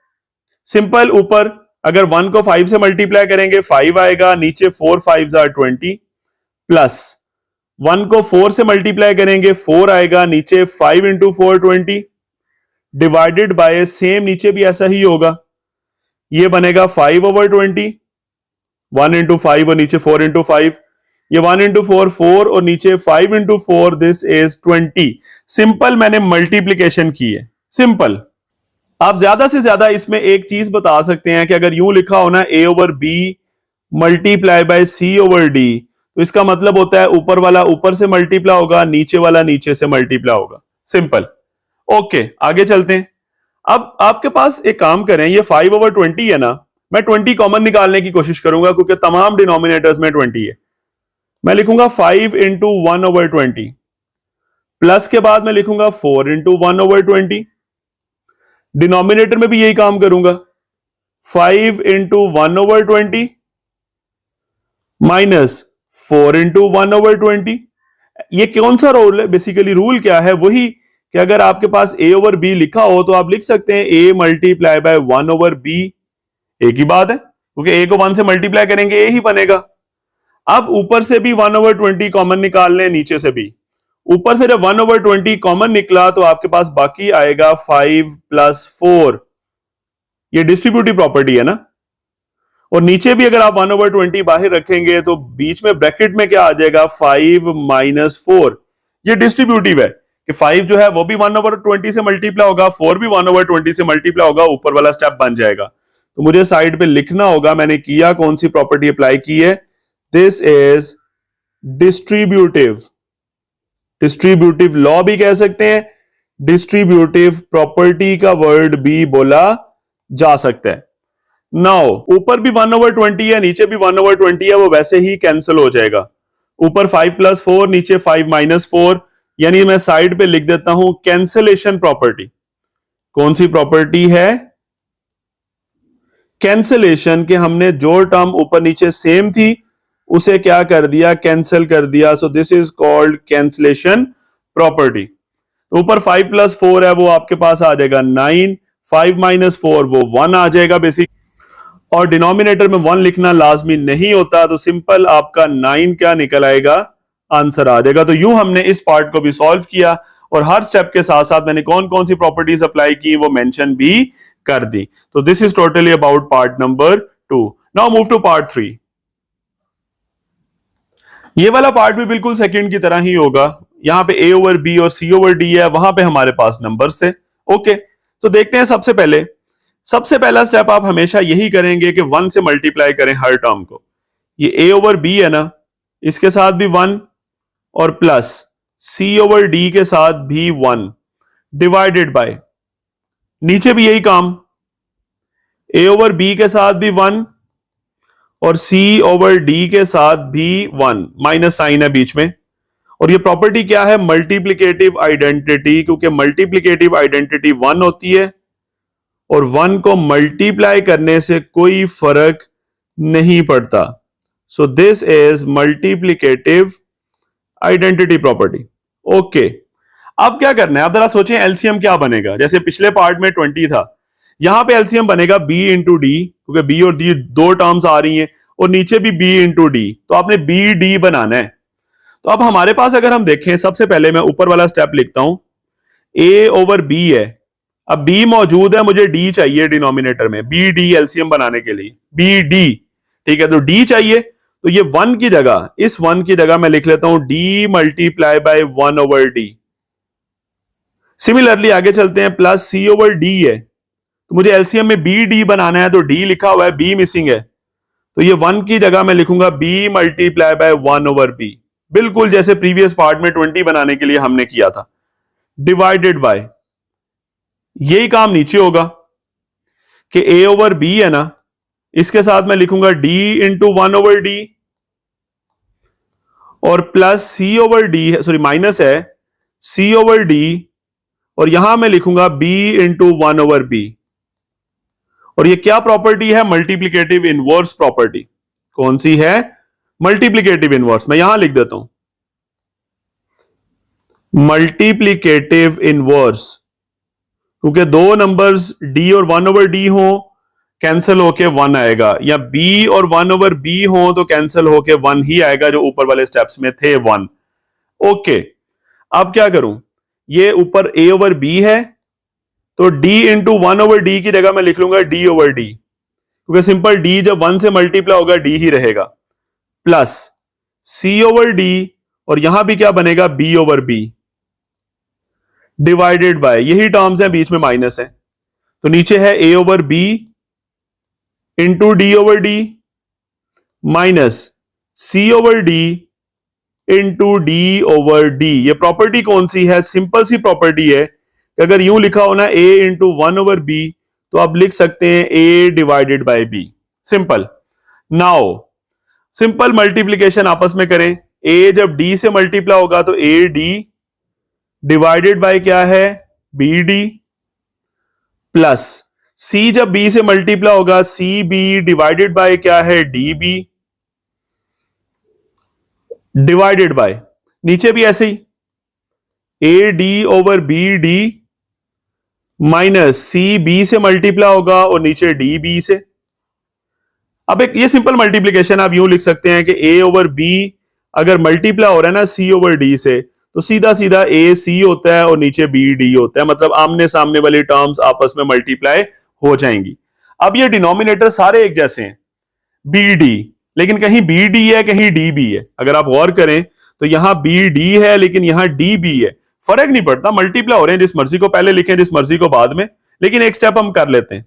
सिंपल, ऊपर अगर 1 को 5 से मल्टीप्लाई करेंगे 5 आएगा, नीचे 4 5 20, प्लस 1 को 4 से मल्टीप्लाई करेंगे 4 आएगा, नीचे 5 इंटू 4 20, डिवाइडेड बाय सेम नीचे भी ऐसा ही होगा, ये बनेगा 5/20, 1 इंटू 5 और नीचे 4 इंटू 5, ये 1 इंटू 4 4 और नीचे 5 इंटू 4, दिस इज 20। सिंपल मैंने मल्टीप्लीकेशन की है, सिंपल। आप ज्यादा से ज्यादा इसमें एक चीज बता सकते हैं कि अगर यूं लिखा हो ना a/b मल्टीप्लाई बाय c/d, तो इसका मतलब होता है ऊपर वाला ऊपर से मल्टीप्लाई होगा, नीचे वाला नीचे से मल्टीप्लाई होगा, सिंपल। ओके, आगे चलते हैं। अब आपके पास एक काम करें, ये 5/20 है ना, मैं 20 कॉमन निकालने की कोशिश करूंगा क्योंकि तमाम डिनोमिनेटर्स में 20 है। मैं लिखूंगा 5 इंटू 1/20, प्लस के बाद मैं लिखूंगा 4 इंटू 1/20, डिनोमिनेटर में भी यही काम करूंगा, 5 इंटू 1/20 माइनस 4 इंटू 1/20। ये कौन सा रूल है बेसिकली, रूल क्या है, वही कि अगर आपके पास a/b लिखा हो तो आप लिख सकते हैं a मल्टीप्लाई बाय 1/b, एक ही बात है, क्योंकि a को 1 से मल्टीप्लाई करेंगे a ही बनेगा। अब ऊपर से भी 1/20 कॉमन निकाल लें, नीचे से भी। ऊपर से जब 1/20 कॉमन निकला तो आपके पास बाकी आएगा 5 + 4, ये डिस्ट्रीब्यूटिव प्रॉपर्टी है ना। और नीचे भी अगर आप 1/20 बाहर रखेंगे तो बीच में ब्रैकेट में क्या आ जाएगा, 5 - 4, ये डिस्ट्रीब्यूटिव है कि 5 जो है वो भी 1/20 से मल्टीप्लाई होगा, 4 भी 1/20 से मल्टीप्लाई होगा, ऊपर वाला स्टेप बन जाएगा। तो मुझे साइड पे लिखना होगा मैंने किया कौन सी प्रॉपर्टी अप्लाई की है, this is distributive, distributive law भी कह सकते हैं, डिस्ट्रीब्यूटिव प्रॉपर्टी का वर्ड भी बोला जा सकता है। नाउ ऊपर भी 1/20 है, नीचे भी 1/20 है, वो वैसे ही कैंसिल हो जाएगा। ऊपर 5 + 4, नीचे 5 - 4, यानी मैं साइड पे लिख देता हूं कैंसिलेशन प्रॉपर्टी। कौन सी प्रॉपर्टी है, कैंसिलेशन, के हमने जो टर्म ऊपर नीचे सेम थी उसे क्या कर दिया, कैंसिल कर दिया। सो this is called cancellation property. ऊपर 5 + 4 है, वो आपके पास आ जाएगा 9, 5 - 4 वो 1 आ जाएगा बेसिक, और डिनोमिनेटर में 1 लिखना लाजमी नहीं होता, तो सिंपल आपका 9 क्या निकल आएगा, आंसर आ जाएगा। तो यूं हमने इस पार्ट को भी सॉल्व किया और हर स्टेप के साथ साथ मैंने कौन कौन सी प्रॉपर्टीज अप्लाई की वो मेंशन भी कर दी। तो this is totally about part number 2। Now move to part 3। ये वाला पार्ट भी बिल्कुल सेकंड की तरह ही होगा। यहां पे a/b और c/d है, वहां पे हमारे पास नंबर्स थे। ओके, तो देखते हैं। सबसे पहला स्टेप आप हमेशा यही करेंगे कि 1 से मल्टीप्लाई करें हर टर्म को। ये a/b है ना, इसके साथ भी 1 और प्लस c/d के साथ भी 1 डिवाइडेड बाय, नीचे भी यही काम, a/b के साथ भी 1 और c/d के साथ भी 1, माइनस साइन है बीच में। और ये प्रॉपर्टी क्या है, मल्टीप्लिकेटिव आइडेंटिटी, क्योंकि मल्टीप्लिकेटिव आइडेंटिटी 1 होती है और 1 को मल्टीप्लाई करने से कोई फर्क नहीं पड़ता। सो this is multiplicative identity property. Okay, अब क्या करना है, अब जरा सोचें एलसीएम क्या बनेगा। जैसे पिछले पार्ट में 20 था, यहां पे एलसीएम बनेगा b इंटू डी, क्योंकि b और d दो टर्म्स आ रही हैं, और नीचे भी b इंटू डी, तो आपने बी डी बनाना है। तो अब हमारे पास अगर हम देखें, सबसे पहले मैं ऊपर वाला स्टेप लिखता हूं, ए ओवर बी है। अब बी मौजूद है, मुझे डी चाहिए डिनोमिनेटर में, बी डी एलसीएम बनाने के लिए, बी डी, ठीक है। तो डी चाहिए, तो ये वन की जगह, इस वन की जगह मैं लिख लेता हूं D multiply by 1 over D. Similarly आगे चलते हैं, प्लस सी ओवर डी है, तो मुझे एलसीएम में बी डी बनाना है, तो डी लिखा हुआ है, बी मिसिंग है, तो ये वन की जगह मैं लिखूंगा B multiply by 1 over B, बिल्कुल जैसे प्रीवियस पार्ट में 20 बनाने के लिए हमने किया था, डिवाइडेड बाय, यही काम नीचे होगा कि ए ओवर बी है ना, इसके साथ मैं लिखूंगा डी इंटू 1 ओवर डी, और प्लस सी ओवर डी है, सॉरी माइनस है सी ओवर डी, और यहां मैं लिखूंगा बी इंटू 1 ओवर बी। और ये क्या प्रॉपर्टी है? Multiplicative inverse property. कौन सी है? Multiplicative inverse. मैं यहां लिख देता हूं मल्टीप्लीकेटिव इनवर्स, क्योंकि दो नंबर्स डी और 1 ओवर डी हो, कैंसिल होके 1 आएगा, या b और 1 ओवर b हो तो कैंसिल होके 1 ही आएगा, जो ऊपर वाले स्टेप्स में थे 1। ओके, अब क्या करूं, ये ऊपर a ओवर b है, तो d इंटू 1 ओवर डी की जगह मैं लिख लूंगा d ओवर डी, क्योंकि सिंपल d जब 1 से मल्टीप्लाई होगा d ही रहेगा, प्लस c ओवर d, और यहां भी क्या बनेगा b over b, divided by, यही टर्म्स हैं, बीच में माइनस है, तो नीचे है a over b into D over D, minus C over D into D over D. ये प्रॉपर्टी कौन सी है? सिंपल सी प्रॉपर्टी है कि अगर यूं लिखा हो ना a इंटू 1 ओवर बी, तो आप लिख सकते हैं a divided by b, simple. Now simple multiplication आपस में करें, a जब d से मल्टीप्लाई होगा तो a d डिवाइडेड बाय क्या है b d, प्लस c जब b से मल्टीप्लाई होगा c b डिवाइडेड बाय क्या है डी बी, डिवाइडेड बाय, नीचे भी ऐसे ही A D over B D, minus C B से मल्टीप्लाई होगा और नीचे डी बी से। अब एक ये सिंपल मल्टीप्लीकेशन आप यूं लिख सकते हैं कि a ओवर b अगर मल्टीप्लाई हो रहा है ना c ओवर d से, तो सीधा सीधा a c होता है और नीचे b d होता है, मतलब आमने सामने वाली टर्म्स आपस में मल्टीप्लाई हो जाएंगी। अब ये डिनोमिनेटर सारे एक जैसे हैं b d, लेकिन कहीं b d है कहीं d b है। अगर आप गौर करें तो यहां b d है लेकिन यहां d b है, फर्क नहीं पड़ता, मल्टीप्लाई हो रहे हैं, जिस मर्जी को पहले लिखें जिस मर्जी को बाद में, लेकिन एक स्टेप हम कर लेते हैं।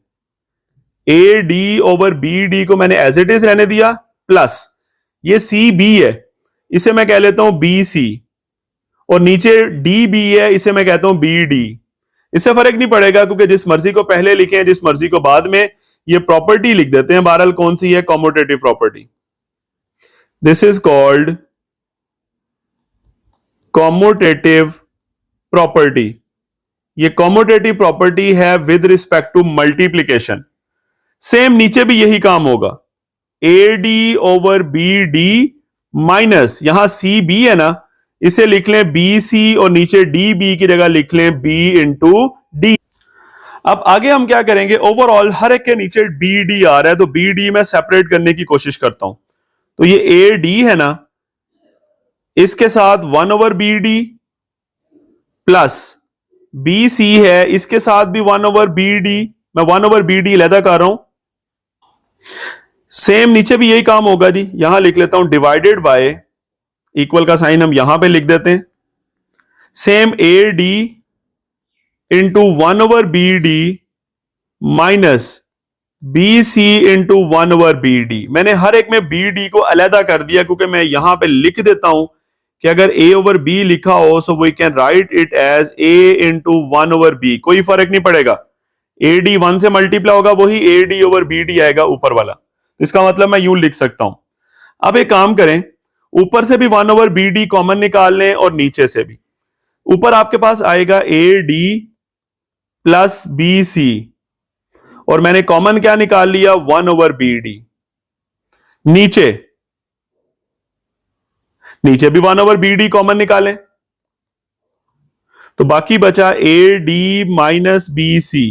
A D over B D को मैंने एज इट इज रहने दिया, प्लस ये सी बी है, इसे मैं कह लेता हूं बी सी, और नीचे डी बी है, इसे मैं कहता हूं बी डी। इससे फर्क नहीं पड़ेगा क्योंकि जिस मर्जी को पहले लिखें जिस मर्जी को बाद में, ये प्रॉपर्टी लिख देते हैं। बहरहाल कौन सी है? Commutative property. This is called commutative property. ये कॉम्यूटेटिव प्रॉपर्टी है with respect to multiplication. Same नीचे भी यही काम होगा, A D over B D minus यहां सी बी है ना, इसे लिख लें बी सी, और नीचे डी बी की जगह लिख लें बी इंटू डी। अब आगे हम क्या करेंगे, ओवरऑल हर एक के नीचे बी डी आ रहा है, तो बी डी में सेपरेट करने की कोशिश करता हूं। तो ये ए डी है ना, इसके साथ 1 over B D, plus B C है, इसके साथ भी 1 ओवर बी डी, मैं 1 ओवर बी डी अलहदा कर रहा हूं। सेम नीचे भी यही काम होगा जी, यहां लिख लेता हूं डिवाइडेड बाय, इक्वल का साइन हम यहां पे लिख देते हैं, same A D into 1 over B D minus B C into 1 over B D. मैंने हर एक में बी डी को अलहदा कर दिया क्योंकि मैं यहां पे लिख देता हूं कि अगर a ओवर b लिखा हो so we can write it as a into 1 over b, कोई फर्क नहीं पड़ेगा, ए डी 1 से मल्टीप्लाई होगा वही A D over B D आएगा ऊपर वाला, तो इसका मतलब मैं यूं लिख सकता हूं। अब एक काम करें, ऊपर से भी 1 ओवर बी डी कॉमन निकाल लें और नीचे से भी, ऊपर आपके पास आएगा A D plus B C, और मैंने कॉमन क्या निकाल लिया 1 ओवर बी डी, नीचे भी 1 ओवर बी डी कॉमन निकालें, तो बाकी बचा ए डी माइनस बी सी।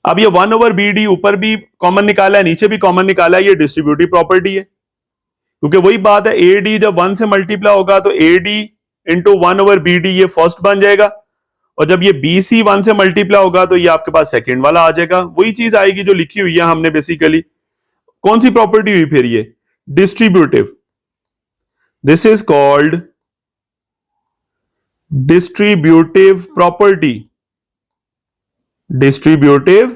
अब ये 1 ओवर बी डी ऊपर भी कॉमन निकाला है नीचे भी कॉमन निकाला है, ये डिस्ट्रीब्यूटिव प्रॉपर्टी है, क्योंकि वही बात है ए डी जब 1 से मल्टीप्लाई होगा तो ए D into 1 over B D ये फर्स्ट बन जाएगा, और जब ये बी सी 1 से मल्टीप्लाई होगा तो ये आपके पास सेकंड वाला आ जाएगा, वही चीज आएगी जो लिखी हुई है हमने बेसिकली। कौन सी प्रॉपर्टी हुई फिर ये? Distributive. This is called distributive property. Distributive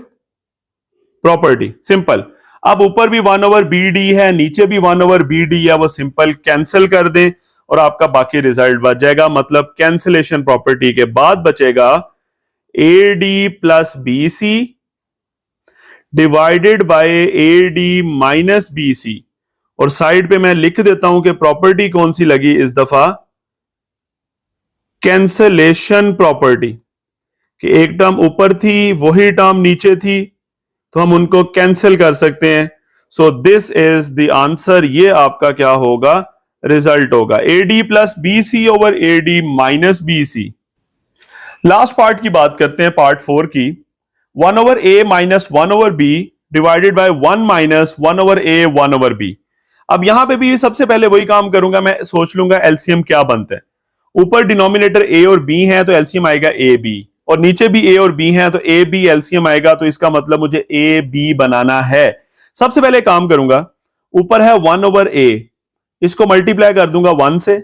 property, simple. अब ऊपर भी 1/BD है, नीचे भी 1/BD है, वो सिंपल कैंसिल कर दें और आपका बाकी रिजल्ट बच जाएगा। मतलब कैंसिलेशन प्रॉपर्टी के बाद बचेगा AD plus BC divided by AD minus BC। और साइड पे मैं लिख देता हूं कि प्रॉपर्टी कौन सी लगी इस दफा? Cancellation property. कि एक टर्म ऊपर थी, वही टर्म नीचे थी, तो हम उनको कैंसिल कर सकते हैं। So this is the answer. ये आपका क्या होगा? रिजल्ट होगा AD plus BC over AD minus BC। Last part की बात करते हैं, पार्ट 4 की। 1/A minus 1/B divided by 1 minus 1/A 1/B। अब यहां पे भी सबसे पहले वही काम करूंगा, मैं सोच लूंगा एलसीएम क्या बनता है। ऊपर डिनोमिनेटर A और B है तो एलसीएम आएगा AB, और नीचे भी A और B है तो AB एलसीएम आएगा, तो इसका मतलब मुझे AB बनाना है। सबसे पहले काम करूंगा, ऊपर है 1/A, इसको मल्टीप्लाई कर दूंगा 1 से,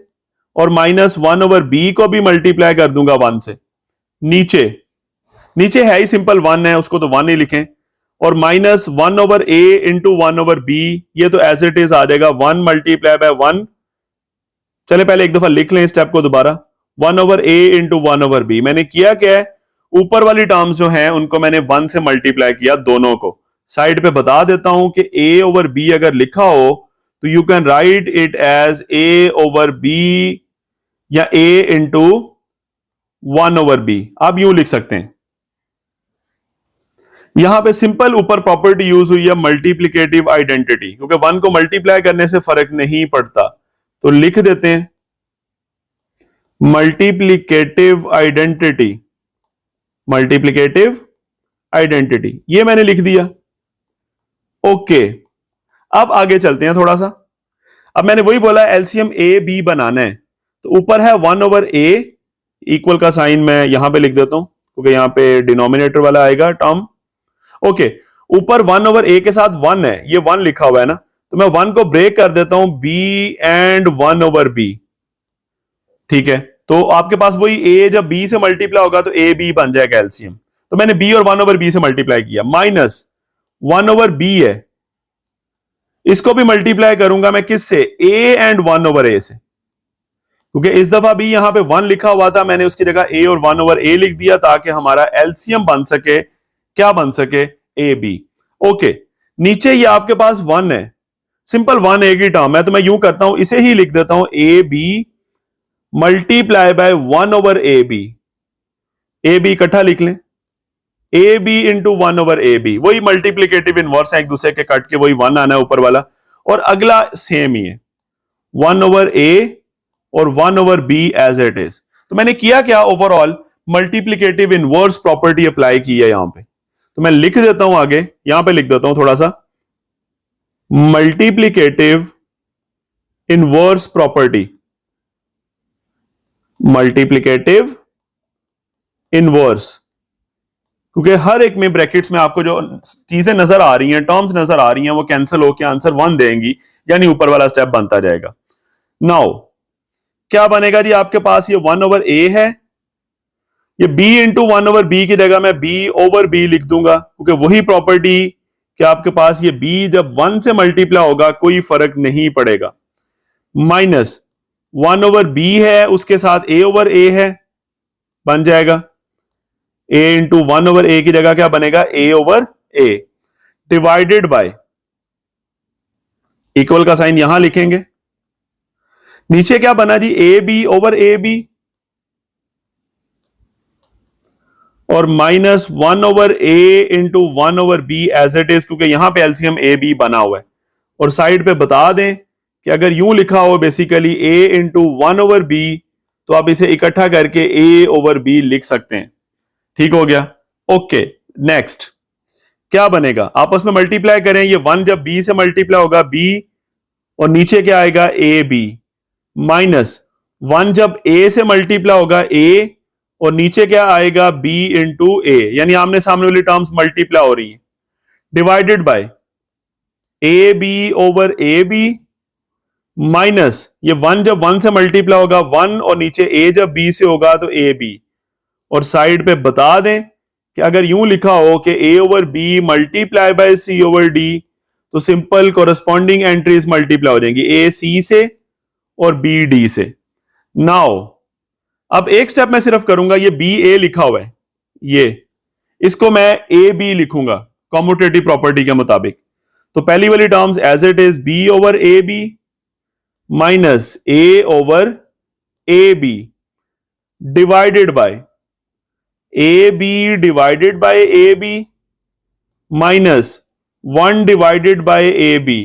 और माइनस 1/B को भी मल्टीप्लाई कर दूंगा 1 से। नीचे नीचे है ही सिंपल 1 है, उसको तो 1 ही लिखें, और माइनस 1/A इंटू 1/B, ये तो एज इट इज आ जाएगा 1 मल्टीप्लाई बाय 1। चले पहले एक दफा लिख लें स्टेप को दोबारा। 1/A into 1/B। मैंने किया क्या है, ऊपर वाली टर्म्स जो हैं उनको मैंने 1 से मल्टीप्लाई किया दोनों को। साइड पे बता देता हूं कि A/B अगर लिखा हो तो you can write it as A/B या A इंटू 1/B। आप यूं लिख सकते हैं। यहां पे सिंपल ऊपर प्रॉपर्टी यूज हुई है मल्टीप्लिकेटिव आइडेंटिटी, क्योंकि 1 को मल्टीप्लाई करने से फर्क नहीं पड़ता, तो लिख देते हैं मल्टीप्लिकेटिव आइडेंटिटी। मल्टीप्लिकेटिव आइडेंटिटी ये मैंने लिख दिया। ओके, अब आगे चलते हैं थोड़ा सा। अब मैंने वही बोला एलसीएम AB बनाना है, तो ऊपर है 1/A, इक्वल का साइन मैं यहां पे लिख देता हूं क्योंकि यहां पे डिनोमिनेटर वाला आएगा टर्म। ओके, ऊपर 1/A के साथ 1 है, ये 1 लिखा हुआ है ना, तो मैं 1 को ब्रेक कर देता हूं B एंड 1/B। ठीक है, तो आपके पास वही A जब B से मल्टीप्लाई होगा तो AB बन जाएगा एलसीएम। तो मैंने B और 1/B से मल्टीप्लाई किया, माइनस 1/B है, इसको भी मल्टीप्लाई करूंगा मैं किससे? A एंड 1/A से, क्योंकि इस दफा भी यहां पे 1 लिखा हुआ था, मैंने उसकी जगह A और 1/A लिख दिया ताकि हमारा एलसीएम बन सके, क्या बन सके? AB। ओके, नीचे ये आपके पास 1 है, सिंपल 1 एक ही टर्म है, तो मैं यूं करता हूं, इसे ही लिख देता हूं AB multiply by 1/AB। AB इकट्ठा लिख लें, AB इंटू 1/AB, वही मल्टीप्लिकेटिव इनवर्स है, एक दूसरे के कट के वही 1 आना है ऊपर वाला, और अगला सेम ही है 1/A और 1/B एज इट इज। तो मैंने किया क्या, overall multiplicative inverse property apply की है यहां पे। तो मैं लिख देता हूं आगे, यहां पे लिख देता हूं थोड़ा सा, multiplicative inverse property. Multiplicative inverse, क्योंकि हर एक में ब्रैकेट्स में आपको जो चीजें नजर आ रही हैं, टर्म्स नजर आ रही हैं, वो कैंसिल होकर आंसर 1 देंगी, यानी ऊपर वाला स्टेप बनता जाएगा। नाउ क्या बनेगा जी, आपके पास ये 1/A है, ये B इंटू 1/B की जगह मैं B/B लिख दूंगा, क्योंकि वही प्रॉपर्टी कि आपके पास ये B जब 1 से मल्टीप्लाई होगा कोई फर्क नहीं पड़ेगा। माइनस 1/B है, उसके साथ A/A है, बन जाएगा A इंटू 1/A की जगह क्या बनेगा? A/A डिवाइडेड बाय, इक्वल का साइन यहां लिखेंगे, नीचे क्या बना जी? AB/AB, और minus 1/A into 1/B as it is, क्योंकि यहां पे एलसीएम AB बना हुआ है। और साइड पे बता दें कि अगर यूं लिखा हो बेसिकली A इंटू 1/B, तो आप इसे इकट्ठा करके A/B लिख सकते हैं। ठीक हो गया? ओके, नेक्स्ट क्या बनेगा? आपस में मल्टीप्लाई करें, ये 1 जब B से मल्टीप्लाई होगा B, और नीचे क्या आएगा? AB, माइनस 1 जब A से मल्टीप्लाई होगा A, और नीचे क्या आएगा b इंटू ए, यानी आमने सामने वाली टर्म्स मल्टीप्लाई हो रही हैं, divided by A B over A B minus ये 1 जब 1 से मल्टीप्लाई होगा 1 और नीचे a जब b से होगा तो ए बी, और साइड पे बता दें कि अगर यूं लिखा हो कि a over B multiply by c over D, तो सिंपल कोरस्पॉन्डिंग एंट्रीज मल्टीप्लाई हो जाएंगी, a c से और b d से। नाउ अब एक स्टेप मैं सिर्फ करूंगा, ये बी ए लिखा हुआ है, ये इसको मैं ए बी लिखूंगा कॉम्यूटेटिव प्रॉपर्टी के मुताबिक। तो पहली वाली terms as it is B over A B minus A over A B divided by A B divided by A B minus 1 divided by A B.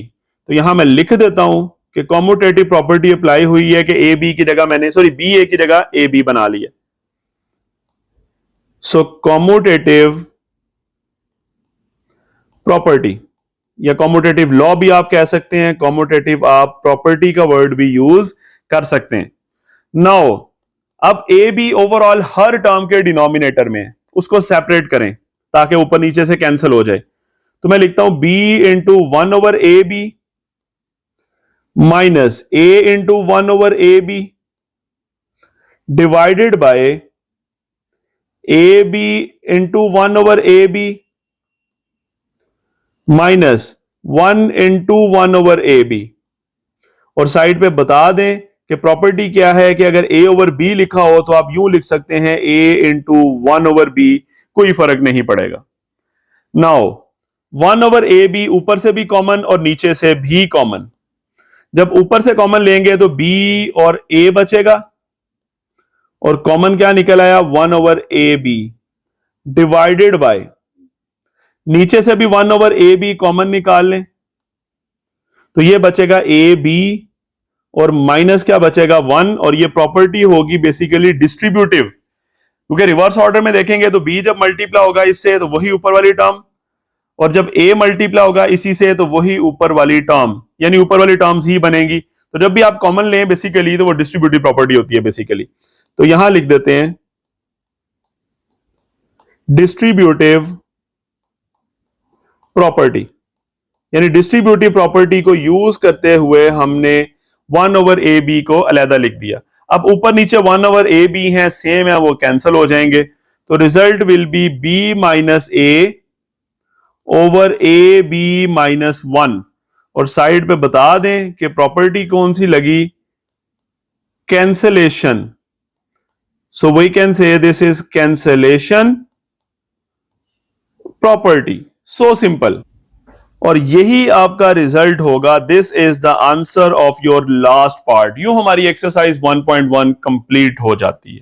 तो यहां मैं लिख देता हूं कि कॉम्यूटेटिव प्रॉपर्टी अप्लाई हुई है कि ए बी की जगह मैंने बी ए की जगह ए बी बना लिया। सो कॉम्यूटेटिव प्रॉपर्टी या कॉम्यूटेटिव लॉ भी आप कह सकते हैं, कॉम्यूटेटिव आप प्रॉपर्टी का वर्ड भी यूज कर सकते हैं। नाउ अब ए बी ओवरऑल हर टर्म के डिनोमिनेटर में, उसको सेपरेट करें ताकि ऊपर नीचे से कैंसिल हो जाए। तो मैं लिखता हूं B into 1 over A B minus A into 1 over A B divided by A B into 1 over A B minus 1 into 1 over A B. और साइड पे बता दें कि प्रॉपर्टी क्या है कि अगर a ओवर b लिखा हो तो आप यूं लिख सकते हैं a इंटू 1 ओवर b, कोई फर्क नहीं पड़ेगा। नाउ 1 ओवर ए बी ऊपर से भी कॉमन और नीचे से भी कॉमन, जब ऊपर से कॉमन लेंगे तो b और a बचेगा, और कॉमन क्या निकल आया 1 over A B divided by, नीचे से भी 1 ओवर ए बी कॉमन निकाल लें तो ये बचेगा ए बी और माइनस क्या बचेगा 1, और ये प्रॉपर्टी होगी बेसिकली डिस्ट्रीब्यूटिव, क्योंकि रिवर्स ऑर्डर में देखेंगे तो b जब मल्टीप्लाई होगा इससे तो वही ऊपर वाली टर्म, और जब a मल्टीप्लाई होगा इसी से तो वही ऊपर वाली टर्म, यानी ऊपर वाली टर्म्स ही बनेगी। तो जब भी आप कॉमन लें बेसिकली तो वो डिस्ट्रीब्यूटिव प्रॉपर्टी होती है बेसिकली। तो यहां लिख देते हैं डिस्ट्रीब्यूटिव प्रॉपर्टी, यानी डिस्ट्रीब्यूटिव प्रॉपर्टी को यूज करते हुए हमने 1 ओवर ए बी को अलहदा लिख दिया। अब ऊपर नीचे 1 ओवर ए बी है, सेम है, वो कैंसिल हो जाएंगे, तो result will be B minus A over A B minus 1, और साइड पे बता दें कि प्रॉपर्टी कौन सी लगी, cancellation. So we can say this is cancellation property, so simple. और यही आपका रिजल्ट होगा। This is the answer of your last part. यूं हमारी एक्सरसाइज 1.1 कंप्लीट हो जाती है।